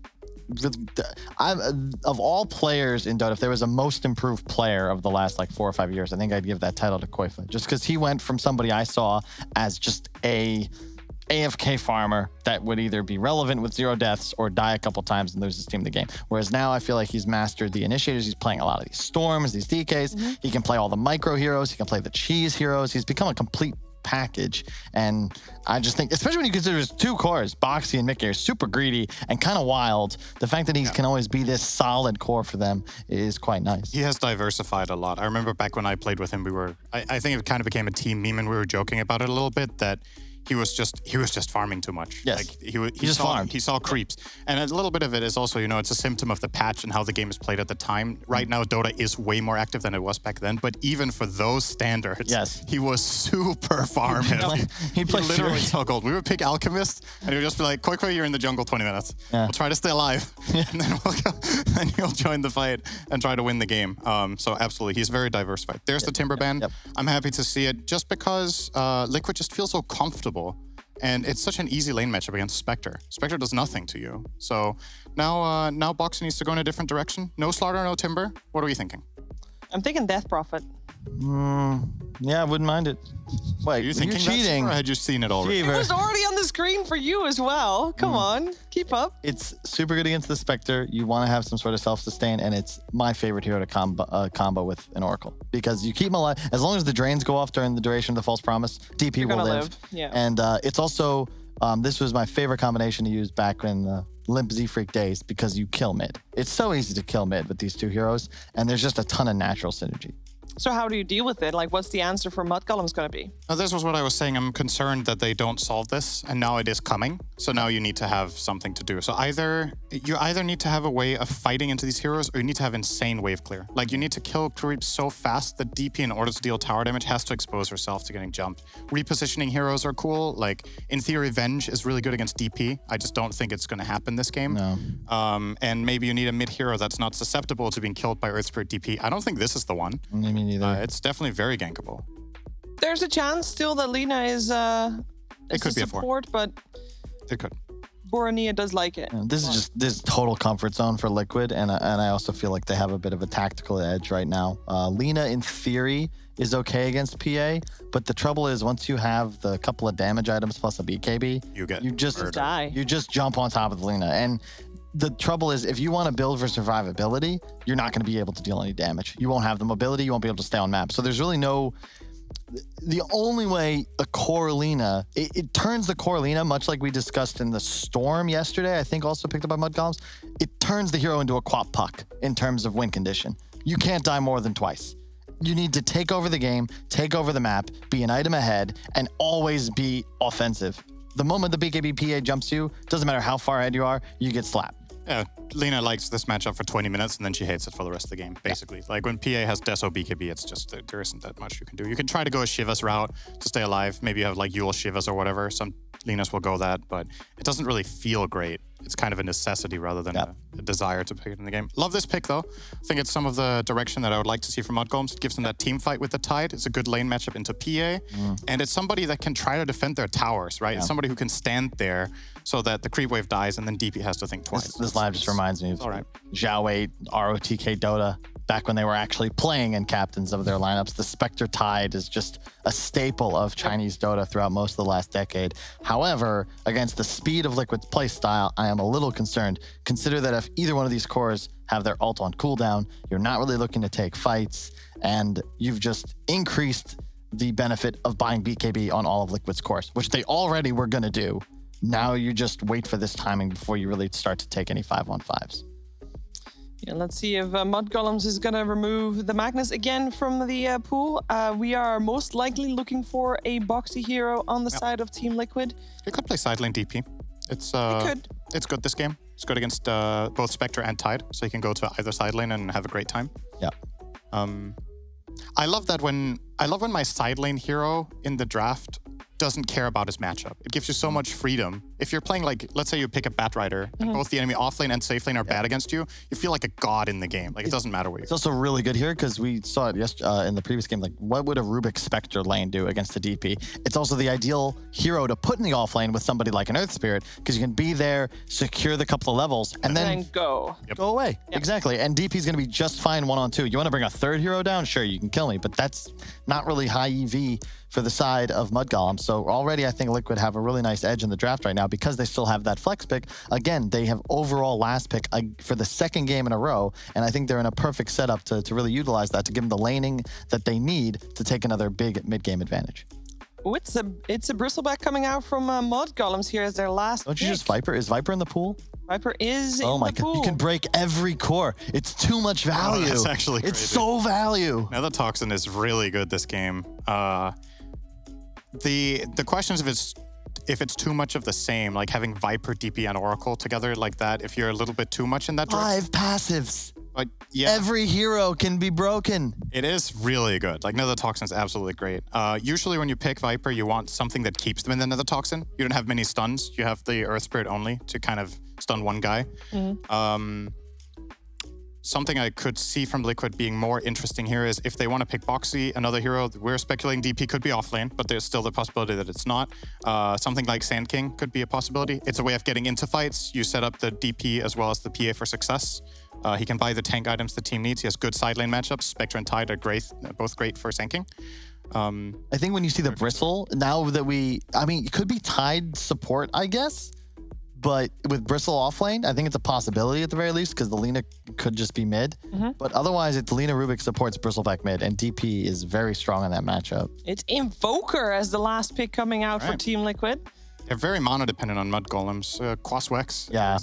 all players in Dota, if there was a most improved player of the last like 4 or 5 years, I think I'd give that title to Koifa, just because he went from somebody I saw as just a AFK farmer that would either be relevant with 0 deaths or die a couple times and lose his team the game. Whereas now I feel like he's mastered the initiators. He's playing a lot of these storms, these DKs. He can play all the micro heroes. He can play the cheese heroes. He's become a complete package. And I just think, especially when you consider his 2 cores, Boxy and Mickey, are super greedy and kind of wild. The fact that he can always be this solid core for them is quite nice. He has diversified a lot. I remember back when I played with him, I think it kind of became a team meme and we were joking about it a little bit that he was just farming too much. Yes. Like he saw creeps. And a little bit of it is also, you know, it's a symptom of the patch and how the game is played at the time. Right now, Dota is way more active than it was back then. But even for those standards, he was super farming. He'd play literally so gold. We would pick Alchemist and he would just be like, quick, you're in the jungle 20 minutes. We'll try to stay alive. And then we'll go, and he'll join the fight and try to win the game. So absolutely, he's very diversified. There's the Timber ban. I'm happy to see it just because Liquid just feels so comfortable. And it's such an easy lane matchup against Spectre. Spectre does nothing to you. So now Boxer needs to go in a different direction. No Slaughter, no Timber. What are we thinking? I'm thinking Death Prophet. Yeah, I wouldn't mind it. Wait, you thinking you're cheating? Or had you seen it already? It was already on the screen for you as well. Come on, keep up. It's super good against the Spectre. You want to have some sort of self-sustain, and it's my favorite hero to combo with an Oracle because you keep him alive. As long as the drains go off during the duration of the False Promise, DP will live. Yeah. And it's also, this was my favorite combination to use back in Limp Z-Freak days because you kill mid. It's so easy to kill mid with these 2 heroes, and there's just a ton of natural synergy. So how do you deal with it? Like, what's the answer for mudgolems going to be? Now, this was what I was saying. I'm concerned that they don't solve this, and now it is coming. So now you need to have something to do. So you either need to have a way of fighting into these heroes, or you need to have insane wave clear. Like, you need to kill creeps so fast that DP, in order to deal tower damage, has to expose herself to getting jumped. Repositioning heroes are cool. Like, in theory, Venge is really good against DP. I just don't think it's going to happen this game. No. And maybe you need a mid hero that's not susceptible to being killed by Earth Spirit DP. I don't think this is the one. Me neither. It's definitely very gankable. There's a chance still that Lina is a support, but it could. Borania does like it. This is total comfort zone for Liquid, and I also feel like they have a bit of a tactical edge right now. Lina, in theory, is okay against PA, but the trouble is once you have the couple of damage items plus a BKB, you just die. You just jump on top of Lina, and the trouble is, if you want to build for survivability, you're not going to be able to deal any damage. You won't have the mobility. You won't be able to stay on map. So there's really no... The only way a core Lina, it turns the core Lina, much like we discussed in the Storm yesterday, I think also picked up by mudgolems, it turns the hero into a quap puck in terms of win condition. You can't die more than twice. You need to take over the game, take over the map, be an item ahead, and always be offensive. The moment the BKB PA jumps you, doesn't matter how far ahead you are, you get slapped. Yeah, Lina likes this matchup for 20 minutes and then she hates it for the rest of the game, basically. Like when PA has Deso BKB, it's just, there isn't that much you can do. You can try to go a Shiva's route to stay alive. Maybe you have like Yule Shivas or whatever. Some Linas will go that, but it doesn't really feel great. It's kind of a necessity rather than a desire to pick it in the game. Love this pick though. I think it's some of the direction that I would like to see from mudgolems. It gives them that team fight with the Tide. It's a good lane matchup into PA. And it's somebody that can try to defend their towers, right? It's somebody who can stand there so that the creep wave dies and then DP has to think twice. This live just reminds me of Zhao 8, ROTK Dota, back when they were actually playing and captains of their lineups. The Spectre Tide is just a staple of Chinese Dota throughout most of the last decade. However, against the speed of Liquid's play style, I am a little concerned. Consider that if either one of these cores have their ult on cooldown, you're not really looking to take fights, and you've just increased the benefit of buying BKB on all of Liquid's cores, which they already were going to do. Now you just wait for this timing before you really start to take any 5-on-5s. Yeah, let's see if mudgolems is going to remove the Magnus again from the pool. We are most likely looking for a boxy hero on the side of Team Liquid. You could play side lane DP. It's good this game. It's good against both Spectre and Tide, so you can go to either side lane and have a great time. Yeah. I love when my side lane hero in the draft doesn't care about his matchup. It gives you so much freedom. If you're playing, like, let's say you pick a Bat Rider and both the enemy off lane and safe lane are bad against you, you feel like a god in the game. Like, it doesn't matter where you It's also really good here because we saw it in the previous game. Like, what would a Rubik Spectre lane do against the DP? It's also the ideal hero to put in the off lane with somebody like an Earth Spirit because you can be there, secure the couple of levels, and then go. Go away. Exactly. And DP is going to be just fine 1-on-2. You want to bring a third hero down? Sure, you can kill me, but that's not really high EV for the side of mudgolems. So already I think Liquid have a really nice edge in the draft right now because they still have that flex pick. Again, they have overall last pick for the second game in a row, and I think they're in a perfect setup to really utilize that, to give them the laning that they need to take another big mid-game advantage. Oh, it's a bristleback coming out from mudgolems here as their last Don't you just Viper? Is Viper in the pool? Viper is in my the pool. God. You can break every core. It's too much value. Oh, that's actually crazy. It's so value. Now the Toxin is really good this game. The question is if it's too much of the same, like having Viper, DP, and Oracle together like that, if you're a little bit too much in that direction. 5 passives. But yeah. Every hero can be broken. It is really good. Like, Nether Toxin is absolutely great. Usually when you pick Viper, you want something that keeps them in the Nether Toxin. You don't have many stuns. You have the Earth Spirit only to kind of stun one guy. Something I could see from Liquid being more interesting here is if they want to pick Boxy, another hero, we're speculating DP could be offlane, but there's still the possibility that it's not. Something like Sand King could be a possibility. It's a way of getting into fights. You set up the DP as well as the PA for success. He can buy the tank items the team needs. He has good side lane matchups. Spectre and Tide are great, both great for Sand King. I think when you see the Bristle, now that it could be Tide support, I guess. But with Bristle offlane, I think it's a possibility at the very least because the Lina could just be mid. But otherwise, it's Lina Rubik supports Bristleback mid, and DP is very strong in that matchup. It's Invoker as the last pick coming out for Team Liquid. They're very mono-dependent on mudgolems. Quaswex. Yeah.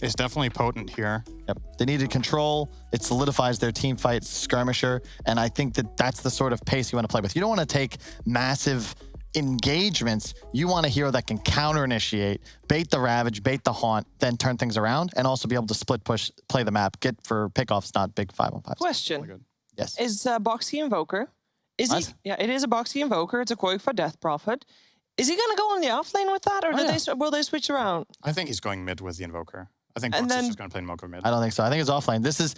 is definitely potent here. Yep. They needed control. It solidifies their team fight skirmisher. And I think that that's the sort of pace you want to play with. You don't want to take massive engagements. You want a hero that can counter-initiate, bait the Ravage, bait the Haunt, then turn things around, and also be able to split push, play the map, get for pickoffs, not big 5-on-5s. Question. Yes. Is Boxy Invoker? Is he? Yeah, it is a Boxy Invoker. It's a Koikfa Death Prophet. Is he going to go on the offlane with that, or will they switch around? I think he's going mid with the Invoker. I think And Boxy's then- just going to play Invoker mid. I don't think so. I think it's offline. This is,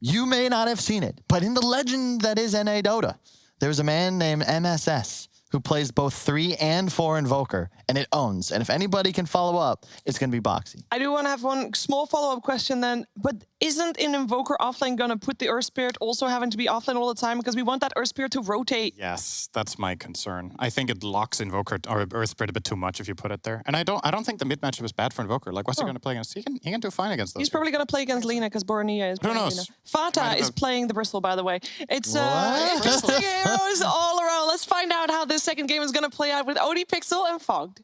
you may not have seen it, but in the legend that is NA Dota, there's a man named MSS who plays both 3 and 4 Invoker, and it owns. And if anybody can follow up, it's going to be Boxy. I do want to have one small follow-up question then, but isn't an Invoker offlane going to put the Earth Spirit also having to be offlane all the time? Because we want that Earth Spirit to rotate. Yes, that's my concern. I think it locks Invoker or Earth Spirit a bit too much if you put it there. And I don't think the mid matchup is bad for Invoker. Like, what's he going to play against? He can do fine against those. He's probably going to play against Lina because Bornea is playing knows? Lina. Fata is playing the Bristle, by the way. It's What? interesting heroes all around. Let's find out how this second game is going to play out with OD Pixel and Fogged.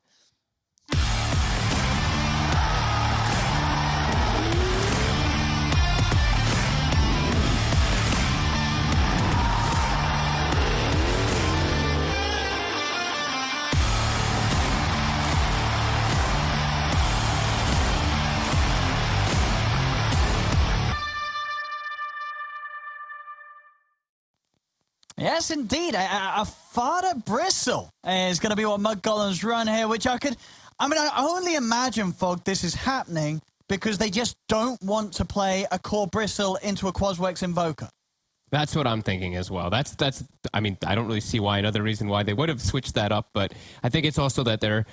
Yes, indeed. A Fada Bristle is going to be what mudgolems run here, which I only imagine, Fog, this is happening because they just don't want to play a core Bristle into a Quaswex Invoker. That's what I'm thinking as well. I mean, I don't really see why, another reason why they would have switched that up, but I think it's also that they're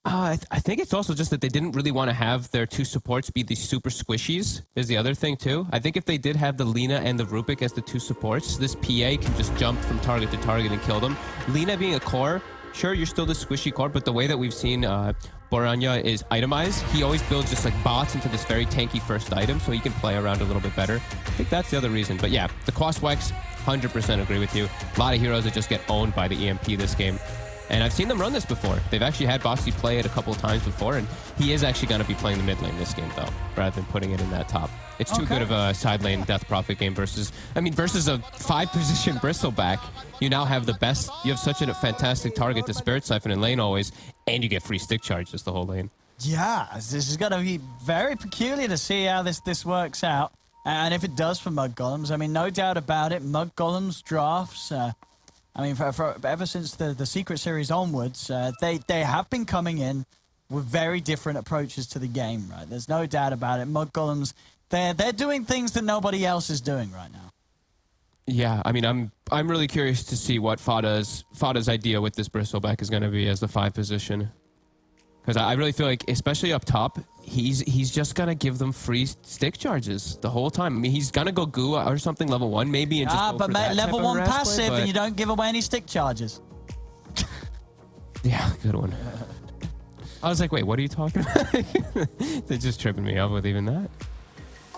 I think it's also just that they didn't really want to have their 2 supports be these super squishies, is the other thing too. I think if they did have the Lina and the Rubik as the 2 supports, this PA can just jump from target to target and kill them. Lina being a core, sure, you're still the squishy core, but the way that we've seen Boranya is itemized, he always builds just like bots into this very tanky first item so he can play around a little bit better. I think that's the other reason. But yeah, the Quaswex, 100% agree with you. A lot of heroes that just get owned by the EMP this game. And I've seen them run this before. They've actually had Boxy play it a couple of times before, and he is actually going to be playing the mid lane this game, though, rather than putting it in that top. It's too good of a side lane Death Prophet game versus a 5-position Bristleback. You now have the best. You have such a fantastic target to Spirit Siphon in lane always, and you get free stick charges the whole lane. Yeah, this is going to be very peculiar to see how this works out. And if it does for mudgolems, I mean, no doubt about it, mudgolems drafts... I mean, ever since the Secret Series onwards, they have been coming in with very different approaches to the game, right? There's no doubt about it. Mudgolems, they're doing things that nobody else is doing right now. Yeah, I mean, I'm really curious to see what Fada's idea with this Bristleback is going to be as the 5 position. Because I really feel like, especially up top, he's just going to give them free stick charges the whole time. I mean, he's going to go Goo or something level 1 maybe and just go but for mate, that level type of 1 rest passive play, and you don't give away any stick charges. Yeah, good one. I was like, wait, what are you talking about? They're just tripping me up with even that.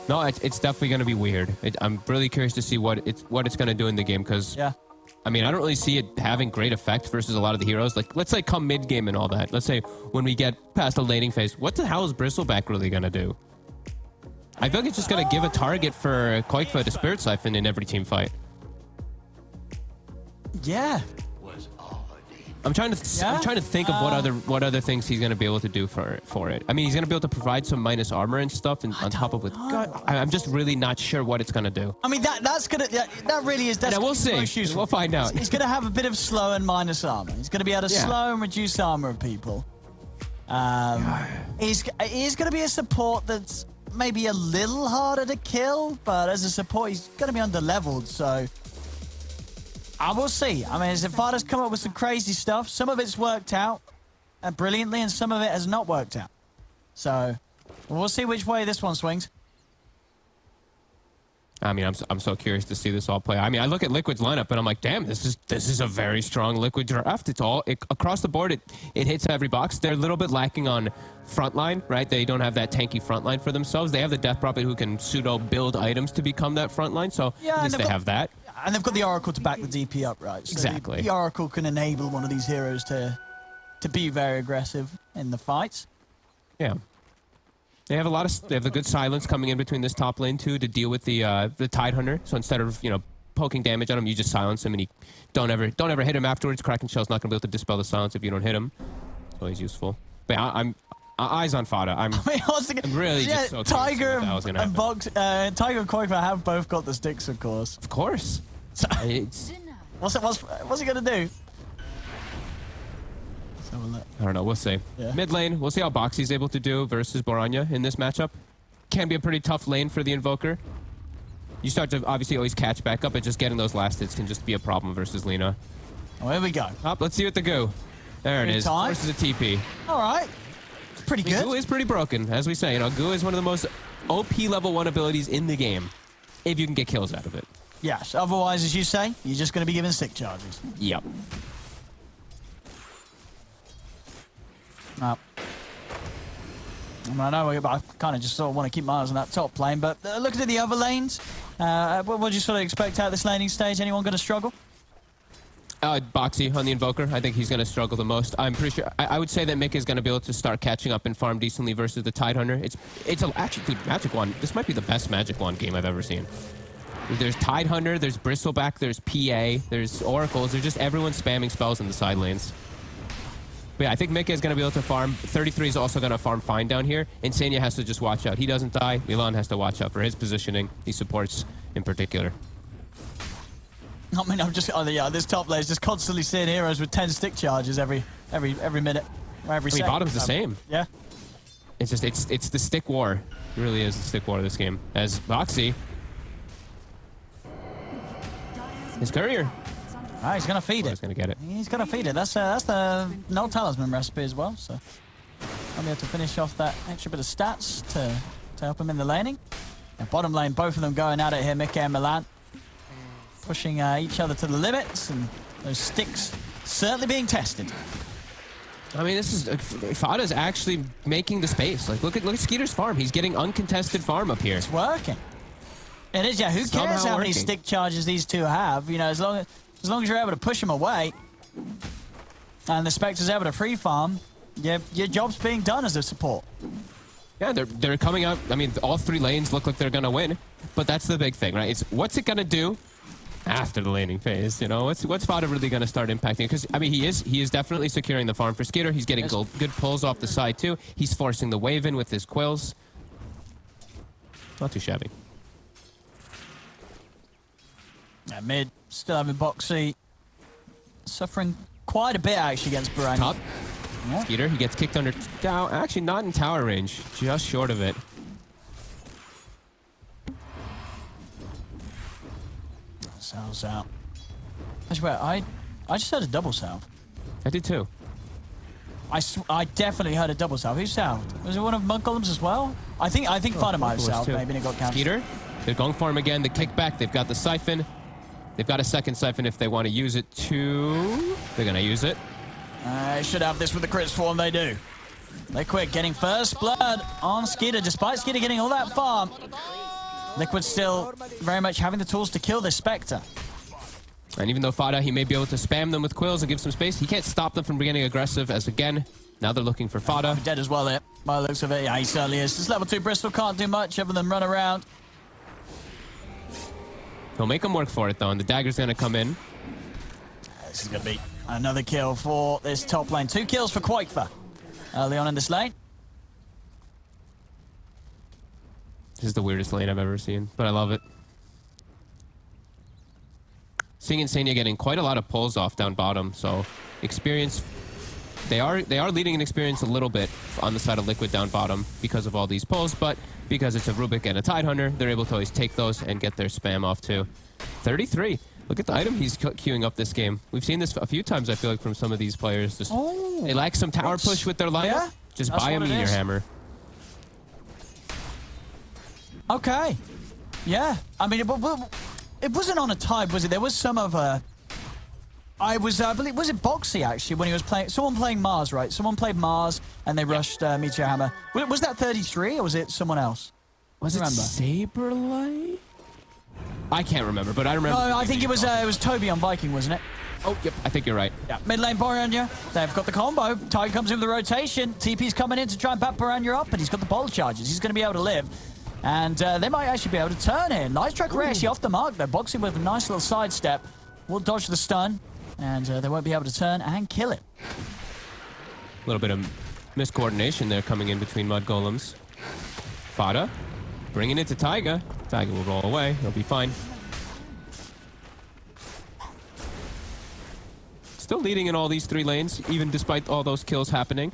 No, it's definitely going to be weird. I'm really curious to see what it's going to do in the game because... Yeah. I mean, I don't really see it having great effect versus a lot of the heroes. Like, let's say come mid-game and all that. Let's say when we get past the laning phase, what the hell is Bristleback really going to do? I feel like it's just going to give a target for Koikfa to Spirit Siphon in every team fight. Yeah. I'm trying to think of what other things he's going to be able to do for it. I mean, he's going to be able to provide some minus armor and stuff, and on top of it, I'm just really not sure what it's going to do. I mean, that really is. We'll see. We'll find out. He's going to have a bit of slow and minus armor. He's going to be able to slow and reduce armor of people. He's going to be a support that's maybe a little harder to kill, but as a support, he's going to be under-leveled, so... I will see. I mean, Fada's come up with some crazy stuff. Some of it's worked out brilliantly, and some of it has not worked out. So, we'll see which way this one swings. I mean, I'm so curious to see this all play. I mean, I look at Liquid's lineup, and I'm like, damn, this is a very strong Liquid draft. It's all across the board. It hits every box. They're a little bit lacking on frontline, right? They don't have that tanky frontline for themselves. They have the Death Prophet who can pseudo build items to become that frontline. So at least they have that. And they've got the Oracle to back the DP up, right? So exactly. The Oracle can enable one of these heroes to be very aggressive in the fights. Yeah. They have the good silence coming in between this top lane too to deal with the Tidehunter. So instead of poking damage on him, you just silence him, and you don't ever hit him afterwards. Kraken Shell's not gonna be able to dispel the silence if you don't hit him. It's always useful. But yeah, I'm eyes on Fada. I'm really just so Tiger curious what the hell's gonna happen. Tiger and Quaker have both got the sticks, of course. Of course. What's he gonna do? Let's have a look. I don't know. We'll see. Yeah. Mid lane, we'll see how Boxy's able to do versus Boranya in this matchup. Can be a pretty tough lane for the Invoker. You start to obviously always catch back up, but just getting those last hits can just be a problem versus Lina. Oh, here we go. Let's see what the Goo. There it is. Versus a TP. All right. It's pretty good. Goo is pretty broken, as we say. Goo is one of the most OP level 1 abilities in the game, if you can get kills out of it. Yes. Otherwise, as you say, you're just going to be given stick charges. Yep. I know, I kind of just sort of want to keep my eyes on that top lane, but looking at the other lanes, what do you sort of expect out of this laning stage? Anyone going to struggle? Boxy on the Invoker. I think he's going to struggle the most. I'm pretty sure. I would say that Mick is going to be able to start catching up and farm decently versus the Tidehunter. It's actually good Magic Wand. This might be the best Magic Wand game I've ever seen. There's Tidehunter, there's Bristleback, there's PA, there's Oracles. There's just everyone spamming spells in the side lanes. But yeah, I think Mika is going to be able to farm. 33 is also going to farm fine down here. Insania has to just watch out. He doesn't die. Milan has to watch out for his positioning. He supports in particular. I mean, this top lane is just constantly seeing heroes with 10 stick charges every minute, or every second. Bottom's the same. Yeah. It's just, it's the stick war. It really is the stick war of this game. As Boxy, his courier. He's going to feed it. He's going to get it. He's going to feed it. That's the no talisman recipe as well. So I'll be able to finish off that extra bit of stats to help him in the laning. And bottom lane, both of them going at it here, Mickey and Milan. Pushing each other to the limits, and those sticks certainly being tested. I mean, this is Fada's actually making the space. Like, look at Skeeter's farm. He's getting uncontested farm up here. It's working. It is, yeah. Who cares how many stick charges these two have? As long as you're able to push them away, and the Spectre's able to free farm, your job's being done as a support. Yeah, they're coming out. I mean, all 3 lanes look like they're gonna win, but that's the big thing, right? It's what's it gonna do after the laning phase, what's Fada really going to start impacting? Because I mean, he is definitely securing the farm for Skeeter. He's getting good pulls off the side too. He's forcing the wave in with his quills. Not too shabby. Yeah, mid still having Boxy suffering quite a bit actually against Barani. Top. Yeah. Skeeter, he gets kicked under tower. Actually, not in tower range, just short of it. Salve's out. Actually, wait, I just heard a double salve. I did too. I definitely heard a double salve. Who salved? Was it one of mudgolems as well? I think Fada might have salved. Maybe and it got counted. Skeeter, they're going for him again. The kickback. They've got the siphon. They've got a second siphon if they want to use it too. They're gonna use it. Should have this with the crit swarm. They do. Liquid getting first blood on Skeeter, despite Skeeter getting all that farm. Liquid still very much having the tools to kill this Spectre. And even though Fada, he may be able to spam them with quills and give some space, he can't stop them from getting aggressive, as again, now they're looking for Fada. Dead as well there, by the looks of it. Yeah, he certainly is. This level 2 Bristol can't do much other than run around. He'll make him work for it, though, and the dagger's going to come in. This is going to be another kill for this top lane. 2 kills for Quakefer early on in this lane. This is the weirdest lane I've ever seen, but I love it. Seeing Insania getting quite a lot of pulls off down bottom, so experience. They are leading in experience a little bit on the side of Liquid down bottom because of all these pulls, but because it's a Rubik and a Tidehunter, they're able to always take those and get their spam off too. 33. Look at the item he's queuing up this game. We've seen this a few times, I feel like, from some of these players. Just they lack some tower push with their lineup. Yeah, just buy a Meteor Hammer. Okay. Yeah. I mean, it wasn't on a tide, was it? There was some of a... I believe, was it Boxy, actually, when he was playing... Someone playing Mars, right? Someone played Mars, and they rushed Meteor Hammer. Was that 33, or was it someone else? Was it Saberlight? I can't remember, but I remember... No, I think it was Toby on Viking, wasn't it? Oh, yep, I think you're right. Yeah, mid lane Boranya. They've got the combo. Tiger comes in with the rotation. TP's coming in to try and back Boranya up, but he's got the ball charges. He's going to be able to live. And they might actually be able to turn in. Nice track actually off the mark. They're boxing with a nice little sidestep. Will dodge the stun, and they won't be able to turn and kill it. A little bit of miscoordination there coming in between mudgolems. Fada bringing it to Taiga. Taiga will roll away. He'll be fine. Still leading in all these 3 lanes, even despite all those kills happening.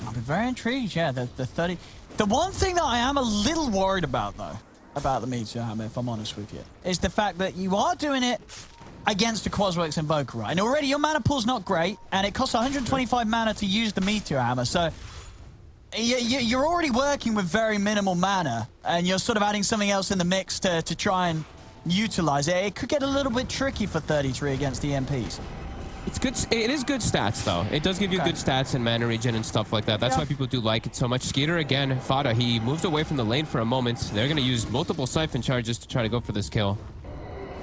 I'll be very intrigued, yeah, the 30... The one thing that I am a little worried about, though, about the Meteor Hammer, if I'm honest with you, is the fact that you are doing it against a Quasworks Invoker, right? And already your mana pool's not great, and it costs 125 mana to use the Meteor Hammer, so you're already working with very minimal mana, and you're sort of adding something else in the mix to try and utilize it. It could get a little bit tricky for 33 against the MPs. It's good. It is good stats, though. It does give you good stats and mana regen and stuff like that. That's why people do like it so much. Skeeter, again, Fada, he moved away from the lane for a moment. They're going to use multiple Siphon charges to try to go for this kill.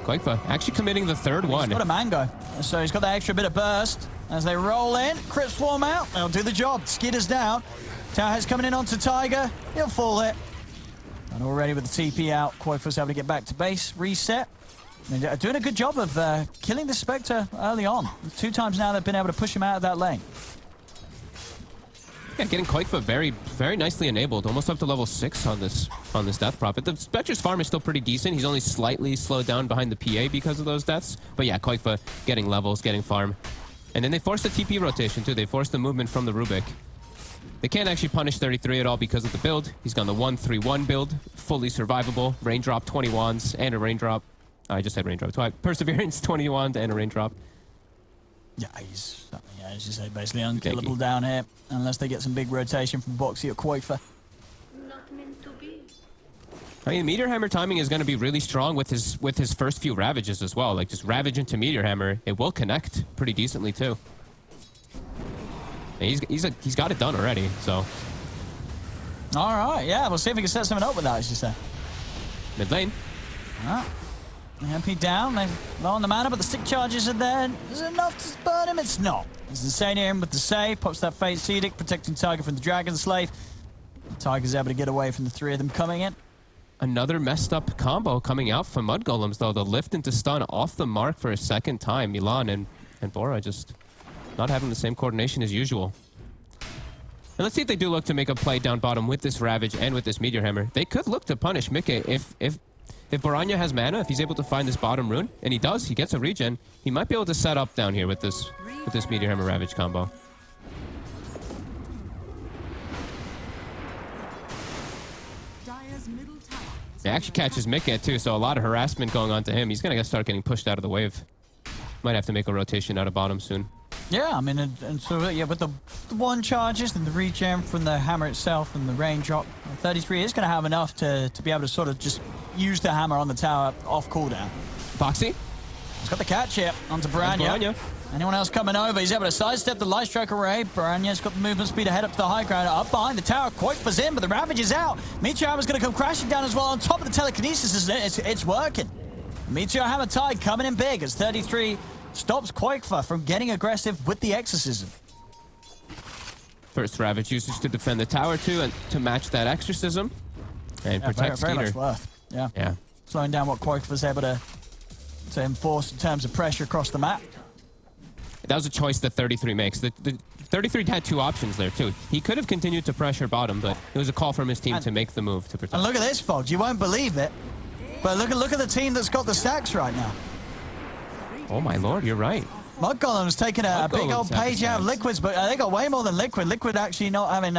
Koikfa actually committing the 3rd one. He's got a mango, so he's got that extra bit of burst. As they roll in, Crypt Swarm out, they'll do the job. Skeeter's down. Towhead's coming in onto Tiger. He'll fall it. And already with the TP out, Koikfa's able to get back to base, reset. They're doing a good job of killing the Spectre early on. 2 times now they've been able to push him out of that lane. Yeah, getting Koikfa very nicely enabled, almost up to level 6 on this Death Prophet. The Spectre's farm is still pretty decent. He's only slightly slowed down behind the PA because of those deaths. But yeah, Koikfa getting levels, getting farm. And then they forced the TP rotation too. They forced the movement from the Rubik. They can't actually punish 33 at all because of the build. He's gone the 1-3-1 build, fully survivable. Raindrop, 20 wands, and a raindrop. I just said raindrop twice. Perseverance, 20 wand, and a raindrop. Yeah, he's as you say, basically unkillable down here, unless they get some big rotation from Boxy or Koikfa. I mean, Meteor Hammer timing is going to be really strong with his first few Ravages as well. Like, just Ravage into Meteor Hammer, it will connect pretty decently, too. And he's got it done already, so. All right, yeah, we'll see if we can set something up with that, as you say. Mid lane. MP down, they're low on the mana, but the stick charges are there. Is it enough to burn him? It's not. It's Insane in with the save, pops that Fate's Edict, protecting Tiger from the Dragon Slave. Tiger's able to get away from the 3 of them coming in. Another messed up combo coming out from Mudgolems, though. The lift into stun off the mark for a 2nd time. Milan and Bora just not having the same coordination as usual. And let's see if they do look to make a play down bottom with this Ravage and with this Meteor Hammer. They could look to punish Mikke if Boranya has mana, if he's able to find this bottom rune, and he does, he gets a regen, he might be able to set up down here with this Meteor Hammer Ravage combo. He actually catches Mikke too, so a lot of harassment going on to him. He's gonna start getting pushed out of the wave. Might have to make a rotation out of bottom soon. Yeah, I mean, and so, yeah, with the 1 charges and the regen from the hammer itself and the raindrop, 33 is going to have enough to be able to sort of just use the hammer on the tower off cooldown. Foxy? He's got the catch here onto Boranya. Anyone else coming over? He's able to sidestep the light strike array. Boranya's got the movement speed ahead up to the high ground. Up behind the tower, Koikfa's in, but the Ravage is out. Meteor Hammer's going to come crashing down as well on top of the telekinesis. It's working. Meteor Hammer Tide coming in big as 33 stops Koikfa from getting aggressive with the Exorcism. First Ravage usage to defend the tower too, and to match that Exorcism. And protect very Skeeter. much worth. Yeah. Slowing down what Koikfa's able to enforce in terms of pressure across the map. That was a choice that 33 makes. The 33 had 2 options there too. He could have continued to pressure bottom, but it was a call from his team to make the move to protect. And look at this, Fogs. You won't believe it, but look at the team that's got the stacks right now. Oh my lord, you're right. Mudgolem's taking a big old page out of Liquids, but they got way more than Liquid. Liquid actually not having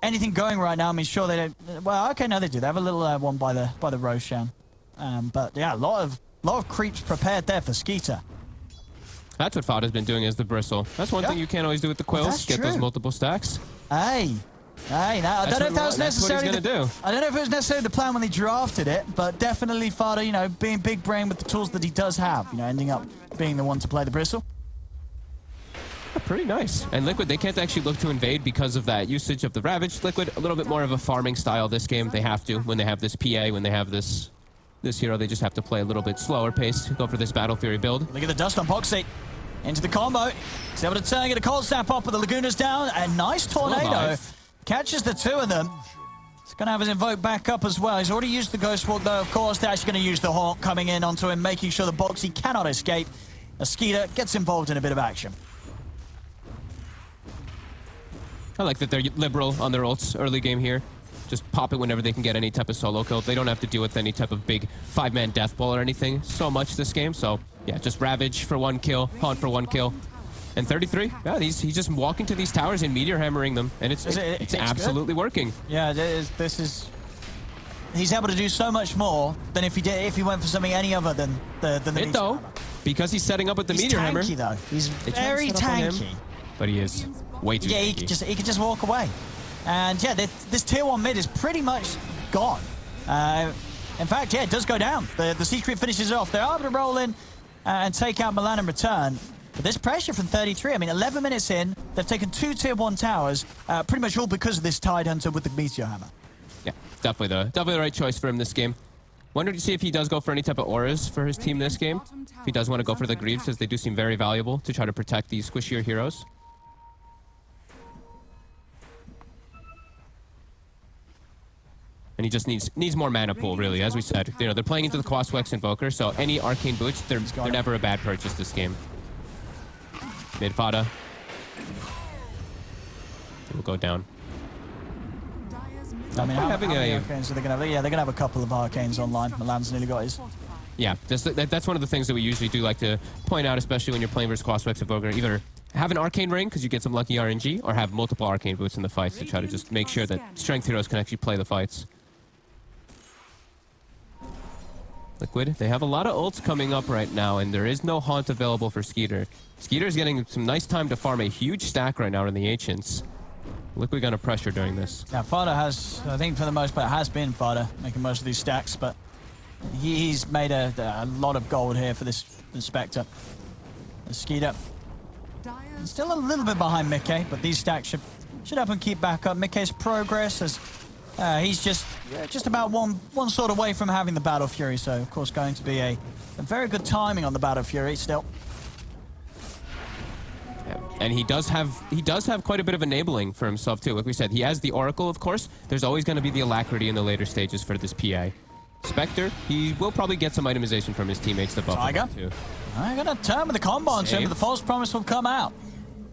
anything going right now. I mean, sure they don't. Well, okay, no, they do. They have a little one by the Roshan. But yeah, a lot of creeps prepared there for Skeeter. That's what Fada's been doing as the Bristle. That's one thing you can't always do with the Quills. Get those multiple stacks. Hey, now I don't know if that was necessarily. I don't know if it was necessarily the plan when they drafted it, but definitely Fada, you know, being big brain with the tools that he does have, you know, ending up being the one to play the Bristle. pretty nice. And Liquid, they can't actually look to invade because of that usage of the Ravage. Liquid, a little bit more of a farming style this game. They have to when they have this PA, when they have this hero, they just have to play a little bit slower pace, go for this Battle Fury build. Look at the dust on Boxy. Into the combo. He's able to turn, get a cold snap up, but the Laguna's down. A nice tornado. Catches the two of them. He's going to have his invoke back up as well. He's already used the Ghost Walk, though, of course. They're actually going to use the Hawk coming in onto him, making sure the Boxy cannot escape. A Skeeter gets involved in a bit of action. I like that they're liberal on their ults early game here. Just pop it whenever they can get any type of solo kill. They don't have to deal with any type of big 5-man death ball or anything so much this game. So, yeah, just Ravage for 1 kill, Haunt for 1 kill. And 33, yeah, he's just walking to these towers and meteor hammering them. And it's absolutely working. Yeah, this is... He's able to do so much more than if he went for something any other than the meteor hammer. Because he's setting up with the meteor hammer. He's tanky, though. He's very tanky. But he is way too tanky. He can just walk away. And yeah, this tier 1 mid is pretty much gone. In fact, yeah, it does go down. The Secret finishes it off. They're able to roll in and take out Milan in return. But this pressure from 33, I mean, 11 minutes in, they've taken 2 tier 1 towers, pretty much all because of this Tide Hunter with the Meteor Hammer. Yeah, definitely the right choice for him this game. Wondered to see if he does go for any type of auras for his team this game. If he does want to go for the Greaves, as they do seem very valuable to try to protect these squishier heroes. And he just needs more mana pool, really, as we said. You know, they're playing into the Quaswex Invoker, so any arcane boots, they're never a bad purchase this game. Mid Fada. Will go down. I mean, how many arcanes are they going to have? Yeah, they're going to have a couple of arcanes online. Milan's nearly got his. Yeah, that's one of the things that we usually do like to point out, especially when you're playing versus Quaswex Invoker. Either have an arcane ring, because you get some lucky RNG, or have multiple arcane boots in the fights to try to just make sure that strength heroes can actually play the fights. Liquid, they have a lot of ults coming up right now, and there is no Haunt available for Skeeter. Skeeter's getting some nice time to farm a huge stack right now in the Ancients. Liquid gonna pressure during this. Yeah, Fada has, I think for the most part, has been Fada making most of these stacks, but he's made a lot of gold here for this Spectre. The Skeeter still a little bit behind Mickey, but these stacks should help him keep back up. Mickey's progress as he's just about one sword away from having the Battle Fury, so of course going to be a very good timing on the Battle Fury still. And he does have quite a bit of enabling for himself too. Like we said, he has the Oracle, of course. There's always going to be the alacrity in the later stages for this PA. Spectre, he will probably get some itemization from his teammates to buff him too. I'm going to turn with the combo on him, but the false promise will come out.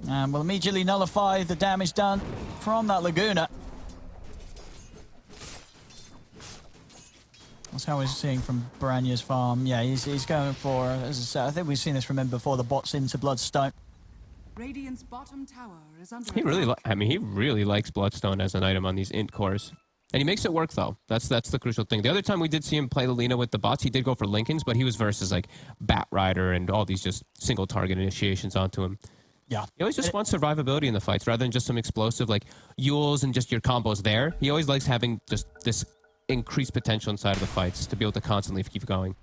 And will immediately nullify the damage done from that Laguna. That's how we're seeing from Baranya's farm. Yeah, he's going for, as I said, I think we've seen this from him before, the bots into Bloodstone. Radiant's bottom tower is under he really likes Bloodstone as an item on these int cores. And he makes it work though. That's the crucial thing. The other time we did see him play Lina with the bots, he did go for Lincolns, but he was versus like Bat Rider and all these just single target initiations onto him. Yeah. He always just wants survivability in the fights rather than just some explosive like Yules and just your combos there. He always likes having just this increased potential inside of the fights to be able to constantly keep going.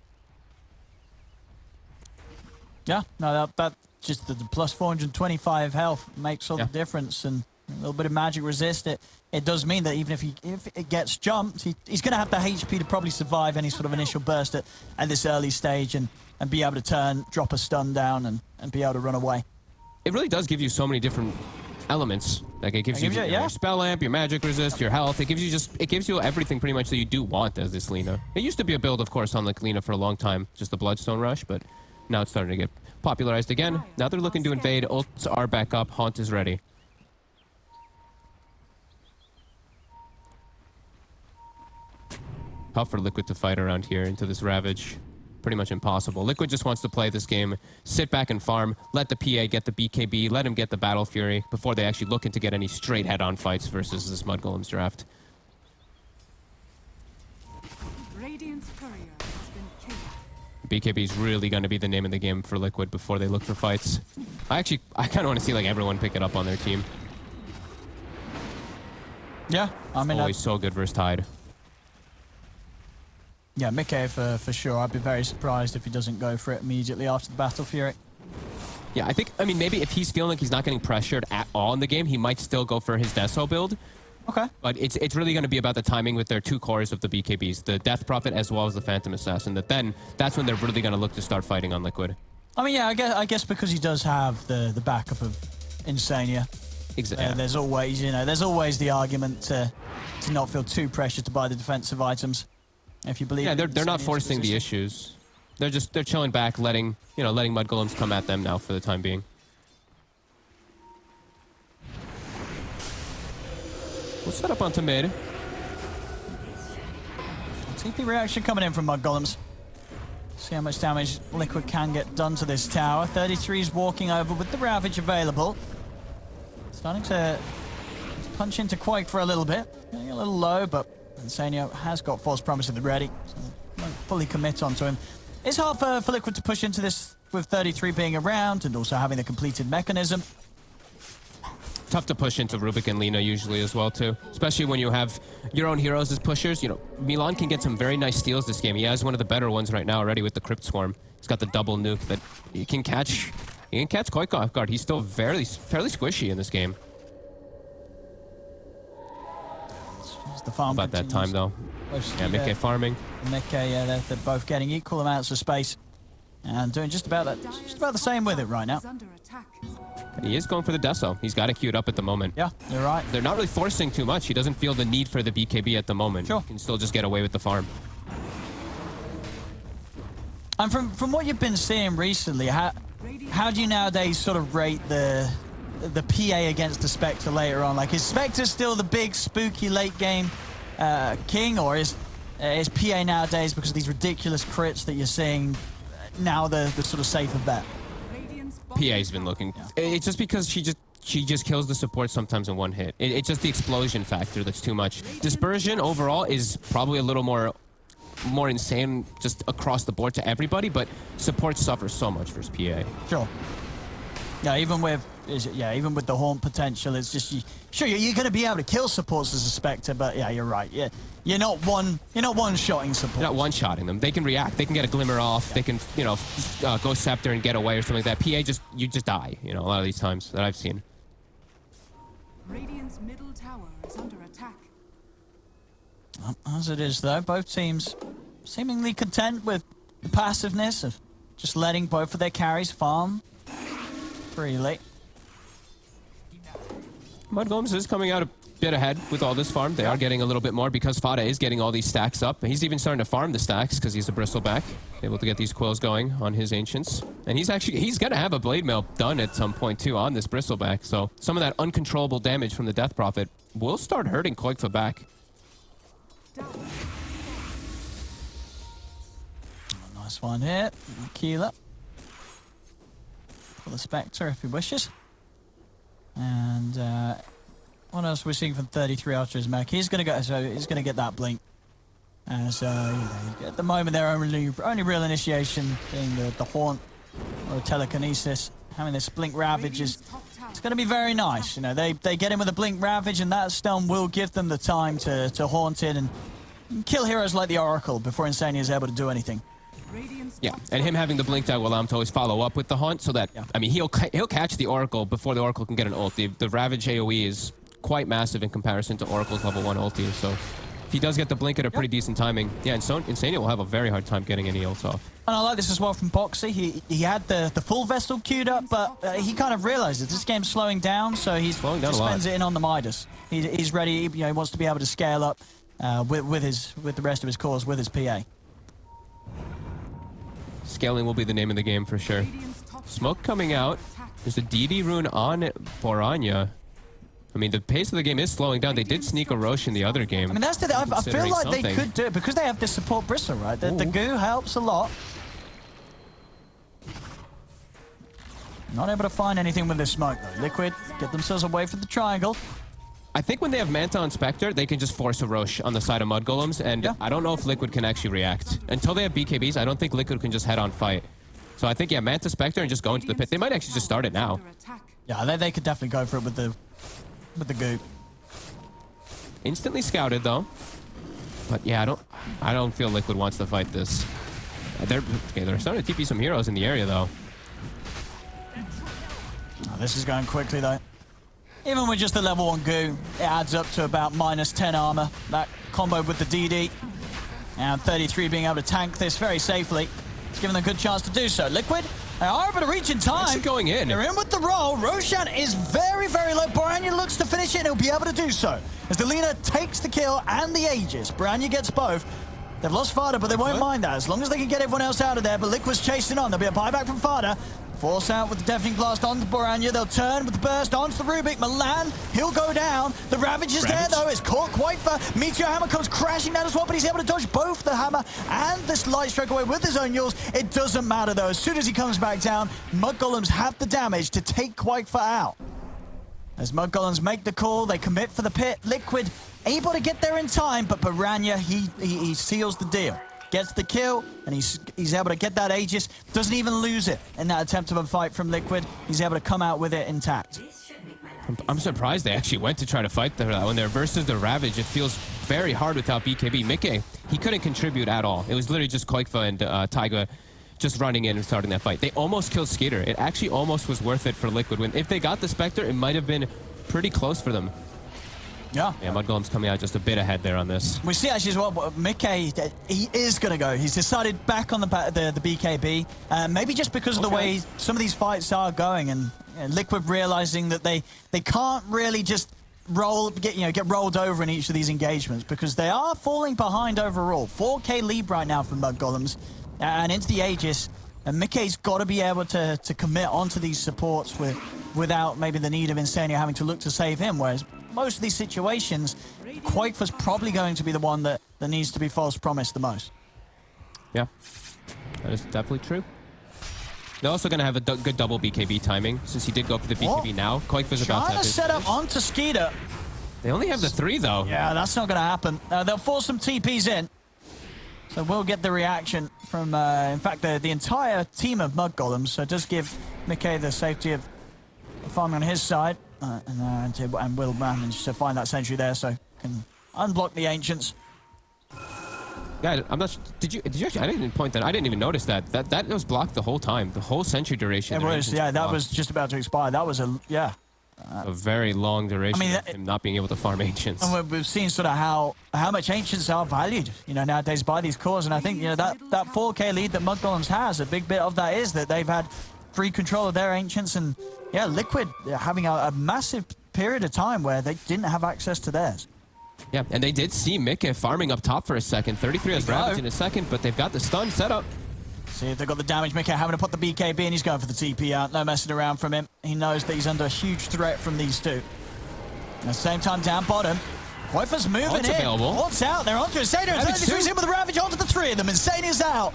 Yeah, no, that just the plus 425 health makes all the difference, and a little bit of magic resist. It does mean that even if it gets jumped, he's going to have the HP to probably survive any sort of initial burst at this early stage and be able to drop a stun down and be able to run away. It really does give you so many different elements. Like it gives you your spell amp, your magic resist, your health. It gives you everything pretty much that you do want as this Lina. It used to be a build, of course, on like Lina for a long time, just the Bloodstone Rush, but now it's starting to get popularized again. Now they're looking to invade. Ults are back up. Haunt is ready. Tough for Liquid to fight around here into this Ravage. Pretty much impossible. Liquid just wants to play this game, sit back and farm, let the PA get the BKB, let him get the Battle Fury before they actually look into get any straight head-on fights versus this Mudgolems draft. Radiant's courier has been killed. BKB is really going to be the name of the game for Liquid before they look for fights. I kind of want to see like everyone pick it up on their team. Yeah, I mean, always so good versus Tide. Yeah, Mickey for sure. I'd be very surprised if he doesn't go for it immediately after the Battle Fury. Yeah, I mean, maybe if he's feeling like he's not getting pressured at all in the game, he might still go for his Deso build. Okay. But it's really going to be about the timing with their two cores of the BKBs, the Death Prophet as well as the Phantom Assassin. That's when they're really going to look to start fighting on Liquid. I mean, yeah, I guess because he does have the backup of Insania. Exactly. There's always, there's always the argument to not feel too pressured to buy the defensive items. If you believe. Yeah, they're not forcing the issues. They're chilling back, letting mudgolems come at them now for the time being. We'll set up onto mid. TP reaction coming in from mudgolems. See how much damage Liquid can get done to this tower. 33's walking over with the Ravage available. Starting to punch into Quake for a little bit. Getting a little low, but Insania has got False Promise at the ready. So won't fully commit onto him. It's hard for Liquid to push into this with 33 being around and also having the completed mechanism. Tough to push into Rubik and Lina usually as well too, especially when you have your own heroes as pushers. Milan can get some very nice steals this game. He has one of the better ones right now already with the Crypt Swarm. He's got the double nuke that he can catch. He can catch Koiko off guard. He's still fairly squishy in this game. The farm about that time though. Yeah, Mickey farming. Mickey, yeah, they're both getting equal amounts of space and doing just about the same with it right now. He is going for the Deso. He's got it queued up at the moment. Yeah, you're right. They're not really forcing too much. He doesn't feel the need for the BKB at the moment. Sure. He can still just get away with the farm. And from what you've been seeing recently, how do you nowadays sort of rate the PA against the Spectre later on? Like, is Spectre still the big spooky late game king, or is PA nowadays, because of these ridiculous crits that you're seeing, now the sort of safer bet? PA's been looking. It's just because she just kills the support sometimes in one hit. It's just the explosion factor that's too much. Dispersion overall is probably a little more insane just across the board to everybody, but support suffers so much versus PA. Sure. Yeah, even with the haunt potential, it's just sure you're going to be able to kill supports as a Spectre, but yeah, you're right. Yeah, you're not one-shotting supports. You're not one-shotting them. They can react. They can get a glimmer off. Yeah. They can go Scepter and get away or something like that. PA you just die. A lot of these times that I've seen. Radiant's middle tower is under attack. As it is though, both teams seemingly content with the passiveness of just letting both of their carries farm freely. mudgolems is coming out a bit ahead with all this farm. They are getting a little bit more because Fada is getting all these stacks up. He's even starting to farm the stacks because he's a bristleback, able to get these quills going on his ancients. And he's going to have a blade mail done at some point too on this bristleback. So some of that uncontrollable damage from the Death Prophet will start hurting Koikfa back. Nice one here. Keeler. For the Spectre if he wishes. And what else are we seeing from 33 after his mech? He's gonna get that blink. As at the moment their only real initiation being the haunt or telekinesis. Having this blink ravage it's gonna be very nice. They get in with a blink ravage and that stun will give them the time to haunt in and kill heroes like the Oracle before Insania is able to do anything. Yeah, and him having the blink tag will allow him to always follow up with the haunt, so that I mean he'll catch the Oracle before the Oracle can get an ult. The Ravage AoE is quite massive in comparison to Oracle's level 1 ulti, so if he does get the blink at a pretty decent timing, yeah, Insania will have a very hard time getting any ults off. And I like this as well from Boxy. He had the full Vestal queued up, but he kind of realized that this game's slowing down, so he just spends it in on the Midas. He's ready. He wants to be able to scale up with the rest of his cores with his PA. Scaling will be the name of the game for sure. Smoke coming out. There's a DD rune on Boranya. I mean, the pace of the game is slowing down. They did sneak a Roche in the other game. I mean, that's the I feel like they could do it because they have this support bristle, right? The goo helps a lot. Not able to find anything with this smoke though. Liquid get themselves away from the triangle. I think when they have Manta on Spectre, they can just force a Roche on the side of mudgolems, and I don't know if Liquid can actually react. Until they have BKBs, I don't think Liquid can just head-on fight. So I think, yeah, Manta Spectre and just go into the pit. They might actually just start it now. Yeah, they could definitely go for it with the goop. Instantly scouted, though. But yeah, I don't feel Liquid wants to fight this. They're starting to TP some heroes in the area, though. Oh, this is going quickly, though. Even with just the level 1 goo, it adds up to about -10 armor. That combo with the DD. And 33 being able to tank this very safely. It's given them a good chance to do so. Liquid, they are able to reach in time. Actually going in. They're in with the roll. Roshan is very, very low. Boranya looks to finish it, and he'll be able to do so. As Delina takes the kill and the Aegis. Boranya gets both. They've lost Fada, but they won't mind that as long as they can get everyone else out of there. But Liquid's chasing on. There'll be a buyback from Fada. Force out with the Deafening Blast onto Boranya. They'll turn with the burst onto the Rubik. Milan, he'll go down. The Ravage is there, though. It's caught quite far. Meteor Hammer comes crashing down as well, but he's able to dodge both the Hammer and this Light Strike away with his own Yules. It doesn't matter, though. As soon as he comes back down, Mudgolems have the damage to take Quakefa out. As Mudgolems make the call, they commit for the pit. Liquid able to get there in time, but Boranya, he seals the deal. Gets the kill, and he's able to get that Aegis. Doesn't even lose it in that attempt of a fight from Liquid. He's able to come out with it intact. I'm surprised they actually went to try to fight that one there versus the Ravage. It feels very hard without BKB. Mickey, he couldn't contribute at all. It was literally just Quakefa and Taiga just running in and starting that fight. They almost killed Skeeter. It actually almost was worth it for Liquid. If they got the Spectre, it might have been pretty close for them. Yeah. Yeah, Mudgolem's coming out just a bit ahead there on this. We see actually as well, Mickey, he is going to go. He's decided back on the BKB, maybe just because of the way some of these fights are going, and Liquid realizing that they can't really just get rolled over in each of these engagements because they are falling behind overall. 4K lead right now for Mudgolems, and into the Aegis, and Mickey's got to be able to commit onto these supports without maybe the need of Insania having to look to save him, whereas most of these situations, Quakefa's probably going to be the one that needs to be false promised the most. Yeah, that is definitely true. They're also going to have a good double BKB timing, since he did go for the BKB now. Quakefa's about to have his set up onto Skeeter. They only have the 3, though. Yeah, that's not going to happen. They'll force some TPs in. So we'll get the reaction from, in fact, the entire team of Mudgolems. So it does give Mickey the safety of farming on his side. And will manage to find that sentry there, so can unblock the Ancients. Yeah, I'm not. Did you actually? I didn't even point that. I didn't even notice that. That was blocked the whole time. The whole sentry duration. It was. Yeah, that was just about to expire. That was a very long duration. I mean, of him not being able to farm Ancients. And we've seen sort of how much Ancients are valued, nowadays by these cores. And I think that 4K lead that Mudgolems has, a big bit of that is that they've had free control of their Ancients, and yeah, Liquid having a massive period of time where they didn't have access to theirs. Yeah, and they did see Mickey farming up top for a second. 33 has Ravage in a second, but they've got the stun set up. See if they've got the damage. Mickey having to put the BKB in. He's going for the TP out. No messing around from him. He knows that he's under a huge threat from these two. At the same time, down bottom, Quakefa's moving in. Available. What's out? They're onto Insania. He's in with the Ravage onto the 3 of them. Insania's out.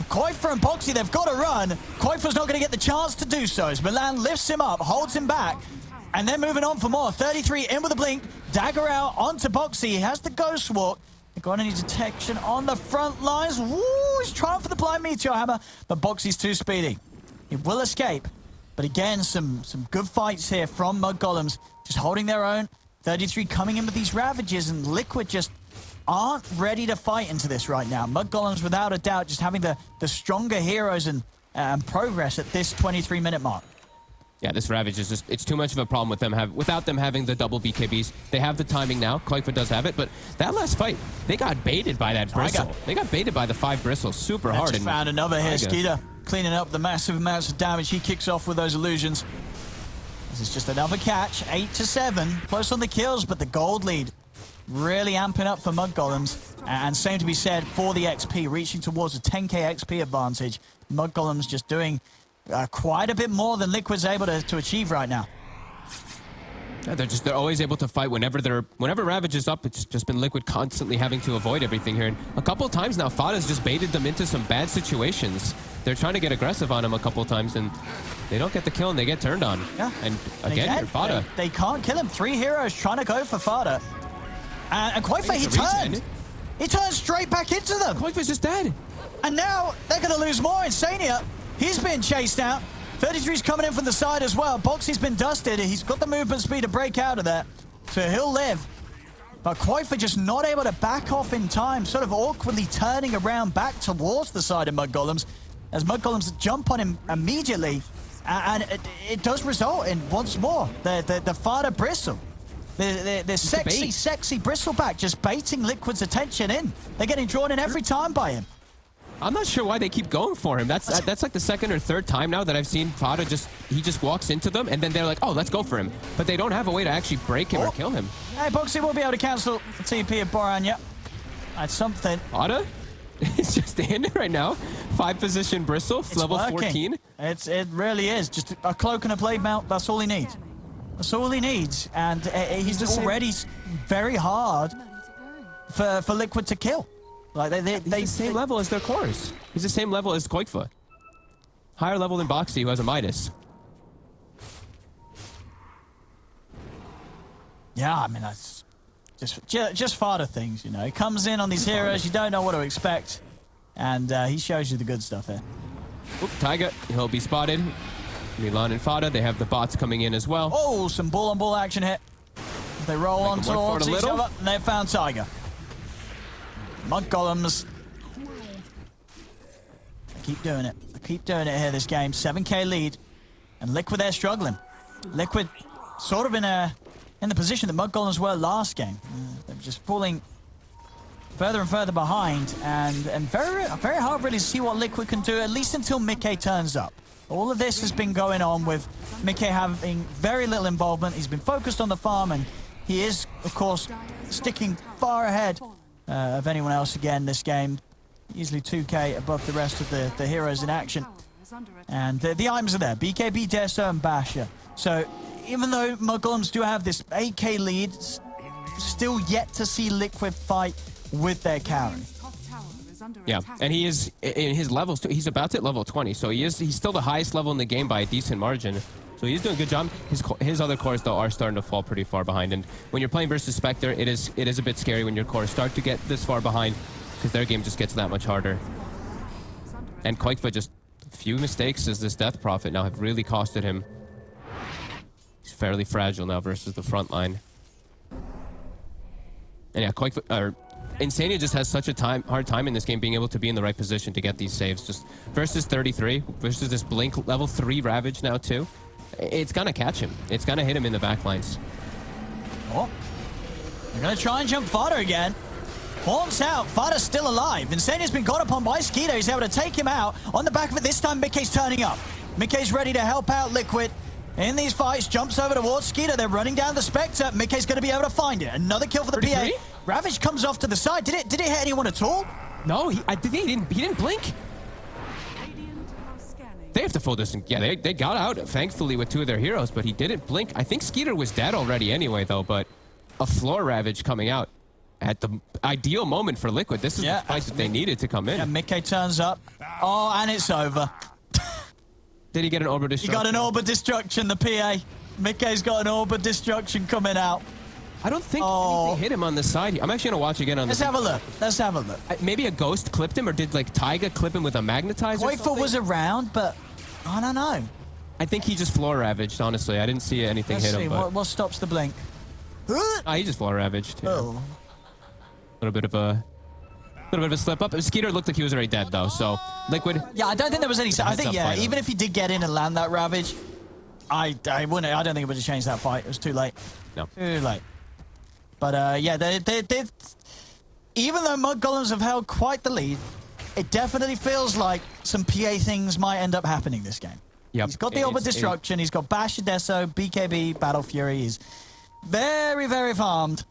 Quakefa and Boxy, they've got to run. Quakefa's not going to get the chance to do so as Milan lifts him up, holds him back, and they're moving on for more. 33 in with a blink. Dagger out onto Boxy. He has the Ghost Walk. They've got any detection on the front lines. Woo! He's trying for the blind Meteor Hammer, but Boxy's too speedy. He will escape. But again, some good fights here from Mudgolems, just holding their own. 33 coming in with these Ravages, and Liquid just aren't ready to fight into this right now. Mudgolems, without a doubt, just having the stronger heroes and progress at this 23-minute mark. Yeah, this Ravage is just, it's too much of a problem with them without them having the double BKBs. They have the timing now. Quakefa does have it, but that last fight, they got baited by that bristle. They got baited by the 5 bristles super hard. Just found another here. Skeeter cleaning up the massive amounts of damage. He kicks off with those illusions. This is just another catch. 8-7. Close on the kills, but the gold lead really amping up for Mudgolems. And same to be said for the XP, reaching towards a 10k XP advantage. Mudgolems just doing quite a bit more than Liquid's able to achieve right now. Yeah, they're always able to fight whenever Ravage is up. It's just been Liquid constantly having to avoid everything here. And a couple of times now, Fada's just baited them into some bad situations. They're trying to get aggressive on him a couple of times, and they don't get the kill, and they get turned on. Yeah. And again, here, Fada. They can't kill him. 3 heroes trying to go for Fada. And Quakefa, he turned. He turned straight back into them. Quakefa's just dead. And now they're going to lose more. Insania, he's been chased out. 33's coming in from the side as well. Boxy's been dusted. He's got the movement speed to break out of there. So he'll live. But Quakefa just not able to back off in time, sort of awkwardly turning around back towards the side of Mudgolems. As Mudgolems jump on him immediately, And it does result in, once more, the Fada Bristle. The sexy Bristleback just baiting Liquid's attention in. They're getting drawn in every time by him. I'm not sure why they keep going for him. That's like the second or third time now that I've seen Fada he just walks into them, and then they're like, oh, let's go for him. But they don't have a way to actually break him or kill him. Hey, Boxy will be able to cancel the TP of Boran, yep. That's something. Fada is just in right now. 5-position Bristle, level working. 14. It really is. Just a cloak and a blade mount, that's all he needs. That's all he needs. And he's already very hard for Liquid to kill. Like he's the same level as their cores. He's the same level as Koikfa. Higher level than Boxy, who has a Midas. Yeah, I mean, that's just Fada things, you know. He comes in on these heroes, you don't know what to expect. And he shows you the good stuff here. Oop, Taiga, he'll be spotted. Milan and Fada, they have the bots coming in as well. Oh, some ball-on-ball action here. They roll on towards each other, and they found Taiga. Mudgolems. They keep doing it. They keep doing it here this game. 7k lead. And Liquid, they're struggling. Liquid sort of in the position that Mudgolems were last game. They're just falling further and further behind, and very hard really to see what Liquid can do, at least until Mickey turns up. All of this has been going on with Mickey having very little involvement. He's been focused on the farm, and he is, of course, sticking far ahead of anyone else again this game. Easily 2k above the rest of the heroes in action. And the items are there, BKB, Deso, and Basher. So even though Mudgolems do have this 8k lead, still yet to see Liquid fight with their carry. Yeah, and he is in his levels too. He's about to hit level 20, so he's still the highest level in the game by a decent margin. So he's doing a good job. His other cores though are starting to fall pretty far behind, and when you're playing versus Spectre, it is a bit scary when your cores start to get this far behind, because their game just gets that much harder. And Koikfa, just a few mistakes as this Death Prophet now have really costed him. He's fairly fragile now versus the front line. And yeah, Koikfa, Insania just has such a hard time in this game being able to be in the right position to get these saves. Just versus 33, versus this Blink level 3 Ravage now too. It's gonna catch him. It's gonna hit him in the backlines. Oh, they're gonna try and jump Fada again. Haunts out. Fada's still alive. Insania's been got upon by Skeeter. He's able to take him out. On the back of it, this time Mickey's turning up. Mickey's ready to help out Liquid. In these fights, jumps over towards Skeeter. They're running down the Spectre. Mickey's going to be able to find it. Another kill for the 33? PA. Ravage comes off to the side. Did it hit anyone at all? No, he didn't blink. They have to full distance. Yeah, they got out, thankfully, with 2 of their heroes, but he didn't blink. I think Skeeter was dead already anyway, though, but a floor Ravage coming out at the ideal moment for Liquid. This is the fight that they needed to come in. Yeah, Mickey turns up. Oh, and it's over. Did he get an Orb Destruction? He got an Orb Destruction, the PA. Mickey's got an Orb Destruction coming out. I don't think anything hit him on the side. I'm actually going to watch again on Let's have a look. Let's have a look. Maybe a Ghost clipped him, or did like Taiga clip him with a Magnetizer? Koikfa was around, but I don't know. I think he just floor ravaged, honestly. I didn't see anything hit him. But... What stops the blink? He just floor ravaged. Yeah. Oh. A little bit of a slip up. Skeeter looked like he was already dead though, so Liquid. Yeah, I don't think there was any. I think even if he did get in and land that Ravage, I don't think it would have changed that fight. It was too late. No. Too late. But yeah, they even though Mudgolems have held quite the lead, it definitely feels like some PA things might end up happening this game. Yep. He's got the Orb Destruction. He's got Bash, Deso, BKB, Battle Fury. He's very, very farmed.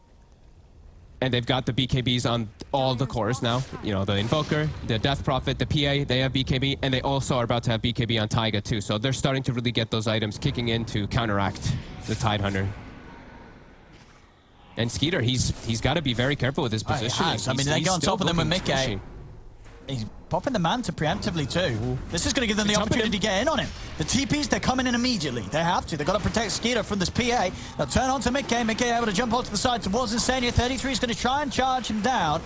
And they've got the BKBs on all the cores now. You know, the Invoker, the Death Prophet, the PA, they have BKB, and they also are about to have BKB on Taiga too. So they're starting to really get those items kicking in to counteract the Tidehunter. And Skeeter, he's got to be very careful with his positioning. I mean, they go on top of them with Mickey. He's popping the Manta preemptively too. This is going to give them the opportunity to get in on him. The TPs, they're coming in immediately. They have to. They've got to protect Skeeter from this PA. They'll turn on to Mickey. Mickey able to jump onto the side towards Insania. 33 is going to try and charge him down.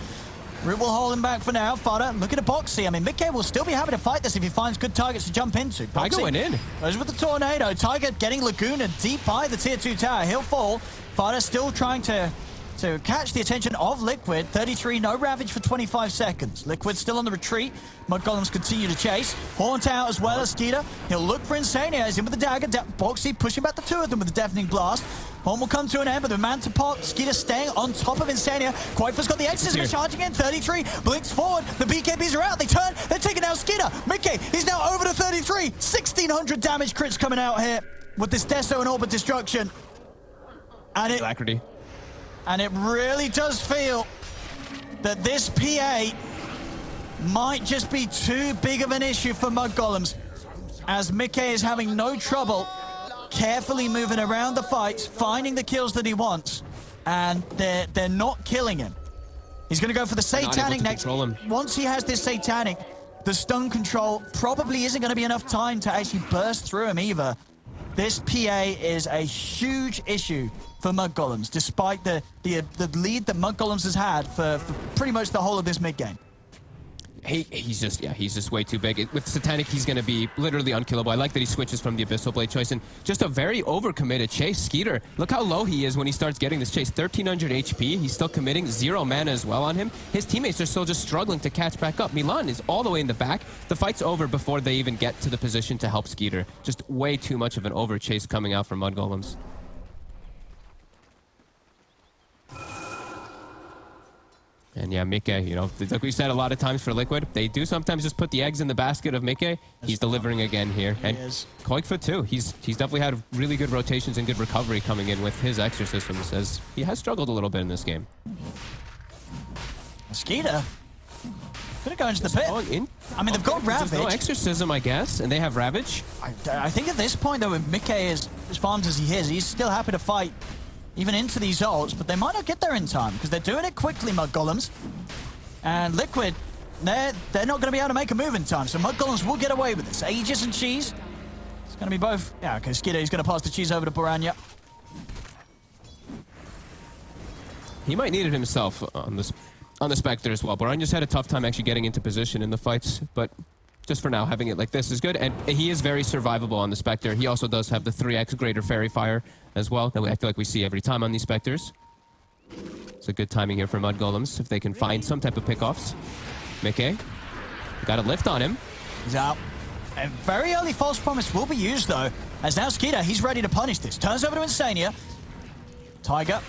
Root will hold him back for now. Fada, look at a Boxy. I mean, Mickey will still be happy to fight this if he finds good targets to jump into. Taiga went in. Goes with the Tornado. Taiga getting Laguna deep by the tier 2 tower. He'll fall. Fada still trying to to catch the attention of Liquid. 33, no Ravage for 25 seconds. Liquid still on the retreat. Mudgolems continue to chase. Haunt out as well as Skeeter. He'll look for Insania. He's in with the dagger. Boxy pushing back the two of them with the deafening blast. Haunt will come to an end, but the man to pop. Skeeter staying on top of Insania. Quaifa's got the exorcism charging in. 33, blinks forward. The BKBs are out. They turn. They're taking out Skeeter. Mickey, he's now over to 33. 1,600 damage crits coming out here with this Deso and Orbit Destruction. And Alacrity. And it really does feel that this PA might just be too big of an issue for Mudgolems, as Mickey is having no trouble carefully moving around the fights, finding the kills that he wants, and they're not killing him. He's going to go for the Satanic next. Once he has this Satanic, the stun control probably isn't going to be enough time to actually burst through him either. This PA is a huge issue for Mudgolems, despite the lead that Mudgolems has had for pretty much the whole of this mid game. He's just way too big. With Satanic, he's going to be literally unkillable. I like that he switches from the Abyssal Blade choice, and just a very overcommitted chase. Skeeter, look how low he is when he starts getting this chase. 1,300 HP. He's still committing. 0 mana as well on him. His teammates are still just struggling to catch back up. Milan is all the way in the back. The fight's over before they even get to the position to help Skeeter. Just way too much of an over chase coming out from Mudgolems. And yeah, Mickey, you know, like we said a lot of times for Liquid, they do sometimes just put the eggs in the basket of Mickey. He's delivering again here. And Koikfa too. He's definitely had really good rotations and good recovery coming in with his exorcisms, as he has struggled a little bit in this game. Skeeter gonna go into the pit. I mean, they've got Ravage. There's no exorcism, I guess, and they have Ravage. I think at this point, though, with Mickey as farmed as he is, he's still happy to fight even into these ults, but they might not get there in time because they're doing it quickly, Mudgolems. And Liquid, they're not going to be able to make a move in time, so Mudgolems will get away with this. Aegis and Cheese. It's going to be both. Yeah, okay, Skeeter, he's going to pass the Cheese over to Boranya. He might need it himself on the Spectre as well. Boranya's had a tough time actually getting into position in the fights, but just for now, having it like this is good. And he is very survivable on the Spectre. He also does have the 3x greater Fairy Fire as well, that I feel like we see every time on these Spectres. It's a good timing here for Mudgolems if they can find some type of pickoffs. Mickey, got a lift on him. He's out. A very early False Promise will be used, though, as now Skeeter, he's ready to punish this. Turns over to Insania. Tiger.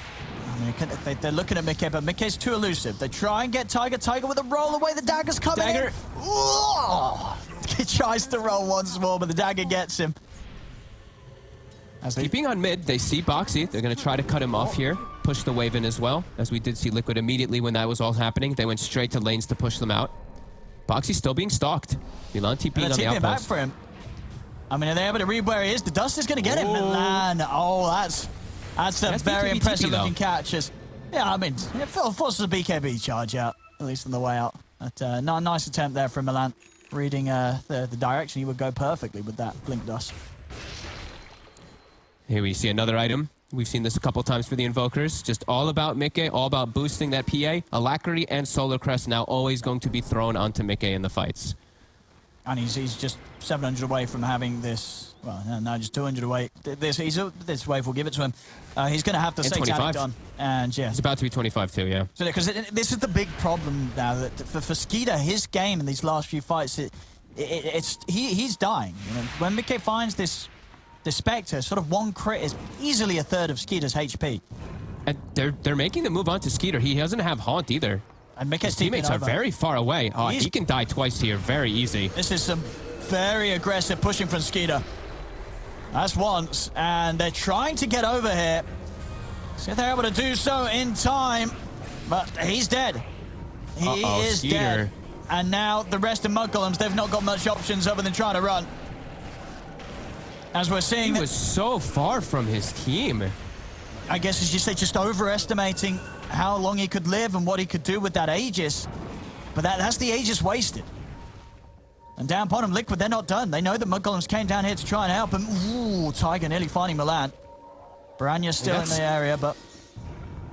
I mean, they're looking at Mickey, but Mickey's too elusive. They try and get Tiger. Tiger with a roll away. The dagger's coming in. Oh! He tries to roll once more, but the dagger gets him. Keeping on mid, they see Boxy. They're going to try to cut him off here. Push the wave in as well, as we did see Liquid immediately when that was all happening. They went straight to lanes to push them out. Boxy's still being stalked. Milan TPing on the outpost. Back for him. I mean, are they able to read where he is? The dust is going to get him. Milan. Oh, that's a very impressive looking catch. Yeah, I mean, it forces a BKB charge out, at least on the way out. But nice attempt there from Milan. Reading the direction, he would go perfectly with that blink dust. Here we see another item. We've seen this a couple times for the Invokers. Just all about Mickey, all about boosting that PA. Alacrity and Solar Crest now always going to be thrown onto Mickey in the fights. And he's just 700 away from having this. Well, no, just 200 away. This wave will give it to him. He's going to have to say Satanic done. And yeah. He's about to be 25 too, yeah. So because this is the big problem now, that for Skeeter, his game in these last few fights, he's dying. You know, when Mickey finds this Spectre, sort of one crit is easily a third of Skeeter's HP. And they're making the move on to Skeeter. He doesn't have Haunt either. And his teammates are very far away. Oh, he can die twice here very easy. This is some very aggressive pushing from Skeeter. That's once, and they're trying to get over here. See if they're able to do so in time, but he's dead. He is Skeeter. Dead. And now the rest of Mudgolems, they've not got much options other than trying to run. As we're seeing, he was so far from his team. I guess as you say, just overestimating how long he could live and what he could do with that Aegis. But that's the Aegis wasted. And down upon him, Liquid, they're not done. They know that Mudgolems came down here to try and help him. Ooh, Tiger nearly finding Milan. Baranya's still in the area, but...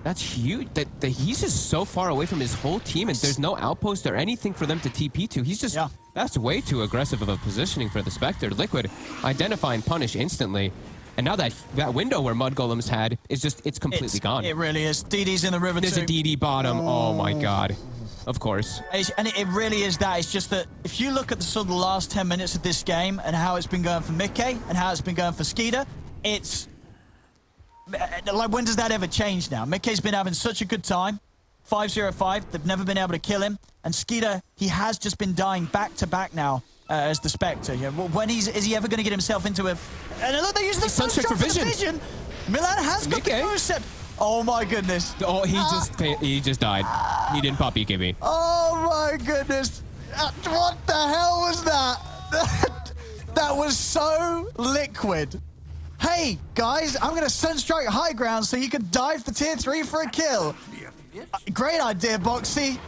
That's huge. He's just so far away from his whole team, and there's no outpost or anything for them to TP to. He's just... That's way too aggressive of a positioning for the Spectre. Liquid identify and punish instantly. And now that window where mudgolems had is just, it's completely gone. It really is. DD's in the river There's too. a DD bottom. Oh my God. Of course. And it really is that. It's just that if you look at the sort of the last 10 minutes of this game and how it's been going for Mickey and how it's been going for Skeeter, it's like, when does that ever change now? Mickey's been having such a good time. 5-0-5. They've never been able to kill him. And Skeeter, he has just been dying back to back now as the Spectre. Yeah, well, when is he ever going to get himself into a? And look, they're using the Sunstrike for vision. Milan has got the boost. Oh my goodness. Oh, he just died. He didn't pop EKB. Oh my goodness. What the hell was that? That was so liquid. Hey, guys, I'm going to Sunstrike high ground so you can dive for tier 3 for a kill. Great idea, Boxy.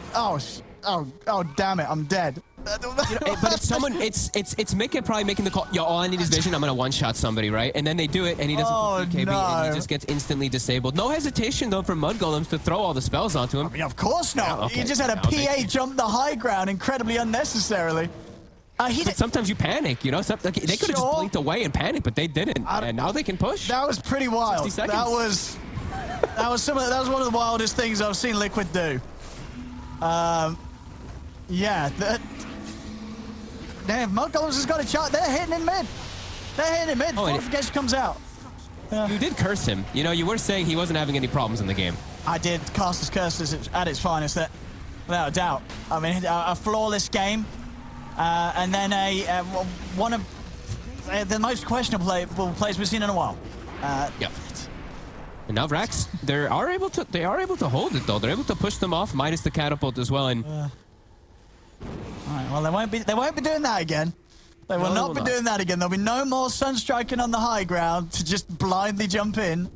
Oh, damn it, I'm dead. But it's someone, it's Mickey probably making the call. Yo, all I need is vision. I'm gonna one-shot somebody, right? And then they do it, and he doesn't put EKB, and he just gets instantly disabled. No hesitation though for mudgolems to throw all the spells onto him. I mean, of course not. Yeah, okay. You just had a PA jump the high ground incredibly unnecessarily. But sometimes you panic, you know. They could have just blinked away and panicked, but they didn't, and now they can push. That was pretty wild. 60 seconds. That was one of the wildest things I've seen Liquid do. Yeah. Damn, mudgolems has got a shot. They're hitting in mid. Fortification comes out. You did curse him. You know, you were saying he wasn't having any problems in the game. I did. Caster's Curse is at its finest, without a doubt. I mean, a flawless game, and then one of the most questionable plays we've seen in a while. Yep. And now Rax, they are able to hold it though. They're able to push them off, minus the catapult as well. And all right, well, they won't be doing that again. They will not be doing that again. There'll be no more Sunstriking on the high ground to just blindly jump in.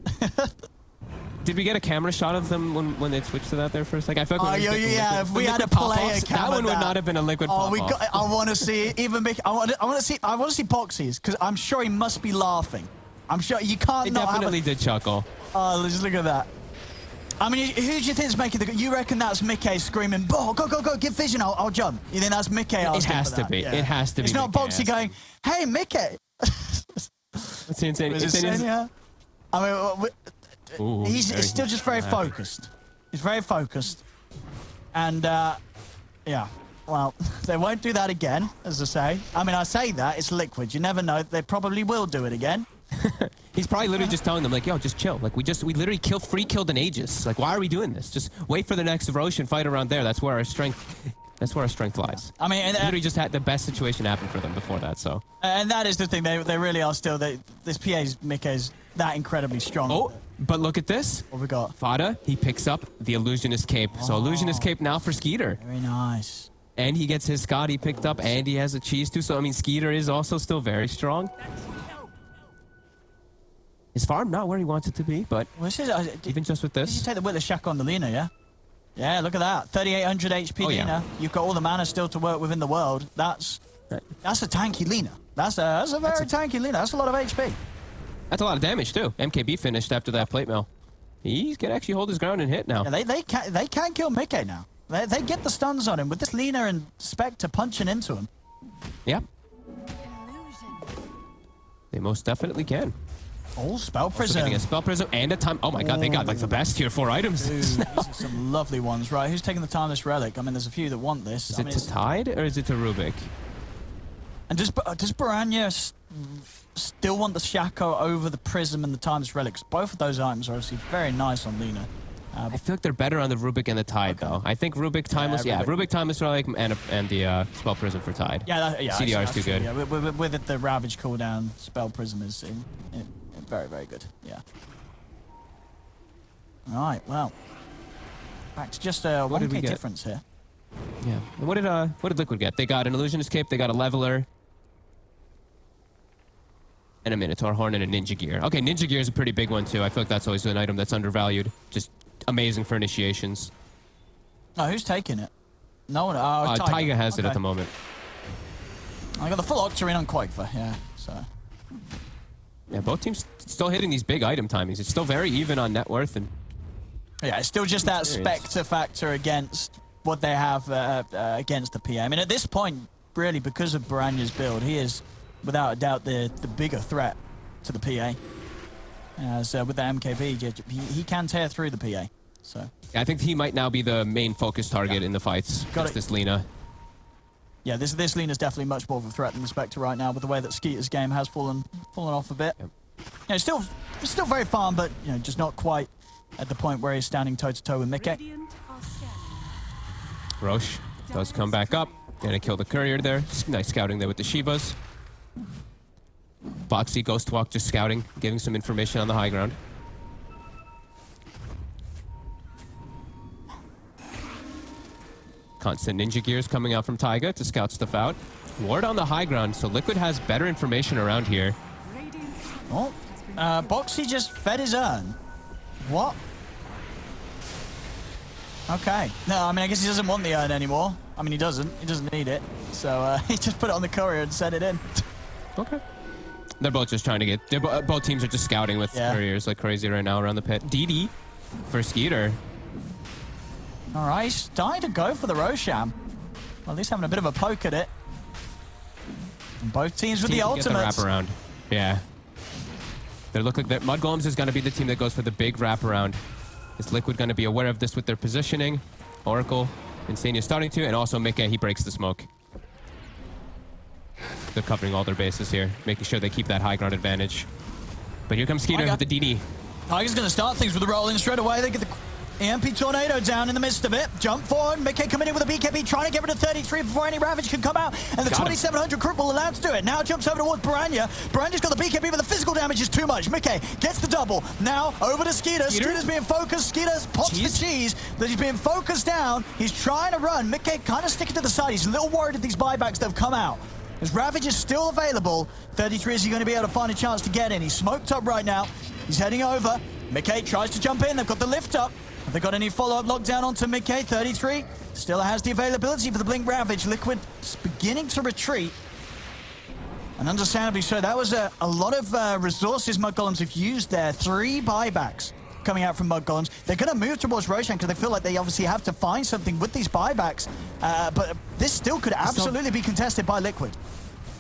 Did we get a camera shot of them when they switched to that there for a second? I felt like if we had a player camera, that one would not have been a liquid pop-off. I want to see even big. I want to see Boxy's because I'm sure he must be laughing. I'm sure you can't. He definitely did chuckle. Oh, just look at that. I mean, who do you think is making the? You reckon that's Mickey screaming, "Go, give vision! I'll jump." You think that's Mickey? It has to be. Yeah. It has to be. It's not Boxy going, "Hey, Mickey." It's insane. It's insane. Yeah. I mean, he's still just very focused. He's very focused, and yeah. Well, they won't do that again, as I say. I mean, I say that it's Liquid. You never know. They probably will do it again. He's probably literally just telling them, like, yo, just chill. Like, we literally free killed an Aegis. Like, why are we doing this? Just wait for the next Roche and fight around there. That's where our strength lies. I mean, literally just had the best situation happen for them before that, so. And that is the thing. They really are still, this PA's, Mickey's that incredibly strong. Oh, but look at this. What we got? Fada, he picks up the Illusionist Cape. So Illusionist Cape now for Skeeter. Very nice. And he gets his Scotty picked up, and he has a cheese too. So, I mean, Skeeter is also still very strong. His farm not where he wants it to be, but even just with this. Did you take the Wither Shack on the Lina, yeah? Yeah, look at that. 3,800 HP Lina. You've got all the mana still to work within the world. That's a tanky Lina. That's a very tanky Lina. That's a lot of HP. That's a lot of damage, too. MKB finished after that plate mill. He can actually hold his ground and hit now. Yeah, they can kill Mickey now. They get the stuns on him with this Lina and Spectre punching into him. Yeah. They most definitely can. Oh, Spell Prism. Getting a Spell Prism and a time. Oh my God, they got like the best tier 4 items. Dude, these are some lovely ones, right? Who's taking the Timeless Relic? I mean, there's a few that want this. Is it to Tide or is it to Rubik? And does Baranya still want the Shaco over the Prism and the Timeless Relics? Both of those items are obviously very nice on Lina. I feel like they're better on the Rubik and the Tide, though. I think Rubik Timeless, Rubik Timeless Relic and the Spell Prism for Tide. CDR is too good. Yeah, with it, the Ravage cooldown, Spell Prism is very, very good. Yeah. All right, well. Back to just a 1k difference here. Yeah. And what did Liquid get? They got an Illusionist Cape, they got a Leveler, and a Minotaur Horn and a Ninja Gear. Okay, Ninja Gear is a pretty big one, too. I feel like that's always an item that's undervalued. Amazing for initiations. Oh, who's taking it? No one. Taiga has it at the moment. I got the full Octarine on Quakefer, yeah. So. Yeah, both teams still hitting these big item timings. It's still very even on net worth and. Yeah, it's still just that Spectre factor against what they have against the PA. I mean, at this point, really, because of Baranya's build, he is, without a doubt, the bigger threat to the PA. As with the MKB, he can tear through the PA. So I think he might now be the main focus target in the fights. Got it. This Lina. Yeah, this Lina's definitely much more of a threat than the Spectre right now, with the way that Skeeter's game has fallen off a bit. Yep. You know, still very farm, but you know, just not quite at the point where he's standing toe-to-toe with Mickey. Roche does come back up. Gonna kill the courier there. Nice scouting there with the Shivas. Boxy, Ghost Walk just scouting, giving some information on the high ground. Constant ninja gears coming out from Taiga to scout stuff out. Ward on the high ground, so Liquid has better information around here. Oh, Boxy just fed his urn. What? Okay. No, I mean, I guess he doesn't want the urn anymore. I mean, he doesn't need it. So he just put it on the courier and sent it in. Okay. They're both just trying to get... both teams are just scouting with couriers like crazy right now around the pit. DD for Skeeter. All right, he's starting to go for the Rosham. Well, at least having a bit of a poke at it. And both teams with the ultimates. Get the wraparound. Yeah. They look like that. Mudgolems is going to be the team that goes for the big wraparound. Is Liquid going to be aware of this with their positioning? Oracle, Insania starting to, and also Mickey, he breaks the smoke. They're covering all their bases here, making sure they keep that high ground advantage. But here comes Skeeter with the DD. Tiger's going to start things with the roll in straight away. They get the EMP Tornado down in the midst of it. Jump forward. Mickey coming in with a BKB, trying to get rid of 33 before any Ravage can come out. And the 2700 Crook will allow to do it. Now jumps over towards Baranya. Baranya's got the BKB, but the physical damage is too much. Mickey gets the double. Now over to Skeeter. Skeeter's being focused. Skeeter pops the cheese, but he's being focused down. He's trying to run. Mickey kind of sticking to the side. He's a little worried at these buybacks that have come out. His Ravage is still available. 33, is he going to be able to find a chance to get in? He's smoked up right now. He's heading over. Mickey tries to jump in. They've got the lift up. Have they got any follow-up lockdown onto Mickey? 33 still has the availability for the Blink Ravage. Liquid beginning to retreat. And understandably so. That was a lot of resources Mudgolems have used there. 3 buybacks coming out from Mudgolems. They're going to move towards Roshan because they feel like they obviously have to find something with these buybacks. But this still could absolutely be contested by Liquid.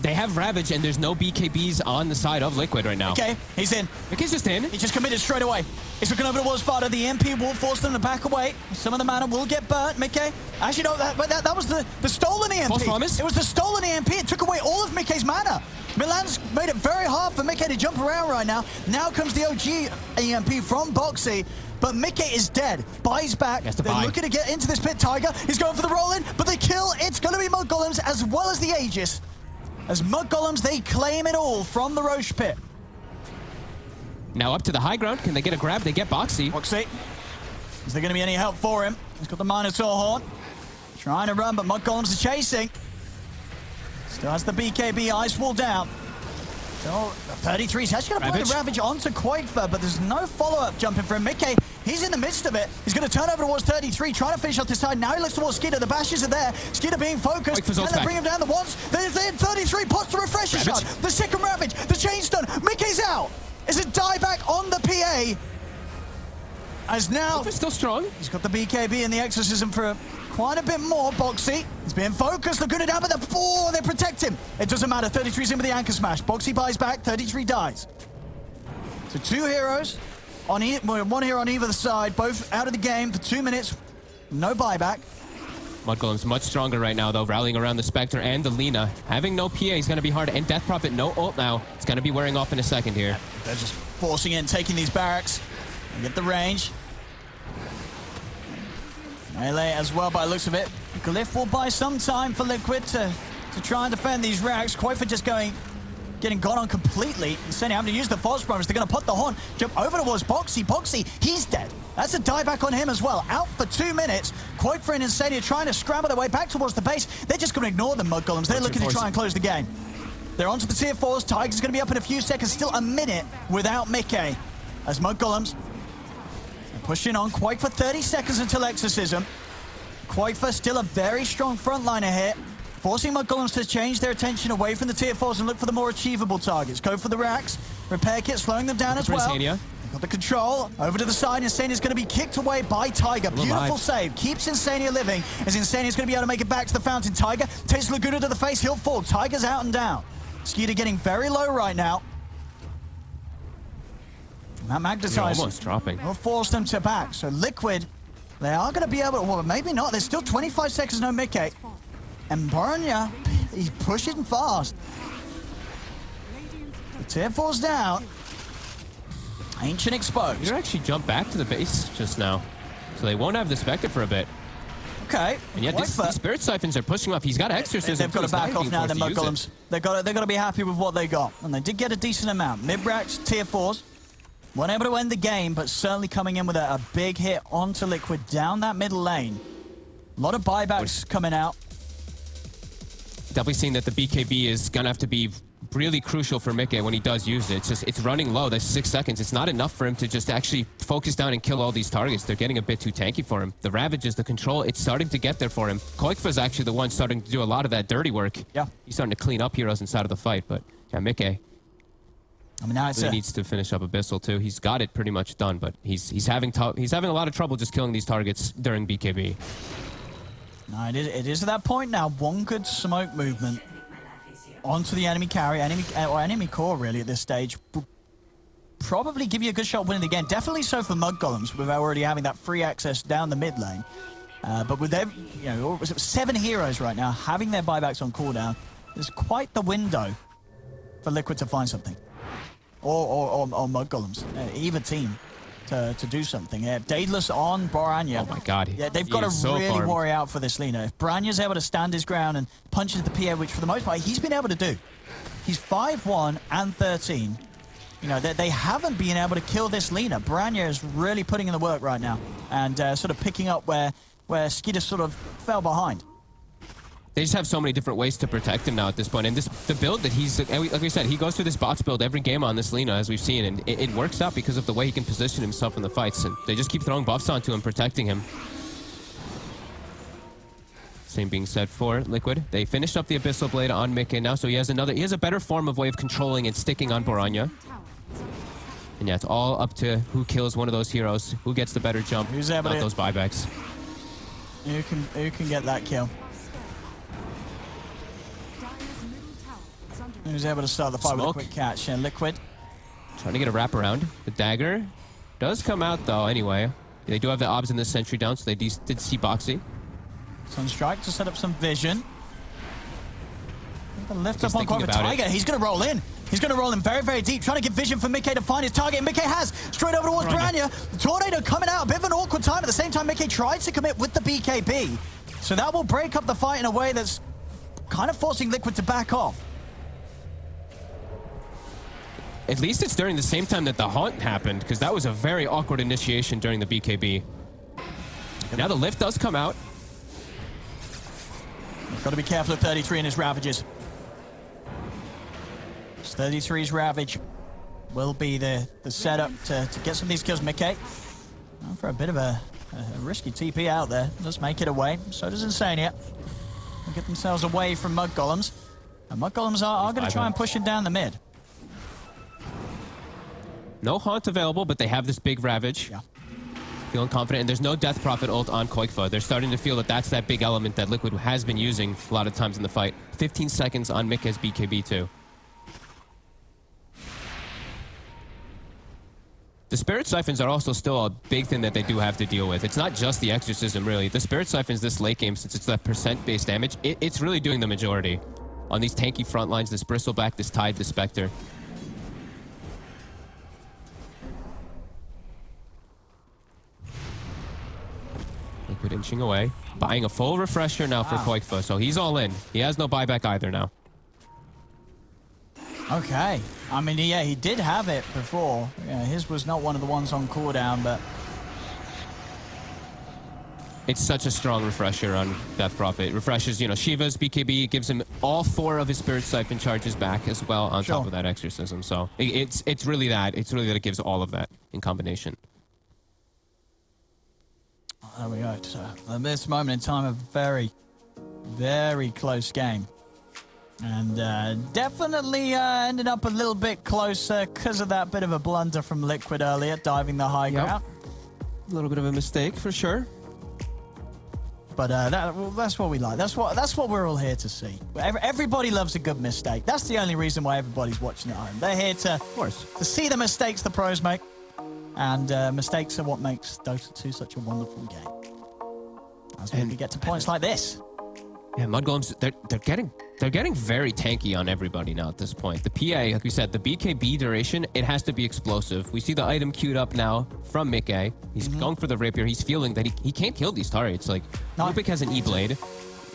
They have Ravage, and there's no BKBs on the side of Liquid right now. Okay, he's in. Mickey's just in. He just committed straight away. He's looking over towards Sparta. The MP will force them to back away. Some of the mana will get burnt, Mickey. Actually, no, that was the stolen EMP. False promise? It was the stolen EMP. It took away all of Mickey's mana. Milan's made it very hard for Mickey to jump around right now. Now comes the OG EMP from Boxy. But Mickey is dead. Buys back. They're looking to get into this pit. Tiger, he's going for the roll-in, but the kill, it's going to be Mudgolems as well as the Aegis. As Mudgolems, they claim it all from the Roche pit. Now up to the high ground. Can they get a grab? They get Boxy. Boxy. Is there going to be any help for him? He's got the Minotaur Horn. Trying to run, but Mudgolems are chasing. Still has the BKB Ice Wall down. So 33, he's actually going to play the Ravage onto Quakefer, but there's no follow-up jumping for him. Mickey, he's in the midst of it. He's going to turn over towards 33, trying to finish off this side. Now he looks towards Skeeter. The bashes are there. Skeeter being focused. Can they bring him down the ones? They're 33, pots to refresh his shot. The second Ravage, the Chainstone. Mickey's out. Is it dieback on the PA? As now... He's still strong. He's got the BKB and the Exorcism for quite a bit more. Boxy, he's being focused. They're good it down, but they protect him. It doesn't matter. 33's in with the Anchor Smash. Boxy buys back. 33 dies. So 2 heroes, one hero on either side, both out of the game for 2 minutes. No buyback. Mudgolem's much stronger right now, though, rallying around the Spectre and the Lina. Having no PA is going to be hard, and Death Prophet, no ult now. It's going to be wearing off in a second here. They're just forcing in, taking these barracks. And get the range. Melee as well by the looks of it. Glyph will buy some time for Liquid to try and defend these racks. Quakefer just getting gone on completely. Insania having to use the false promise. They're going to put the horn, jump over towards Boxy. Boxy, he's dead. That's a dieback on him as well. Out for 2 minutes. Quakefer and Insania trying to scramble their way back towards the base. They're just going to ignore them, Mudgolems. They're looking to try and close the game. They're onto the tier 4s. Tiger's going to be up in a few seconds. Still a minute without Mickey. As Mudgolems pushing on. Quakefer 30 seconds until Exorcism. Quakefer still a very strong frontliner here. Forcing Mudgolems to change their attention away from the tier 4s and look for the more achievable targets. Go for the racks. Repair kit slowing them down as well. Insania. Got the control. Over to the side. Insania's going to be kicked away by Tiger. Beautiful save. Keeps Insania living as Insania's going to be able to make it back to the fountain. Tiger takes Laguna to the face. He'll fall. Tiger's out and down. Skeeter getting very low right now. That magnetizer almost dropping. will force them to back. So Liquid, they are going to be able to, well, maybe not. There's still 25 seconds, no Mickey. And Bronya, he's pushing fast. The tier 4's down. Ancient exposed. They're actually jumped back to the base just now. So they won't have the Spectre for a bit. Okay. And yet these Spirit Siphons are pushing off. He's got Exorcism. They've got to back off now, the mudgolems. They've got to be happy with what they got. And they did get a decent amount. Mid-racks, tier 4s. Weren't able to end the game, but certainly coming in with a big hit onto Liquid down that middle lane. A lot of buybacks coming out. Definitely seeing that the BKB is going to have to be really crucial for Mickey when he does use it. It's running low. That's 6 seconds. It's not enough for him to just actually focus down and kill all these targets. They're getting a bit too tanky for him. The Ravages, the control, it's starting to get there for him. Koikfa's actually the one starting to do a lot of that dirty work. Yeah. He's starting to clean up heroes inside of the fight, but yeah, Mickey. I mean, now he needs to finish up Abyssal too. He's got it pretty much done, but he's having a lot of trouble just killing these targets during BKB. No, it is at that point now. One good smoke movement onto the enemy carry, enemy core really at this stage. Probably give you a good shot winning the game. Definitely so for mudgolems, without already having that free access down the mid lane. But with them, 7 heroes right now having their buybacks on cooldown, there's quite the window for Liquid to find something. Or mudgolems, either team to do something. Yeah, Daedalus on Boranya. Oh my god. Yeah, they've got to really worry out for this Lina. If Boranya's able to stand his ground and punch into the PA, which for the most part he's been able to do. He's 5-1 and 13. They haven't been able to kill this Lina. Boranya is really putting in the work right now and sort of picking up where Skeeter sort of fell behind. They just have so many different ways to protect him now at this point. And the build that he's, like we said, he goes through this bots build every game on this Lina, as we've seen, and it works out because of the way he can position himself in the fights. And they just keep throwing buffs onto him, protecting him. Same being said for Liquid. They finished up the Abyssal Blade on Mickey now, so he has a better form of way of controlling and sticking on Boranya. And yeah, it's all up to who kills one of those heroes, who gets the better jump, who's able not those buybacks. Who can get that kill? He was able to start the fight with a quick catch. And Liquid trying to get a wrap around. The dagger does come out though anyway. They do have the obs in this sentry down, so they did see Boxy. Sunstrike to set up some vision. Lift up on thinking Tiger. He's going to roll in. He's going to roll in very, very deep, trying to get vision for Mickey to find his target. And Mickey has straight over towards Boranya. The Tornado coming out, a bit of an awkward time. At the same time, Mickey tries to commit with the BKB. So that will break up the fight in a way that's kind of forcing Liquid to back off. At least it's during the same time that the haunt happened, because that was a very awkward initiation during the BKB. Now the lift does come out. Got to be careful of 33 and his Ravages. 33's Ravage will be the setup to get some of these kills. Mickey for a bit of a risky TP out there. Does make it away. So does Insania. They'll get themselves away from mudgolems. And mudgolems are going to try and push him down the mid. No haunt available, but they have this big Ravage. Yeah. Feeling confident, and there's no Death Prophet ult on Koikfa. They're starting to feel that that's that big element that Liquid has been using a lot of times in the fight. 15 seconds on Mickey's BKB too. The Spirit Siphons are also still a big thing that they do have to deal with. It's not just the Exorcism, really. The Spirit Siphons this late game, since it's that percent-based damage, it's really doing the majority. On these tanky front lines, this Bristleback, this Tide, this Spectre. Liquid inching away. Buying a full refresher now for Koikfa, so he's all in. He has no buyback either now. Okay. I mean, yeah, he did have it before. Yeah, his was not one of the ones on cooldown, but... It's such a strong refresher on Death Prophet. Refreshes, Shiva's BKB, gives him all 4 of his Spirit Siphon charges back as well on top of that Exorcism. So it's really that. It's really that it gives all of that in combination. There we go. So at this moment in time, a very, very close game. And definitely ended up a little bit closer because of that bit of a blunder from Liquid earlier, diving the high ground. A little bit of a mistake for sure. But that's what we like. That's what we're all here to see. Everybody loves a good mistake. That's the only reason why everybody's watching at home. They're here to see the mistakes the pros make. And mistakes are what makes Dota 2 such a wonderful game. As we get to points like this. Yeah, mudgolems, they're getting very tanky on everybody now at this point. The PA, like we said, the BKB duration, it has to be explosive. We see the item queued up now from Mickey. He's going for the rapier. He's feeling that he can't kill these turrets. Like, Rubik has an E-blade.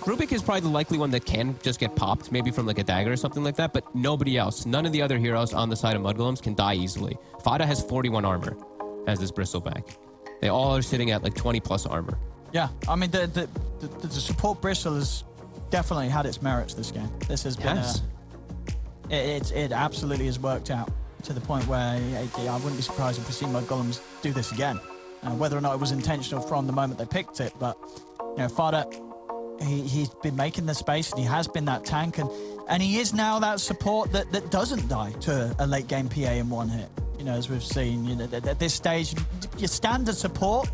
Rubik is probably the likely one that can just get popped, maybe from like a dagger or something like that, but nobody else. None of the other heroes on the side of mudgolems can die easily. Fada has 41 armor as this bristleback. They all are sitting at like 20 plus armor. Yeah, I mean, the support bristle has definitely had its merits this game. This has been it absolutely has worked out to the point where I wouldn't be surprised if we see mudgolems do this again. Whether or not it was intentional from the moment they picked it, but you know, Fada, he's been making the space and he has been that tank, and he is now that support that doesn't die to a late game PA in one hit. You know, as we've seen, you know, at this stage, your standard support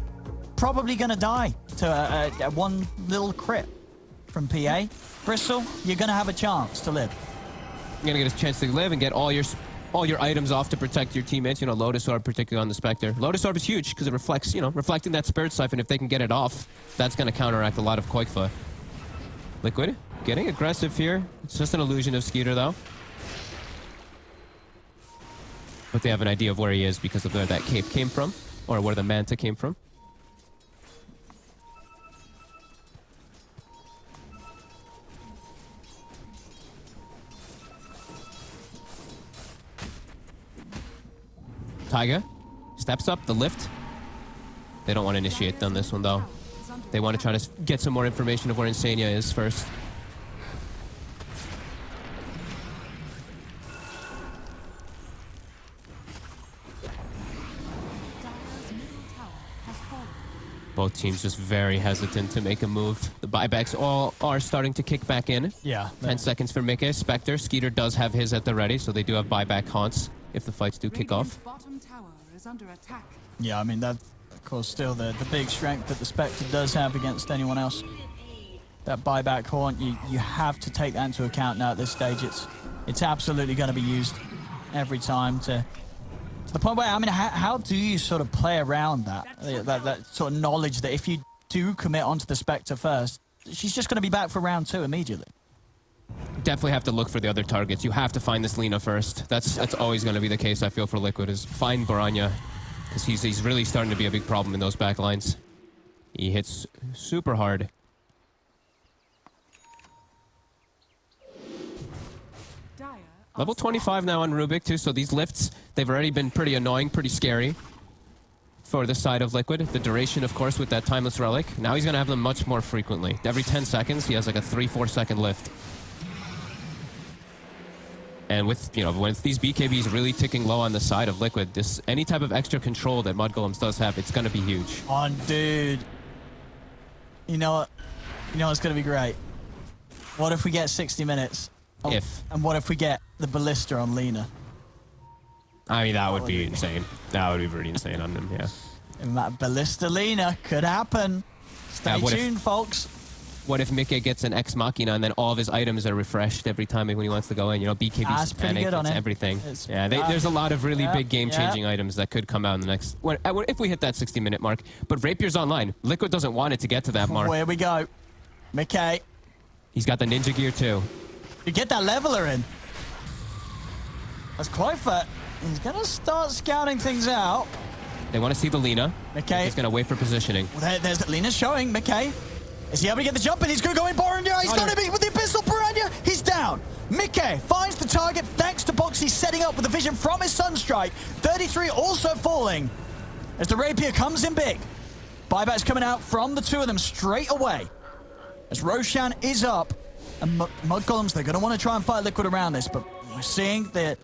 probably going to die to a one little crit from PA. Bristle, you're going to have a chance to live. You're going to get a chance to live and get all your items off to protect your teammates. You know, Lotus Orb, particularly on the Spectre. Lotus Orb is huge because it reflects, you know, reflecting that Spirit Siphon. If they can get it off, that's going to counteract a lot of Koikfa. Liquid getting aggressive here. It's just an illusion of Skeeter, though. But they have an idea of where he is because of where that cape came from, or where the Manta came from. Taiga steps up the lift. They don't want to initiate on this one, though. They want to try to get some more information of where Insania is first. Both teams just very hesitant to make a move. The buybacks all are starting to kick back in. Yeah. 10 seconds for Mickey. Spectre. Skeeter does have his at the ready, so they do have buyback haunts if the fights do kick off. Bottom tower is under attack. Yeah, I mean, that, of course, still the big strength that the Spectre does have against anyone else. That buyback haunt, you have to take that into account now at this stage. It's absolutely going to be used every time to the point where, I mean, how do you sort of play around that sort of knowledge that if you do commit onto the Spectre first, she's just going to be back for round 2 immediately? Definitely have to look for the other targets. You have to find this Lina first. That's always going to be the case, I feel, for Liquid, is find Baranya, because he's really starting to be a big problem in those back lines. He hits super hard. Level 25 now on Rubik, too, so these lifts, they've already been pretty annoying, pretty scary for the side of Liquid. The duration, of course, with that Timeless Relic. Now he's going to have them much more frequently. Every 10 seconds, he has like a 3-4 second lift. And with, you know, when these BKBs really ticking low on the side of Liquid, this any type of extra control that mudgolems does have, it's going to be huge. Oh, dude. You know what? You know what's going to be great? What if we get 60 minutes? And what if we get the Ballista on Lina? I mean, that would be insane. That would be pretty insane on them, yeah. And that Ballista Lina could happen. Stay tuned, folks. What if Mickey gets an Ex Machina and then all of his items are refreshed every time when he wants to go in? You know, BKB's panic, it's everything. There's a lot of really big game-changing items that could come out in the next... if we hit that 60-minute mark. But Rapier's online. Liquid doesn't want it to get to that mark. Where we go. Mickey. He's got the ninja gear, too. You get that leveler in. That's quite fat. He's going to start scouting things out. They want to see the Lina. Mickey. He's going to wait for positioning. Well, there's the Lina showing. Mickey. Is he able to get the jump in? He's going to go in Baranya. He's going to be with the Abyssal Baranya. He's down. Mickey finds the target thanks to Boxy setting up with the vision from his Sunstrike. 33 also falling as the Rapier comes in big. Buyback's coming out from the two of them straight away. As Roshan is up. And mudgolems, they're going to want to try and fight Liquid around this, but we're seeing the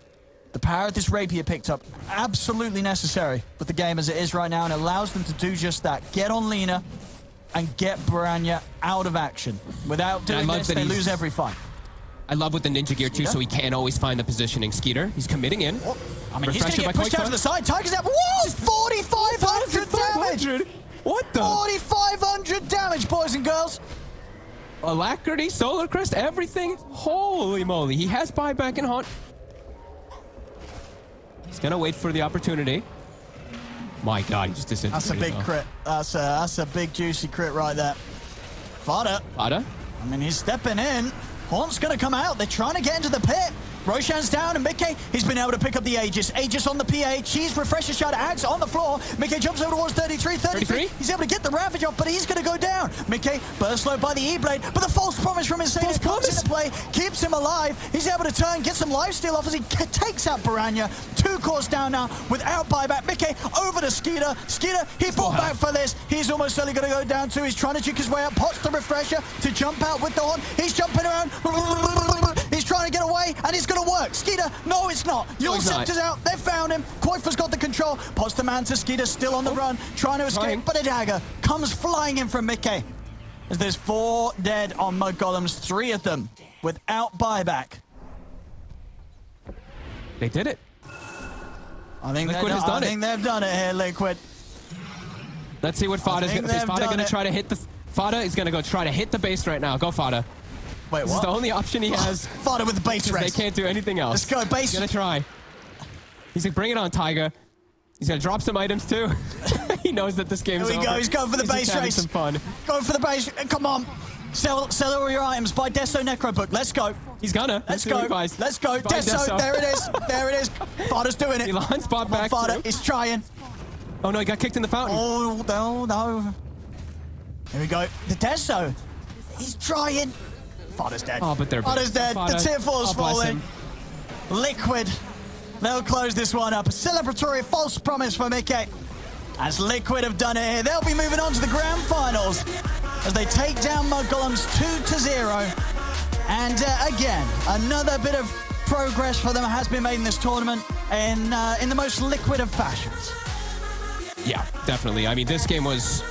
power of this Rapier picked up absolutely necessary with the game as it is right now, and it allows them to do just that. Get on Lina and get Baranya out of action. Without doing this, they lose every fight. I love with the ninja gear, too, so he can't always find the positioning. Skeeter, he's committing in. I mean, he's going to get pushed out to the side. Tiger's out. Whoa! 4,500 damage! What the? 4,500 damage, boys and girls! Alacrity, Solar Crest, everything. Holy moly. He has buyback and haunt. He's going to wait for the opportunity. My God, he just disintegrated. That's a big crit. That's a big juicy crit right there. Fada. Fada? I mean, he's stepping in. Haunt's going to come out. They're trying to get into the pit. Roshan's down, and Mickey, he's been able to pick up the Aegis. Aegis on the PA. Cheese refresher shot. Axe on the floor. Mickey jumps over towards 33. He's able to get the Ravage off, but he's going to go down. Mickey burst low by the E-Blade, but the false promise from Insane comes into play, keeps him alive. He's able to turn, get some lifesteal off as he takes out Piranha. 2 cores down now without buyback. Mickey over to Skeeter. Skeeter, he fought back for this. He's almost certainly going to go down too. He's trying to juke his way up. Pots the refresher to jump out with the Haunt. He's jumping around. He's trying to get away, and it's going to work. Skeeter, no, it's not. Your Scepter's out. They found him. Koifer's got the control. Pots the Manta. Skeeter still on the run, trying to escape, but a dagger comes flying in from Mickey. As there's 4 dead on mudgolems, 3 of them without buyback. They did it. I think Liquid has done it. I think they've done it here, Liquid. Let's see what Fada's going to do. Is Fada going to try to hit the... Fada is going to go try to hit the base right now. Go, Fada. Wait, what? This is the only option he has. Fada with the base race. They can't do anything else. Let's go, base. He's going to try. He's like, bring it on, Taiga. He's going to drop some items, too. He knows that this game is over. Here we go. He's going for the base race. Some fun. Going for the base. Come on. Sell all your items. Buy Deso Necro Book. Let's go. He's gonna. Let's go. Let's go. Deso. There it is. There it is. Fada's doing it. Elon's bought back. Fada is trying. Oh, no. He got kicked in the fountain. Oh, no. Here we go. The Deso. He's trying. Fada's dead. Oh, but they're Fada's dead. Fada. The tier 4's falling. Liquid. They'll close this one up. A celebratory false promise for Mickey. As Liquid have done it here, they'll be moving on to the grand finals as they take down mudgolems 2-0. And again, another bit of progress for them has been made in this tournament in the most Liquid of fashions. Yeah, definitely. I mean, this game was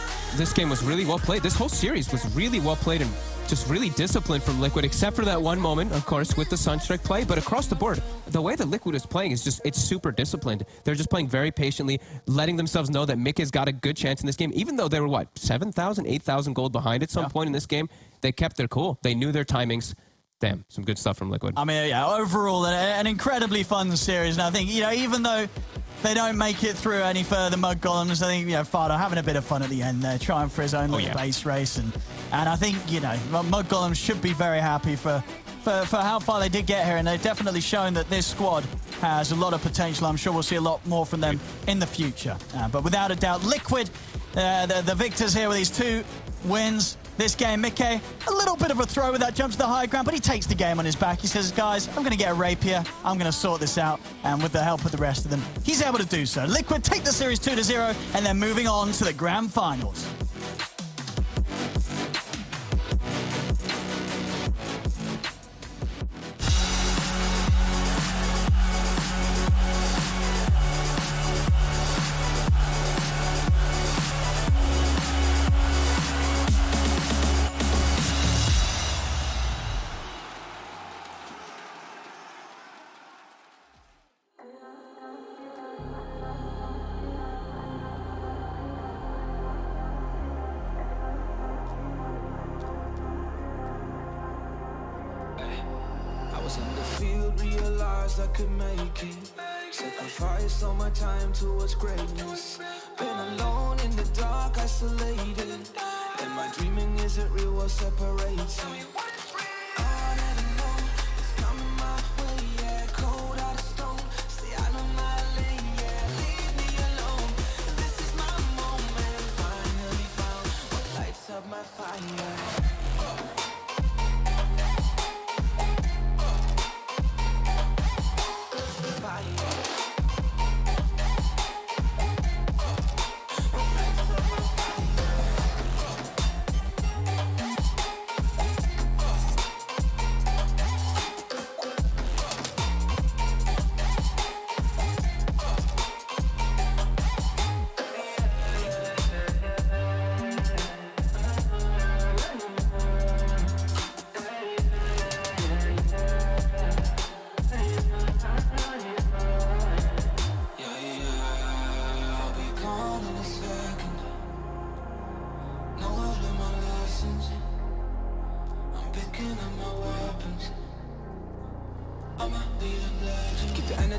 really well played. This whole series was really well played and just really disciplined from Liquid, except for that one moment, of course, with the Sunstrike play. But across the board, the way that Liquid is playing is it's super disciplined. They're just playing very patiently, letting themselves know that Mick has got a good chance in this game. Even though they were, 7,000, 8,000 gold behind at some point in this game, they kept their cool. They knew their timings. Damn, some good stuff from Liquid. I mean, yeah, overall, an incredibly fun series. And I think, even though they don't make it through any further mudgolems, I think, Fada having a bit of fun at the end there, trying for his own little base race. And I think, mudgolems should be very happy for how far they did get here. And they've definitely shown that this squad has a lot of potential. I'm sure we'll see a lot more from them in the future. But without a doubt, Liquid, the victors here with these 2 wins. This game, Mickey, a little bit of a throw with that jump to the high ground, but he takes the game on his back. He says, guys, I'm going to get a rapier. I'm going to sort this out. And with the help of the rest of them, he's able to do so. Liquid take the series 2-0, and then moving on to the grand finals. I could make it. Sacrificed all my time towards greatness. Been alone in the dark, isolated. And my dreaming isn't real, what separates me. I never know it's coming my way, yeah. Cold out of stone, stay out of my lane, yeah. Leave me alone, this is my moment. Finally found what lights up my fire.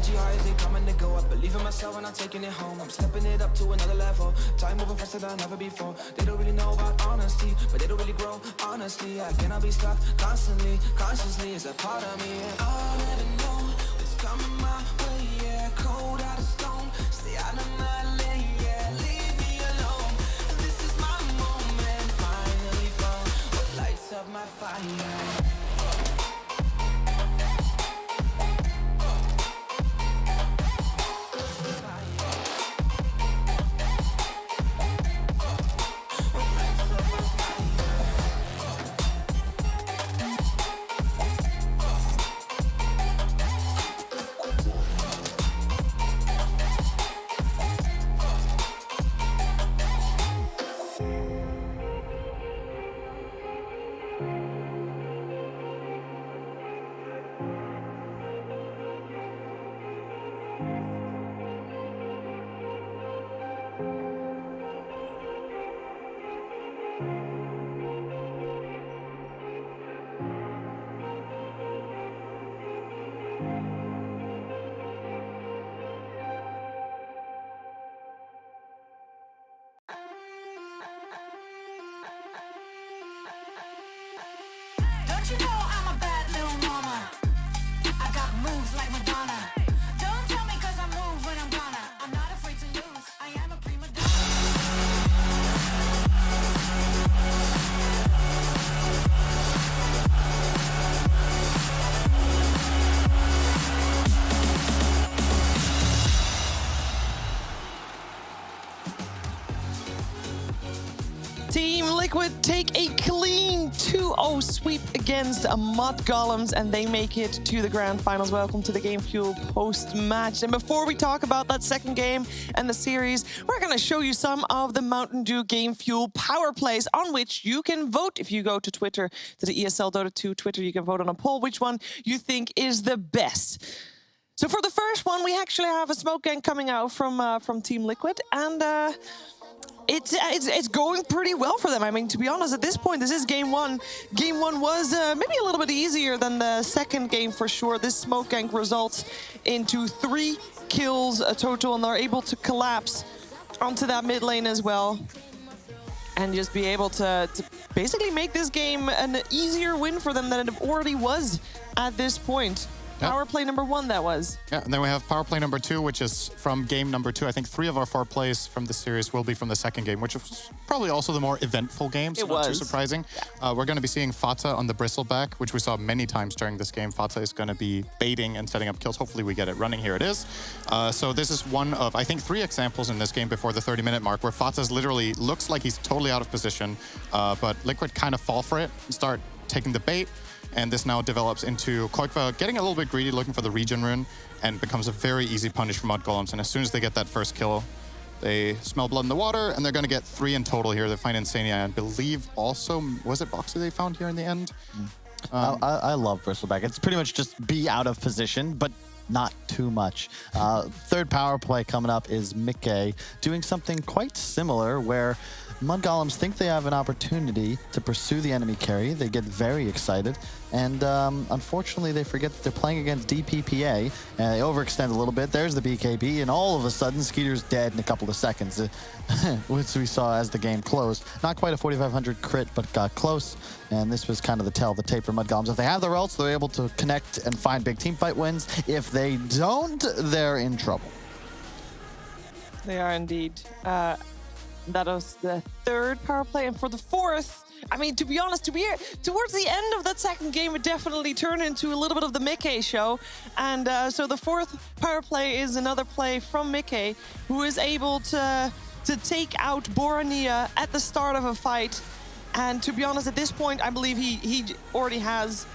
Energy high as they coming to go up. Believe in myself and I'm taking it home. I'm stepping it up to another level. Time moving faster than ever before. They don't really know about honesty, but they don't really grow honestly. I cannot be stuck constantly. Consciously is a part of me. And I'll never know what's coming my way. Yeah, cold out of stone. Stay out of my lane. Yeah, leave me alone. This is my moment. Finally found what lights up my fire. Don't you know I'm a bad little mama? I got moves like Madonna. Don't tell me 'cause I move when I'm gonna. I'm not afraid to lose. I am a prima Team Liquid take a clean 2-0 sweep against mudgolems, and they make it to the grand finals. Welcome to the Game Fuel post-match. And before we talk about that second game and the series, we're going to show you some of the Mountain Dew Game Fuel power plays on which you can vote. If you go to Twitter, to the ESL Dota 2 Twitter, you can vote on a poll which one you think is the best. So for the first one, we actually have a smoke gang coming out from Team Liquid, and it's going pretty well for them. I mean, to be honest, at this point, this is game one. Game one was maybe a little bit easier than the second game for sure. This smoke gank results into 3 kills total, and they're able to collapse onto that mid lane as well, and just be able to basically make this game an easier win for them than it already was at this point. Power play number 1, that was. Yeah, and then we have power play number 2, which is from game number 2. I think 3 of our 4 plays from the series will be from the second game, which was probably also the more eventful game, so not too surprising. Yeah. We're going to be seeing Fata on the bristleback, which we saw many times during this game. Fata is going to be baiting and setting up kills. Hopefully we get it running. Here it is. So this is one of, I think, 3 examples in this game before the 30-minute mark where Fata's literally looks like he's totally out of position, but Liquid kind of fall for it and start taking the bait. And this now develops into Koikva getting a little bit greedy, looking for the regen rune, and becomes a very easy punish for mudgolems. And as soon as they get that first kill, they smell blood in the water, and they're going to get 3 in total here. They find Insania, and I believe also, was it Boxy they found here in the end? I love bristleback. It's pretty much just be out of position, but not too much. Third power play coming up is Mickey doing something quite similar where mudgolems think they have an opportunity to pursue the enemy carry. They get very excited, and unfortunately they forget that they're playing against DPPA, and they overextend a little bit. There's the BKB, and all of a sudden Skeeter's dead in a couple of seconds, which we saw as the game closed. Not quite a 4,500 crit, but got close, and this was kind of the tape for mudgolems. If they have their ults, they're able to connect and find big team fight wins. If they don't, they're in trouble. They are indeed. That was the third power play, and for the fourth, I mean, to be honest, towards the end of that second game, it definitely turned into a little bit of the Mickey show, and so the fourth power play is another play from Mickey, who is able to take out Borania at the start of a fight, and to be honest, at this point, I believe he already has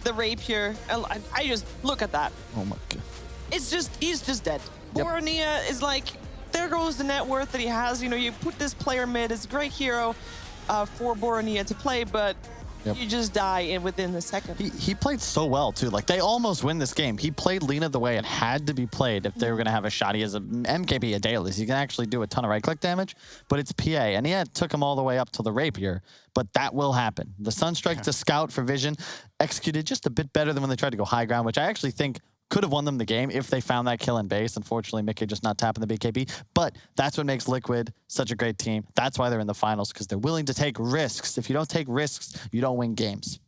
the rapier. I just look at that. Oh my god! It's just he's just dead. Yep. Borania is like, there goes the net worth that he has. You know, you put this player mid, it's a great hero for Borania to play, but you just die within the second. He played so well, too. Like, they almost win this game. He played Lina the way it had to be played if they were going to have a shot. He has a MKB, a Daedalus. He can actually do a ton of right-click damage, but it's PA. And it took him all the way up to the Rapier, but that will happen. The Sunstrike to Scout for Vision executed just a bit better than when they tried to go high ground, which I actually think could have won them the game if they found that kill in base. Unfortunately, Mickey just not tapping the BKB. But that's what makes Liquid such a great team. That's why they're in the finals, because they're willing to take risks. If you don't take risks, you don't win games.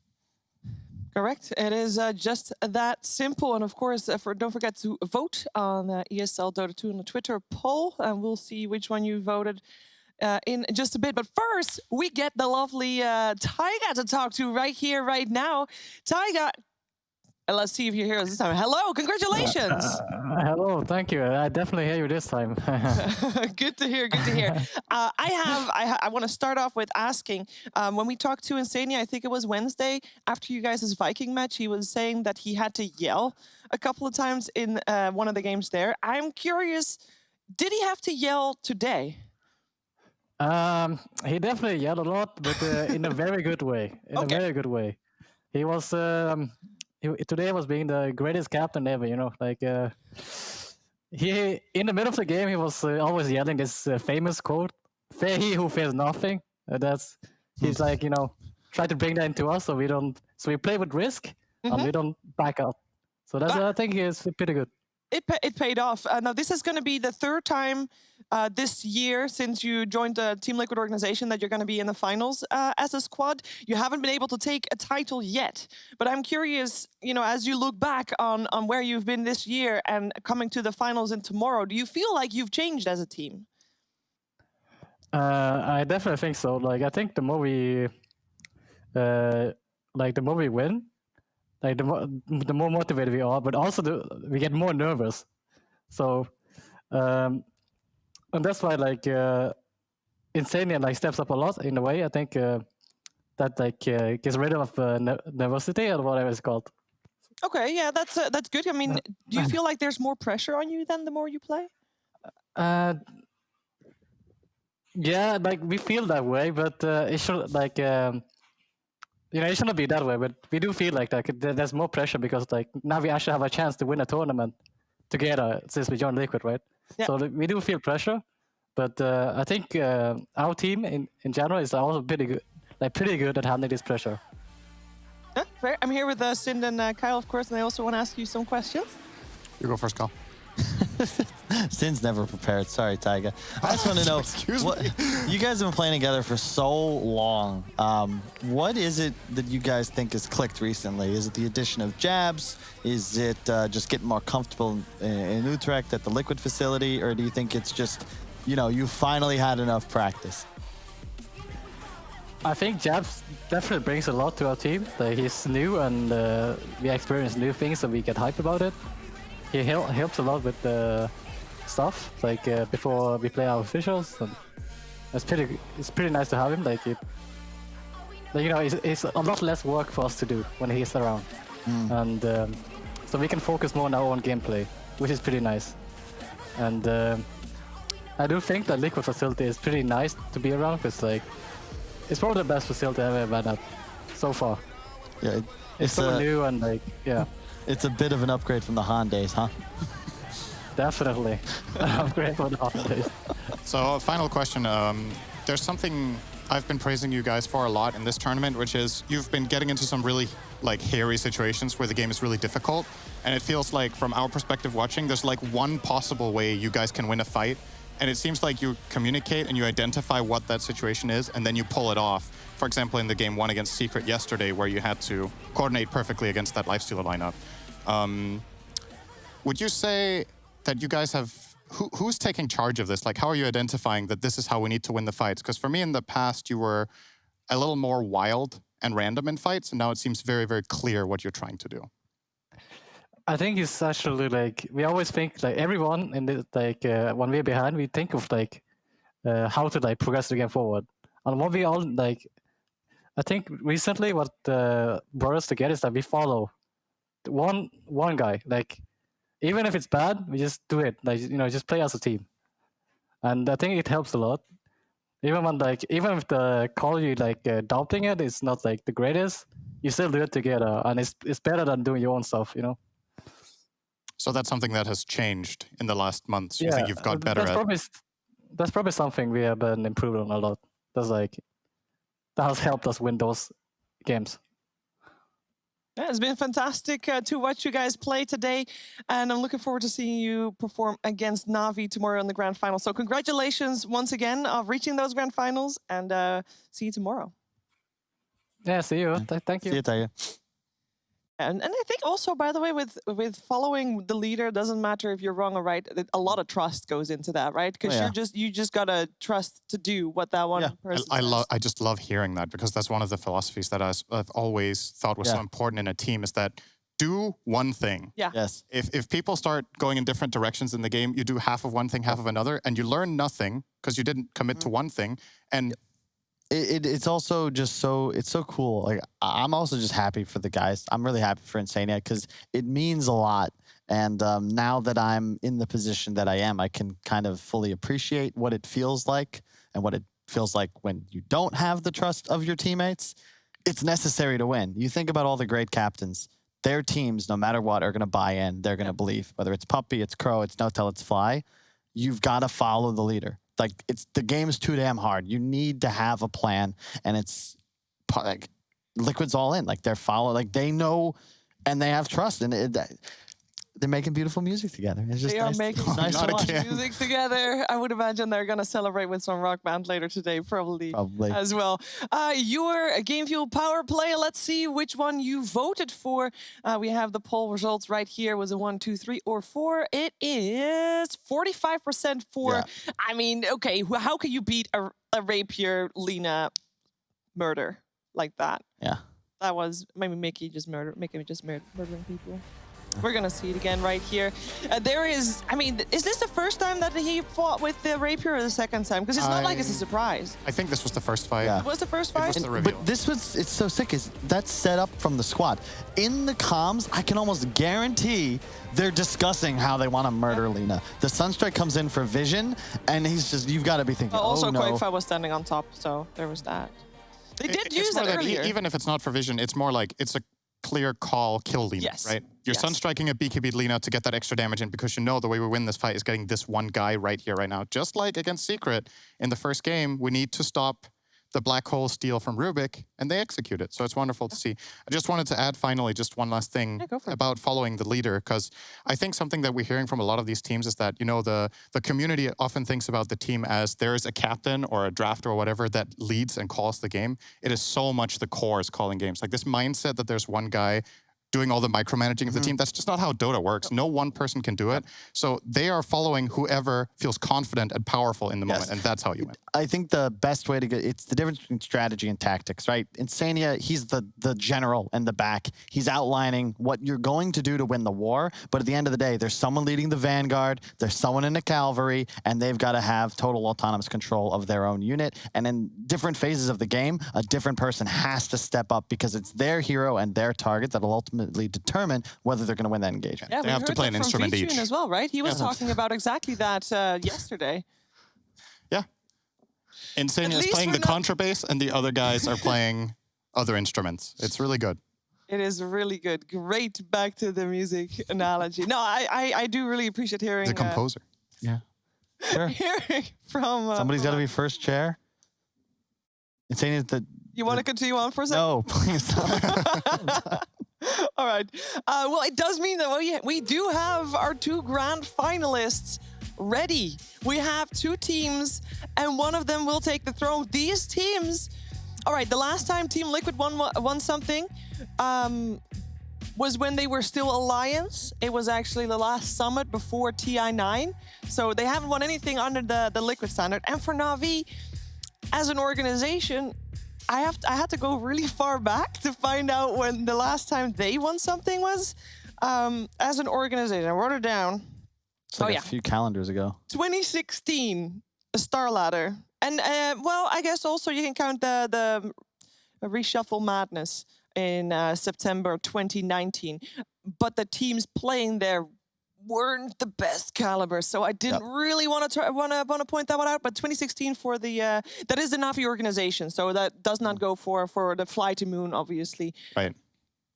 Correct. It is just that simple. And of course, don't forget to vote on the ESL Dota 2 on the Twitter poll, and we'll see which one you voted in just a bit. But first, we get the lovely Taiga to talk to right here, right now. Taiga, let's see if you hear us this time. Hello, congratulations. Hello, thank you. I definitely hear you this time. Good to hear, good to hear. I want to start off with asking, when we talked to Insania, I think it was Wednesday, after you guys' Viking match, he was saying that he had to yell a couple of times in one of the games there. I'm curious, did he have to yell today? He definitely yelled a lot, but in a very good way. A very good way. He was... today was being the greatest captain ever, you know, like he in the middle of the game he was always yelling this famous quote, "Fear he who fears nothing." He's like, you know, try to bring that into us so we play with risk and we don't back up. So that's I think is pretty good. It paid off. Now, this is going to be the third time this year since you joined the Team Liquid organization that you're going to be in the finals as a squad. You haven't been able to take a title yet, but I'm curious, you know, as you look back on where you've been this year and coming to the finals in tomorrow, do you feel like you've changed as a team? I definitely think so. Like, I think the more we win, like the more motivated we are, but also we get more nervous. So, and that's why like Insania like steps up a lot in a way. I think that like gets rid of nervosity or whatever it's called. Okay, yeah, that's good. I mean, do you feel like there's more pressure on you then the more you play? Yeah, like we feel that way, but it should like. You know, it shouldn't be that way, but we do feel like that. There's more pressure because like now we actually have a chance to win a tournament together since we joined Liquid, right? Yeah. So we do feel pressure, but I think our team in general is also pretty good at handling this pressure. Fair. I'm here with Sind and Kyle, of course, and I also want to ask you some questions. You go first, Kyle. Sin's never prepared. Sorry, Taiga. I just want to know, you guys have been playing together for so long. What is it that you guys think has clicked recently? Is it the addition of jabs? Is it just getting more comfortable in Utrecht at the Liquid facility? Or do you think it's just, you know, you finally had enough practice? I think jabs definitely brings a lot to our team. Like, he's new and we experience new things, so we get hyped about it. He helps a lot with the stuff, like before we play our officials. And it's pretty nice to have him. Like you know, it's a lot less work for us to do when he's around, and so we can focus more on our own gameplay, which is pretty nice. And I do think that Liquid facility is pretty nice to be around. It's like it's probably the best facility I've ever been at so far. Yeah, it's so new and like yeah. It's a bit of an upgrade from the Han days, huh? Definitely. An upgrade from the Han days. So, final question. There's something I've been praising you guys for a lot in this tournament, which is you've been getting into some really like hairy situations where the game is really difficult. And it feels like from our perspective watching, there's like one possible way you guys can win a fight. And it seems like you communicate and you identify what that situation is, and then you pull it off. For example, in the game 1 against Secret yesterday, where you had to coordinate perfectly against that Lifestealer lineup. Would you say that you guys have... Who's taking charge of this? Like, how are you identifying that this is how we need to win the fights? Because for me, in the past, you were a little more wild and random in fights, and now it seems very, very clear what you're trying to do. I think it's actually like we always think like everyone in the like when we're behind, we think of like how to like progress the game forward. And what we all like, I think recently what brought us together is that we follow one guy. Like even if it's bad, we just do it. Like you know, just play as a team. And I think it helps a lot. Even if the call you like doubting it is not like the greatest, you still do it together, and it's better than doing your own stuff. You know. So that's something that has changed in the last months. You think you've got better at? That's probably something we have been improving on a lot. That has helped us win those games. Yeah, it's been fantastic to watch you guys play today, and I'm looking forward to seeing you perform against Na'Vi tomorrow in the grand final. So congratulations once again of reaching those grand finals, and see you tomorrow. Yeah, see you. Thank you. See you, Taya. And I think also, by the way, with following the leader, doesn't matter if you're wrong or right. A lot of trust goes into that, right? Because you just gotta trust to do what that one person says. I just love hearing that, because that's one of the philosophies that I've always thought was so important in a team, is that do one thing. Yeah. Yes. If people start going in different directions in the game, you do half of one thing, half of another, and you learn nothing because you didn't commit to one thing. And it's also just it's so cool. Like, I'm also just happy for the guys. I'm really happy for Insania because it means a lot. And now that I'm in the position that I am, I can kind of fully appreciate what it feels like and what it feels like when you don't have the trust of your teammates. It's necessary to win. You think about all the great captains. Their teams, no matter what, are going to buy in. They're going to believe. Whether it's Puppy, it's Crow, it's No Tell, it's Fly. You've got to follow the leader. Like, the game's too damn hard. You need to have a plan, and it's like Liquid's all in. Like, they know, and they have trust, and they're making beautiful music together. It's just They are making nice to watch. music together. I would imagine they're going to celebrate with some rock band later today, probably as well. Your Game Fuel Power Play, let's see which one you voted for. We have the poll results right here. Was it 1, 2, 3, or 4? It is 45% for, I mean, okay, how can you beat a Rapier Lina murder like that? Yeah. That was maybe Mickey just murdering people. We're going to see it again right here. There is, I mean, is this the first time that he fought with the Rapier or the second time? Because it's not like it's a surprise. I think this was the first fight. It was the first fight? It was the reveal. But it's so sick, is that's set up from the squad. In the comms, I can almost guarantee they're discussing how they want to murder Lina. The Sunstrike comes in for vision, and he's just, you've got to be thinking, also, no. Quakefire was standing on top, so there was that. They did use that earlier. Even if it's not for vision, it's more like it's a clear call, kill Lina, right? You're sunstriking a BKB Lina to get that extra damage in, because you know the way we win this fight is getting this one guy right here, right now. Just like against Secret in the first game, we need to stop the black hole steal from Rubik, and they execute it. So it's wonderful to see. I just wanted to add finally just one last thing about following the leader, because I think something that we're hearing from a lot of these teams is that, you know, the community often thinks about the team as there is a captain or a drafter or whatever that leads and calls the game. It is so much the cores calling games. Like, this mindset that there's one guy doing all the micromanaging of the team. That's just not how Dota works. No one person can do it. So they are following whoever feels confident and powerful in the moment, and that's how you win. I think the best way to get, it's the difference between strategy and tactics, right? Insania, he's the general in the back. He's outlining what you're going to do to win the war, but at the end of the day, there's someone leading the vanguard, there's someone in the cavalry, and they've got to have total autonomous control of their own unit. And in different phases of the game, a different person has to step up, because it's their hero and their target that'll ultimately determine whether they're going to win that engagement. Yeah, they have to play an instrument each as well, right? He was talking about exactly that yesterday. Yeah. Insania is playing the contrabass, and the other guys are playing other instruments. It's really good. It is really good. Great back to the music analogy. No, I do really appreciate hearing. The composer. Yeah. Sure. Hearing from somebody's got to be first chair. Insania, you want to continue on for a second? No, please. All right. Well, it does mean that we do have our 2 grand finalists ready. We have 2 teams, and one of them will take the throne. These teams, all right, the last time Team Liquid won something was when they were still Alliance. It was actually the last summit before TI9. So they haven't won anything under the Liquid standard. And for Na'Vi, as an organization, I had to go really far back to find out when the last time they won something was. As an organization, I wrote it down. It's like a few calendars ago. 2016, a Star Ladder. And, well, I guess also you can count the Reshuffle Madness in September 2019. But the teams playing there weren't the best caliber, so I didn't really want to point that one out. But 2016 for the that is the Na'Vi organization, so that does not go for the Fly to Moon, obviously. Right.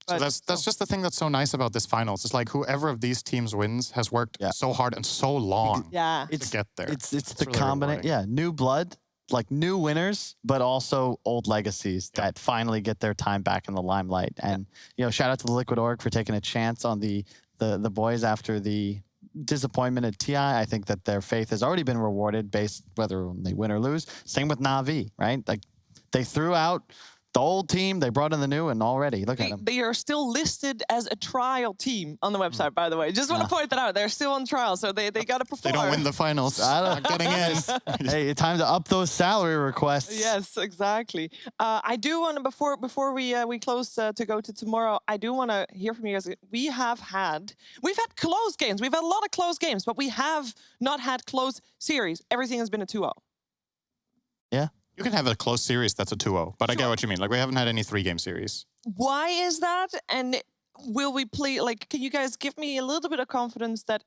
So that's just the thing that's so nice about this finals. It's like whoever of these teams wins has worked so hard and so long to get there. It's the really combination. Yeah, new blood like new winners, but also old legacies that finally get their time back in the limelight. And you know, shout out to the Liquid Org for taking a chance on the boys after the disappointment at TI. I think that their faith has already been rewarded based whether they win or lose. Same with Na'Vi, right? Like they threw out the old team, they brought in the new, and already, look at them. They are still listed as a trial team on the website, by the way. Just want to point that out. They're still on trial, so they got to perform. They don't win the finals. Not getting in. Hey, time to up those salary requests. Yes, exactly. I do want to, before we close to go to tomorrow, I do want to hear from you guys. We've had close games. We've had a lot of close games, but we have not had close series. Everything has been a 2-0. Yeah. You can have a close series that's a 2-0, but I get what you mean. Like, we haven't had any 3-game series. Why is that? And will we play, like, can you guys give me a little bit of confidence that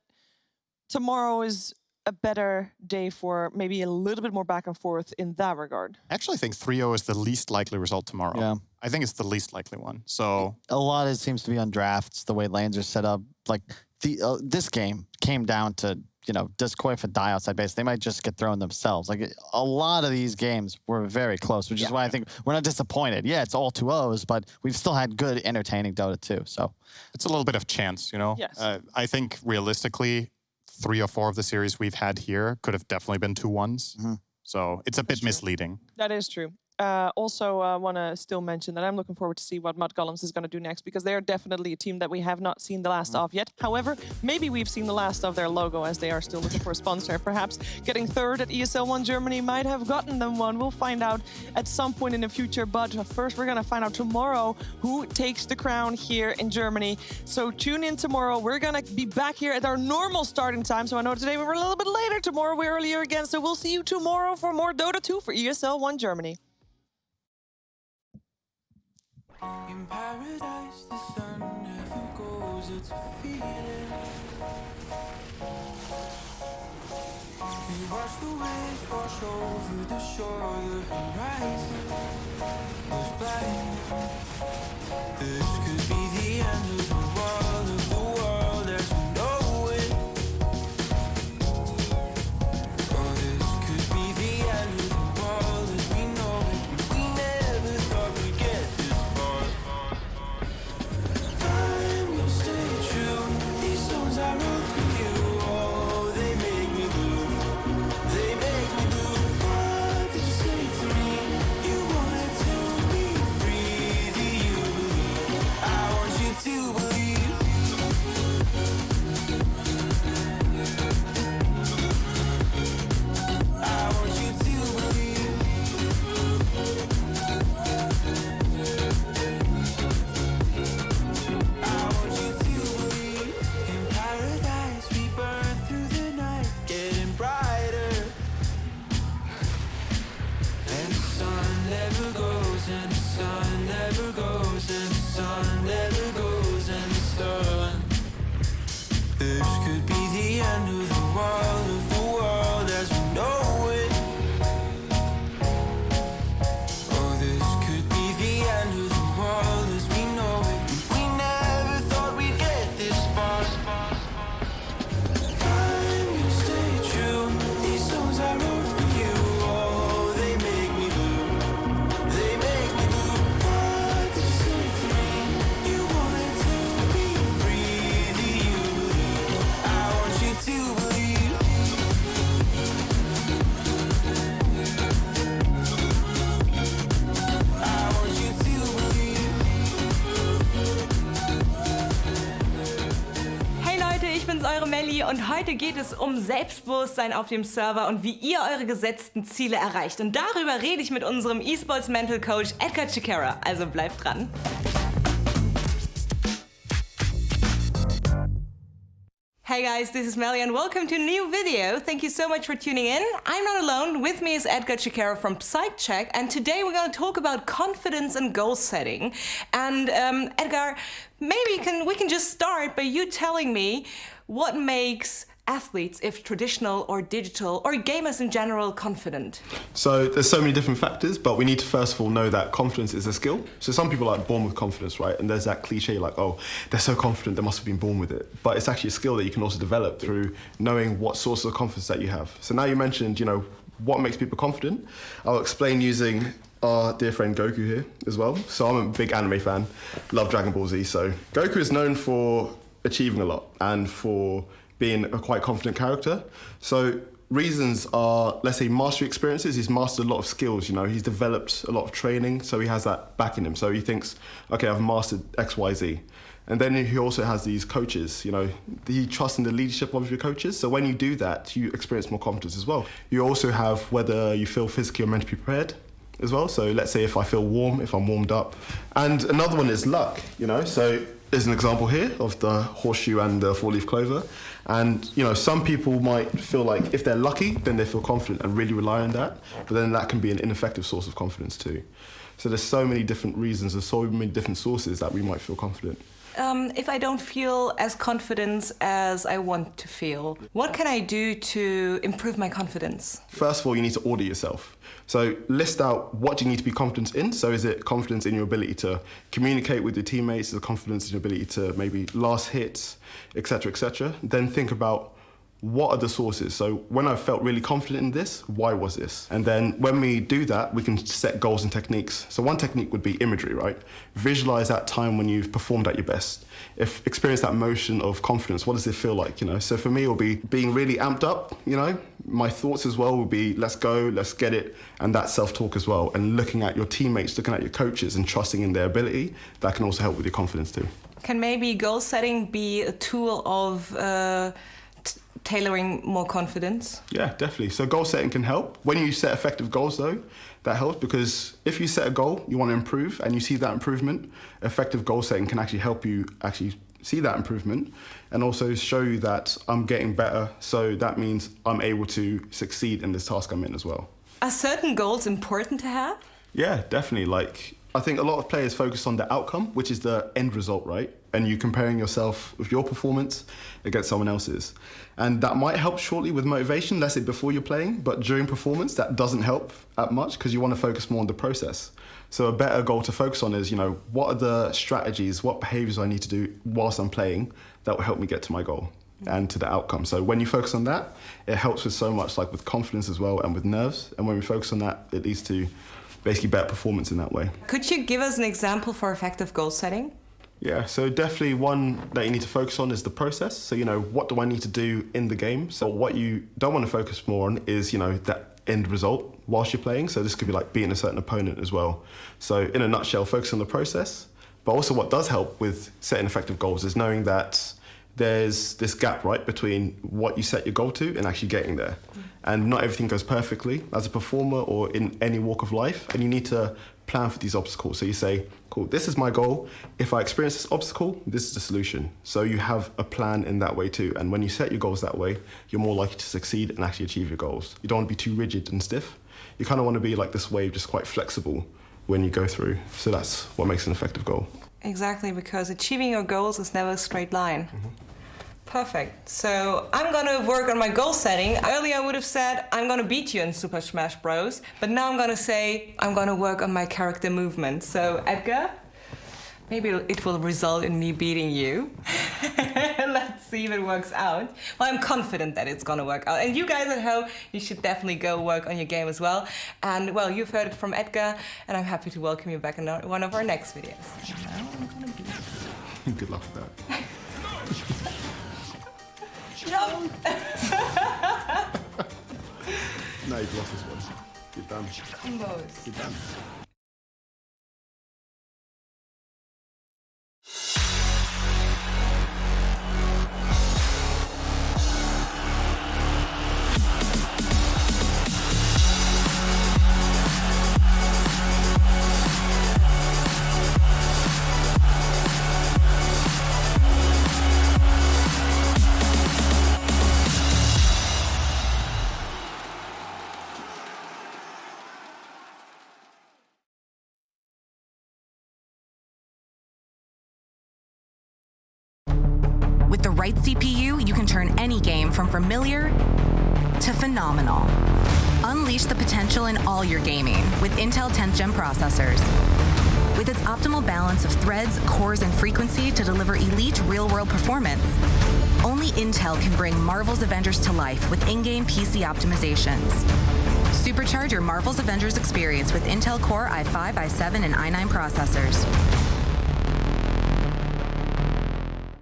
tomorrow is a better day for maybe a little bit more back and forth in that regard? I actually think 3-0 is the least likely result tomorrow. Yeah. I think it's the least likely one. So a lot of it seems to be on drafts, the way lanes are set up. Like this game came down to, you know, does Koifa die outside base? They might just get thrown themselves. Like a lot of these games were very close, which is why I think we're not disappointed. Yeah, it's all 2-0s, but we've still had good, entertaining Dota too. So it's a little bit of chance, you know? Yes. I think realistically, 3 or 4 of the series we've had here could have definitely been 2-1s. Mm-hmm. So it's a bit misleading. That is true. Also, want to still mention that I'm looking forward to see what mudgolems is going to do next, because they are definitely a team that we have not seen the last of yet. However, maybe we've seen the last of their logo, as they are still looking for a sponsor. Perhaps getting third at ESL 1 Germany might have gotten them one. We'll find out at some point in the future. But first, we're going to find out tomorrow who takes the crown here in Germany. So tune in tomorrow. We're going to be back here at our normal starting time. So I know today we were a little bit later. Tomorrow we're earlier again. So we'll see you tomorrow for more Dota 2 for ESL 1 Germany. In paradise, the sun never goes, it's a feeling. We watch the waves wash over the shore, the horizon goes blind. This could be the end of the world as we know it. Or this could be the end of the world as we know it. We never thought we'd get this far. I'm gonna stay true. These songs I wrote for you, oh, they make me blue. They make me blue. What did you say to me? You wanted to be free. Do you believe? I want you to believe. I want you to believe. I want you to believe. In paradise we burn through the night, getting brighter. And the sun never goes, and the sun never goes, and the sun never goes, and the sun. This could be the end of the world as we know it. Oh, this could be the end of the world as we know it. We never thought we'd get this far. I'm gonna stay true. These songs I wrote for you, oh, they make me blue. They make me blue. What did you say to me? You wanted to be free. Do you believe? I want you to believe. I want you to believe. Hey Leute, ich bin's, eure Melli, und heute geht es um Selbstbewusstsein auf dem Server und wie ihr eure gesetzten Ziele erreicht. Und darüber rede ich mit unserem E-Sports Mental Coach Edgar Chikara. Also bleibt dran. Hey guys, this is Melly and welcome to a new video. Thank you so much for tuning in. I'm not alone. With me is Edgar Chikara from PsychCheck, and today we're going to talk about confidence and goal setting. And Edgar, maybe we can just start by you telling me what makes athletes, if traditional or digital, or gamers in general, confident? So there's so many different factors, but we need to first of all know that confidence is a skill. So some people are born with confidence, right? And there's that cliche like, oh, they're so confident, they must have been born with it. But it's actually a skill that you can also develop through knowing what sources of confidence that you have. So now you mentioned, you know, what makes people confident, I'll explain using our dear friend Goku here as well. So I'm a big anime fan, love Dragon Ball Z. So Goku is known for achieving a lot and for being a quite confident character. So reasons are, let's say, mastery experiences. He's mastered a lot of skills, you know, he's developed a lot of training, so he has that back in him. So he thinks, okay, I've mastered X, Y, Z. And then he also has these coaches, you know, he trusts in the leadership of your coaches. So when you do that, you experience more confidence as well. You also have whether you feel physically or mentally prepared as well. So let's say if I feel warm, if I'm warmed up. And another one is luck, you know, so there's an example here of the horseshoe and the four-leaf clover. And, you know, some people might feel like if they're lucky, then they feel confident and really rely on that. But then that can be an ineffective source of confidence too. So there's so many different reasons, there's so many different sources that we might feel confident. If I don't feel as confident as I want to feel, what can I do to improve my confidence? First of all, you need to order yourself. So list out what you need to be confident in. So is it confidence in your ability to communicate with your teammates? Is it confidence in your ability to maybe last hits, etc., etc.? Then think about what are the sources? So when I felt really confident in this, why was this? And then when we do that, we can set goals and techniques. So one technique would be imagery, right? Visualize that time when you've performed at your best. Experience that motion of confidence. What does it feel like, you know? So for me, it will be being really amped up, you know? My thoughts as well will be, let's go, let's get it. And that self-talk as well. And looking at your teammates, looking at your coaches and trusting in their ability, that can also help with your confidence too. Can maybe goal setting be a tool of tailoring more confidence? Yeah, definitely. So goal setting can help. When you set effective goals though, that helps because if you set a goal, you want to improve and you see that improvement, effective goal setting can actually help you actually see that improvement and also show you that I'm getting better. So that means I'm able to succeed in this task I'm in as well. Are certain goals important to have? Yeah, definitely. Like, I think a lot of players focus on the outcome, which is the end result, right? And you comparing yourself with your performance against someone else's. And that might help shortly with motivation, let's say before you're playing, but during performance, that doesn't help that much because you want to focus more on the process. So a better goal to focus on is, you know, what are the strategies, what behaviors I need to do whilst I'm playing that will help me get to my goal and to the outcome. So when you focus on that, it helps with so much, like with confidence as well and with nerves. And when we focus on that, it leads to basically better performance in that way. Could you give us an example for effective goal setting? Yeah, so definitely one that you need to focus on is the process. So, you know, what do I need to do in the game? So what you don't want to focus more on is, you know, that end result whilst you're playing. So this could be like beating a certain opponent as well. So in a nutshell, focus on the process. But also what does help with setting effective goals is knowing that there's this gap, right, between what you set your goal to and actually getting there. And not everything goes perfectly as a performer or in any walk of life. And you need to plan for these obstacles. So you say, cool, this is my goal. If I experience this obstacle, this is the solution. So you have a plan in that way too. And when you set your goals that way, you're more likely to succeed and actually achieve your goals. You don't want to be too rigid and stiff. You kind of want to be like this wave, just quite flexible when you go through. So that's what makes an effective goal. Exactly, because achieving your goals is never a straight line. Perfect. So I'm gonna work on my goal setting. Earlier I would have said I'm gonna beat you in Super Smash Bros. But now I'm gonna say I'm gonna work on my character movement. So Edgar, maybe it will result in me beating you. Let's see if it works out. Well, I'm confident that it's gonna work out. And you guys at home, you should definitely go work on your game as well. And well, you've heard it from Edgar, and I'm happy to welcome you back in one of our next videos. Now I'm gonna beat you. Good luck with that. Jump! No, you've lost this one. You're done. Combos. You're done. With the right CPU, you can turn any game from familiar to phenomenal. Unleash the potential in all your gaming with Intel 10th Gen processors. With its optimal balance of threads, cores, and frequency to deliver elite real-world performance, only Intel can bring Marvel's Avengers to life with in-game PC optimizations. Supercharge your Marvel's Avengers experience with Intel Core i5, i7, and i9 processors.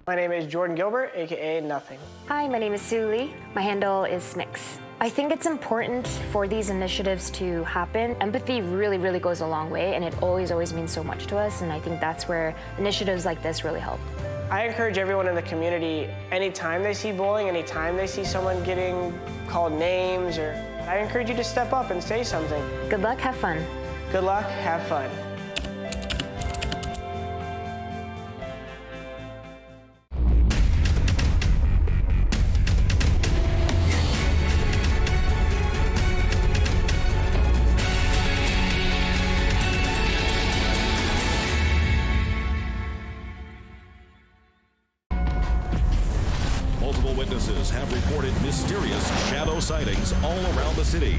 My name is Jordan Gilbert, aka Nothing. Hi, my name is Sue Lee. My handle is Smix. I think it's important for these initiatives to happen. Empathy really, really goes a long way, and it always means so much to us, and I think that's where initiatives like this really help. I encourage everyone in the community, anytime they see bullying, anytime they see someone getting called names, I encourage you to step up and say something. Good luck, have fun. Good luck, have fun. Multiple witnesses have reported mysterious shadow sightings all around the city.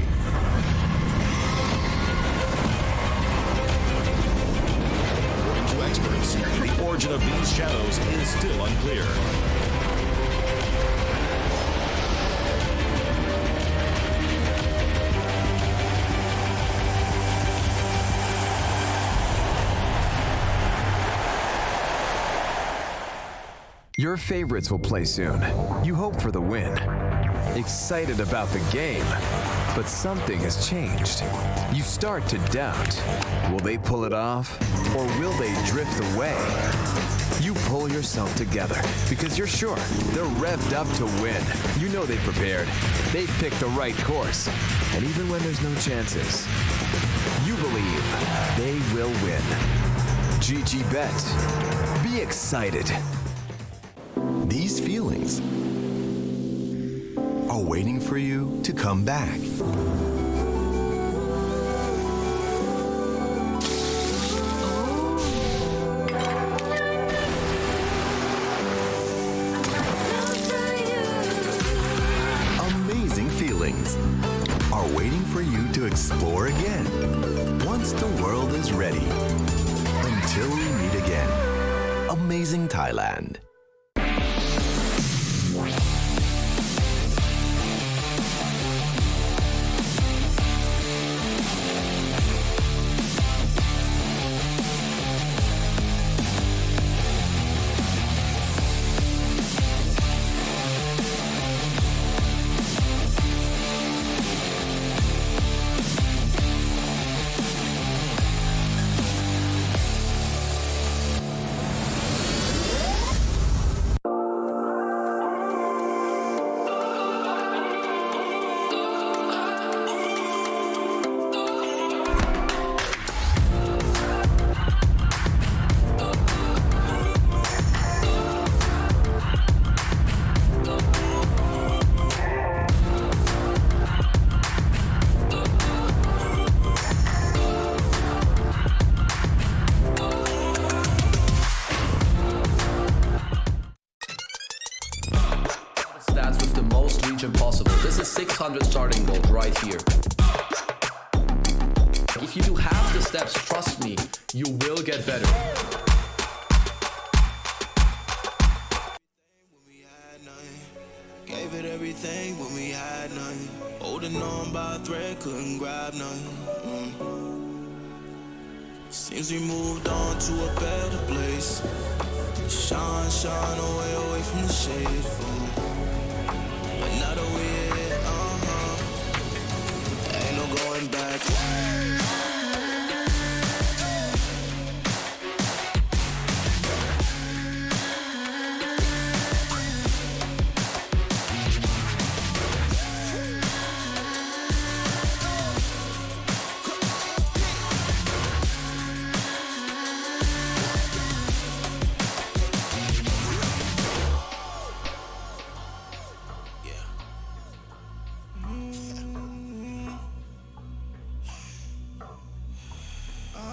According to experts, the origin of these shadows is still unclear. Your favorites will play soon. You hope for the win. Excited about the game, but something has changed. You start to doubt. Will they pull it off, or will they drift away? You pull yourself together because you're sure they're revved up to win. You know they've prepared. They've picked the right course. And even when there's no chances, you believe they will win. GG Bet. Be excited. These feelings are waiting for you to come back. Amazing feelings are waiting for you to explore again once the world is ready. Until we meet again. Amazing Thailand. Stats with the most region possible. This is 600 starting gold right here. If you do half the steps, trust me, you will get better. Gave it everything when we had none. Holding on by a thread, couldn't grab none. Seems we moved on to a better place. Shine away from the shade.